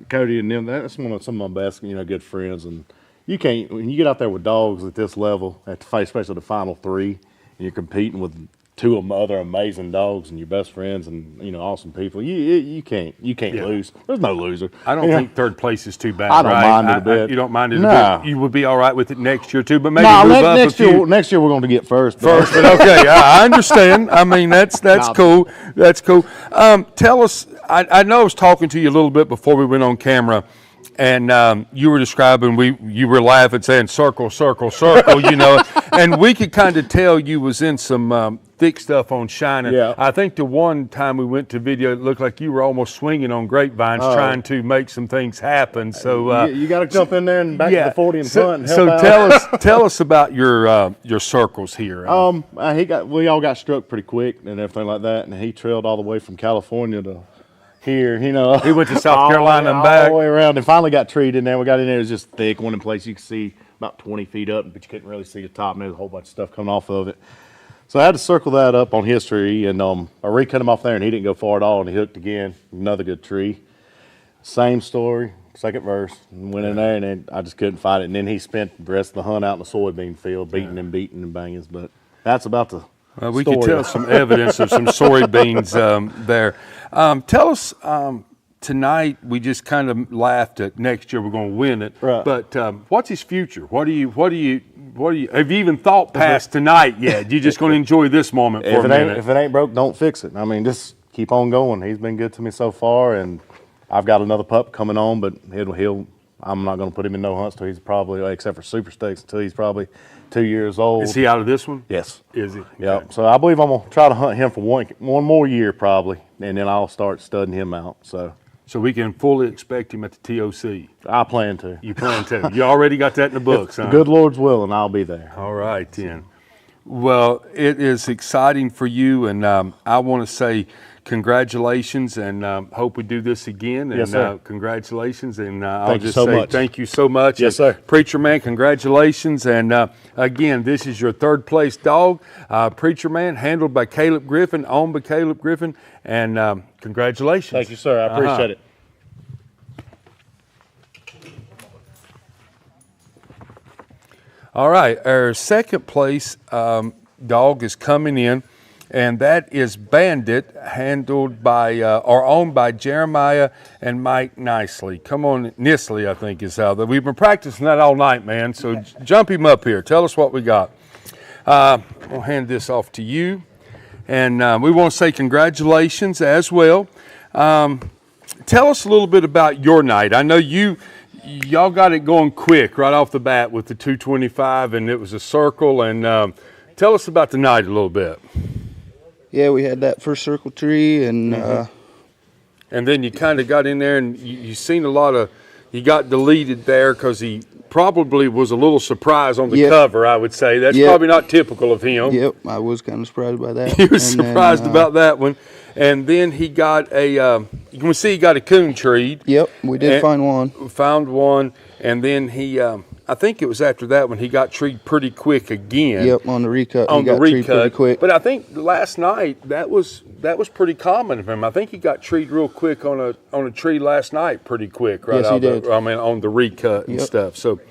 J: Cody and them, that's some of my best, good friends. And you can't, when you get out there with dogs at this level, at the face, especially the final three, and you're competing with two other amazing dogs and your best friends and awesome people, you can't lose. There's no loser.
A: I don't think third place is too bad.
J: I don't mind it a bit.
A: You don't mind it
J: No.
A: a bit. You would be all right with it next year too, but maybe move up
J: next
A: a few.
J: year. Next year we're going to get first.
A: First, but okay, I understand. I mean, that's cool. That's cool. Tell us. I know I was talking to you a little bit before we went on camera, and you were describing, you were laughing, saying circle, circle, circle, and we could kind of tell you was in some thick stuff on Shining.
J: Yeah.
A: I think the one time we went to video, it looked like you were almost swinging on grapevines, trying to make some things happen. So
J: you got to jump in there and back to the 40 and punt and help
A: so
J: out.
A: tell us about your circles here.
J: We all got struck pretty quick and everything like that, and he trailed all the way from California to here, He
A: went to South Carolina and back.
J: All the way around, and finally got treed in there. We got in there, it was just thick. One in place you could see about 20 feet up, but you couldn't really see the top, and there was a whole bunch of stuff coming off of it. So I had to circle that up on his tree, and I recut him off there, and he didn't go far at all, and he hooked again. Another good tree. Same story, second verse. Went in there, and then I just couldn't fight it. And then he spent the rest of the hunt out in the soybean field, beating and banging. But that's about the
A: we
J: story.
A: could tell some evidence of some soybeans there. Tell us, tonight we just kind of laughed at next year we're going to win it.
J: Right.
A: But what's his future? What do you have you even thought past tonight yet? You're just going to enjoy this moment for a minute.
J: If it ain't broke, don't fix it. I mean, just keep on going. He's been good to me so far, and I've got another pup coming on, but I'm not going to put him in no hunts till he's probably, except for super stakes, until he's probably 2 years old.
A: Is he out of this one?
J: Yes.
A: Is he?
J: Yep. Okay. So I believe I'm going to try to hunt him for one more year probably, and then I'll start studying him out.
A: So we can fully expect him at the TOC.
J: I plan to.
A: You plan to. You already got that in the books, huh?
J: The good Lord's willing, I'll be there.
A: All right, then. Well, it is exciting for you, and I want to say congratulations, and hope we do this again. And,
J: yes, sir.
A: Congratulations, and I'll just
J: so
A: say
J: much.
A: Thank you so much.
J: Yes, sir.
A: Preacher Man, congratulations, and again, this is your third place dog. Preacher Man, handled by Caleb Griffin, owned by Caleb Griffin, and congratulations.
J: Thank you, sir. I appreciate it.
A: All right, our second place dog is coming in, and that is Bandit, handled by or owned by Jeremiah and Mike Nicely. Come on, Nisley, I think is how. We've been practicing that all night, man. So jump him up here. Tell us what we got. I'll hand this off to you, and we want to say congratulations as well. Tell us a little bit about your night. I know y'all got it going quick right off the bat with the 225, and it was a circle. And tell us about the night a little bit.
I: Yeah, we had that first circle tree, and
A: and then you kind of got in there, and you seen a lot of. He got deleted there because he probably was a little surprised on the cover. I would say that's probably not typical of him.
I: Yep, I was kind of surprised by that.
A: He was surprised about that one. And then he got you can see he got a coon treed.
I: Yep, we did find one.
A: Found one, and then he, I think it was after that one, he got treed pretty quick again.
I: Yep, on the recut.
A: On the
I: treed pretty
A: recut.
I: quick.
A: But I think last night that was pretty common of him. I think he got treed real quick on a tree last night, pretty quick, right?
I: Yes, he did.
A: On the recut and stuff. So,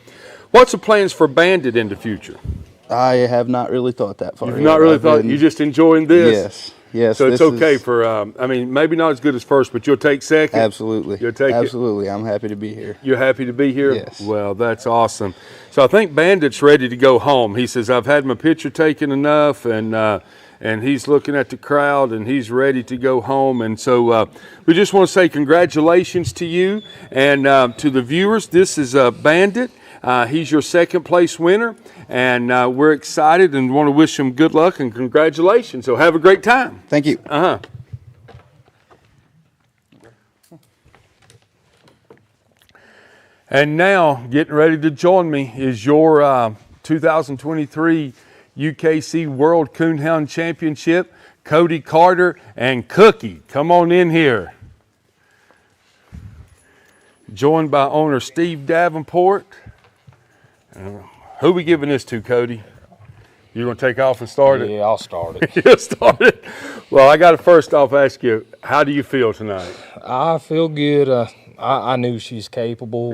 A: what's the plans for Bandit in the future?
I: I have not really thought that far.
A: You've not really thought. You're just enjoying this.
I: Yes. Yes,
A: so it's okay for, I mean, maybe not as good as first, but you'll take second?
I: Absolutely.
A: You'll take
I: Absolutely. I'm happy to be here.
A: You're happy to be here?
I: Yes.
A: Well, that's awesome. So I think Bandit's ready to go home. He says, I've had my picture taken enough, and he's looking at the crowd, and he's ready to go home. And so we just want to say congratulations to you and to the viewers. This is Bandit. He's your second place winner, and we're excited and want to wish him good luck and congratulations. So have a great time.
I: Thank you.
A: And now, getting ready to join me is your 2023 UKC World Coonhound Championship, Cody Carter and Cookie. Come on in here. Joined by owner Steve Davenport. Who we giving this to, Cody? You gonna take off and start it?
K: Yeah, I'll start it.
A: You'll start it. Well, I got to first off ask you, how do you feel tonight?
K: I feel good. I knew she's capable.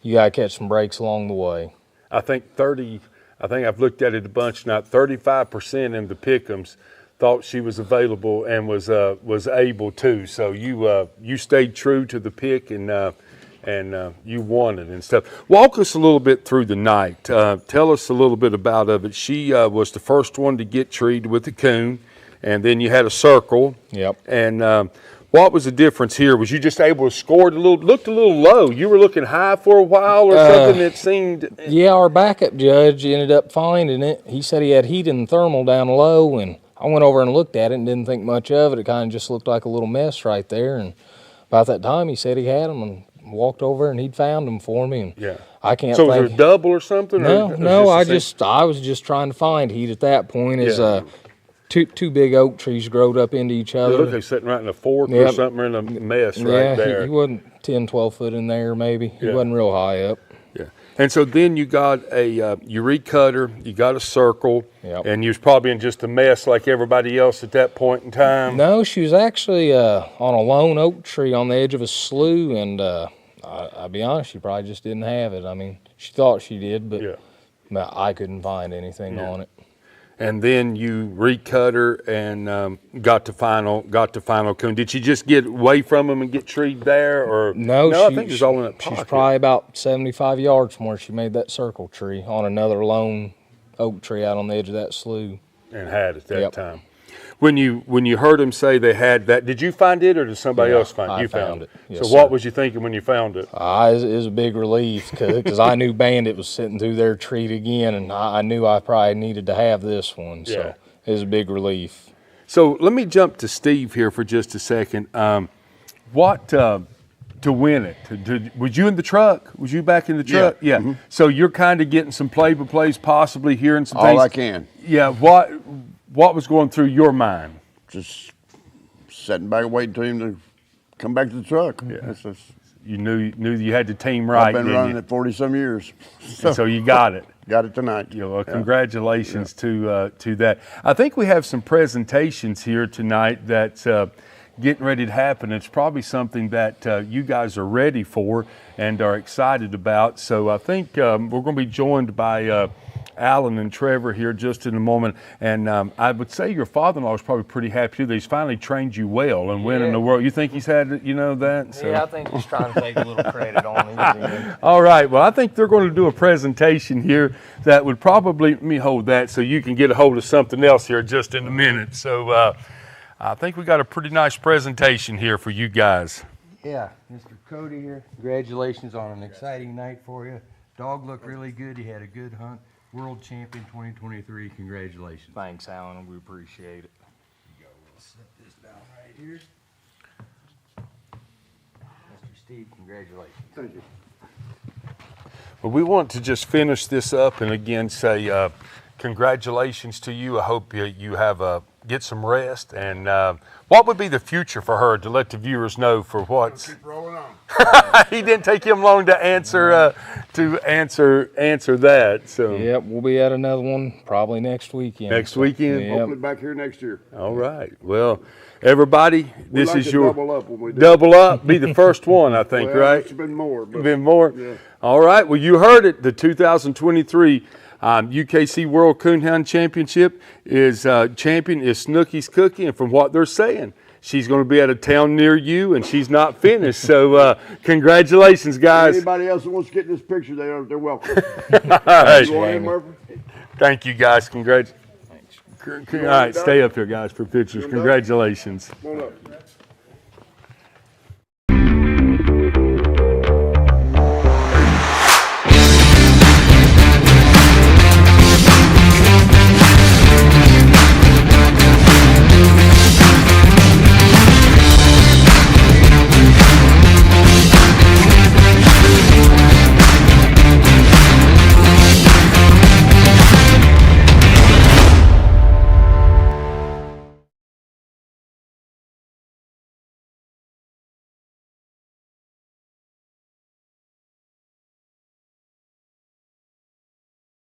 K: You gotta catch some breaks along the way.
A: I think I've looked at it a bunch now. 35% in the pick'ems thought she was available and was able to. So you stayed true to the pick and you won it and stuff. Walk us a little bit through the night. Tell us a little bit about it. She was the first one to get treed with the coon, and then you had a circle.
K: Yep.
A: And what was the difference here? Was you just able to score it looked a little low? You were looking high for a while or something that seemed...
K: Yeah, our backup judge ended up finding it. He said he had heat and thermal down low, and I went over and looked at it and didn't think much of it. It kind of just looked like a little mess right there, and about that time he said he had them and walked over and he'd found them for me. And
A: yeah.
K: I can't
A: So was there a double or something?
K: No, I was just trying to find heat at that point. Two big oak trees growed up into each other.
A: They look like sitting right in a fork or something, or in a mess right there.
K: He wasn't 10, 12 foot in there maybe. He wasn't real high up.
A: Yeah. And so then you got you recut her, you got a circle, and you was probably in just a mess like everybody else at that point in time.
K: No, she was actually on a lone oak tree on the edge of a slough, and I'll be honest, she probably just didn't have it. I mean, she thought she did, but I couldn't find anything on it.
A: And then you recut her and got to final coon. Did she just get away from him and get treed there, or
K: no?
A: I think she's all in that pocket.
K: She's probably about 75 yards from where she made that circle tree on another lone oak tree out on the edge of that slough.
A: And had at that time. When you heard him say they had that, did you find it or did somebody else find it?
K: I
A: You
K: found it. Yes,
A: so what
K: sir.
A: was you thinking when you found it?
K: It was a big relief because I knew Bandit was sitting through their treat again, and I knew I probably needed to have this one. So
A: Yeah.
K: it was a big relief.
A: So let me jump to Steve here for just a second. To win it? Was you in the truck? Was you back in the truck? Yeah.
U: Mhm.
A: So you're kind of getting some play-by-plays, possibly hearing some
U: All
A: things.
U: I can.
A: Yeah. What was going through your mind?
U: Just sitting back waiting for him to come back to the truck.
A: Yeah.
U: That's just,
A: You knew you had the team right.
U: I've been
A: didn't
U: running
A: you?
U: it 40-some years.
A: And so you got it.
U: Got it tonight.
A: Well, congratulations to that. I think we have some presentations here tonight that's getting ready to happen. It's probably something that you guys are ready for and are excited about. So I think we're going to be joined by Alan and Trevor here just in a moment. And I would say your father-in-law is probably pretty happy too that he's finally trained you well and winning the world. You think he's had that? So.
K: Yeah, I think he's trying to take a little credit on it.
A: All right. Well, I think they're going to do a presentation here that would probably, let me hold that so you can get a hold of something else here just in a minute. So I think we got a pretty nice presentation here for you guys.
C: Yeah, Mr. Cody here. Congratulations on an exciting night for you. Dog looked really good. You had a good hunt. World Champion 2023. Congratulations.
K: Thanks, Alan. We appreciate it.
C: We'll set this down right here. Mr. Steve, congratulations.
U: Thank you.
A: Well, we want to just finish this up and again say congratulations to you. I hope you have get some rest. And what would be the future for her to let the viewers know for what's?
U: Keep rolling on.
A: He didn't take him long to answer that. So
K: Yep, we'll be at another one probably next weekend.
A: Next weekend?
K: Yep.
U: Hopefully back here next year.
A: All right. Well, everybody,
U: We
A: this
U: like
A: is
U: to
A: your
U: double up when we do.
A: double up. Be the first one, I think,
U: Well,
A: right?
U: It's been more. But
A: Been more.
U: Yeah.
A: All right. Well, you heard it. The 2023 UKC World Coonhound Championship is champion is Snooky's Cookie, and from what they're saying, she's going to be at a town near you, and she's not finished. So, congratulations, guys.
U: Anybody else that wants to get in this picture, they're welcome.
A: All right.
U: You want in, Murphy?
A: Thank you, guys. All right, stay up here, guys, for pictures. Congratulations.
U: Come on up.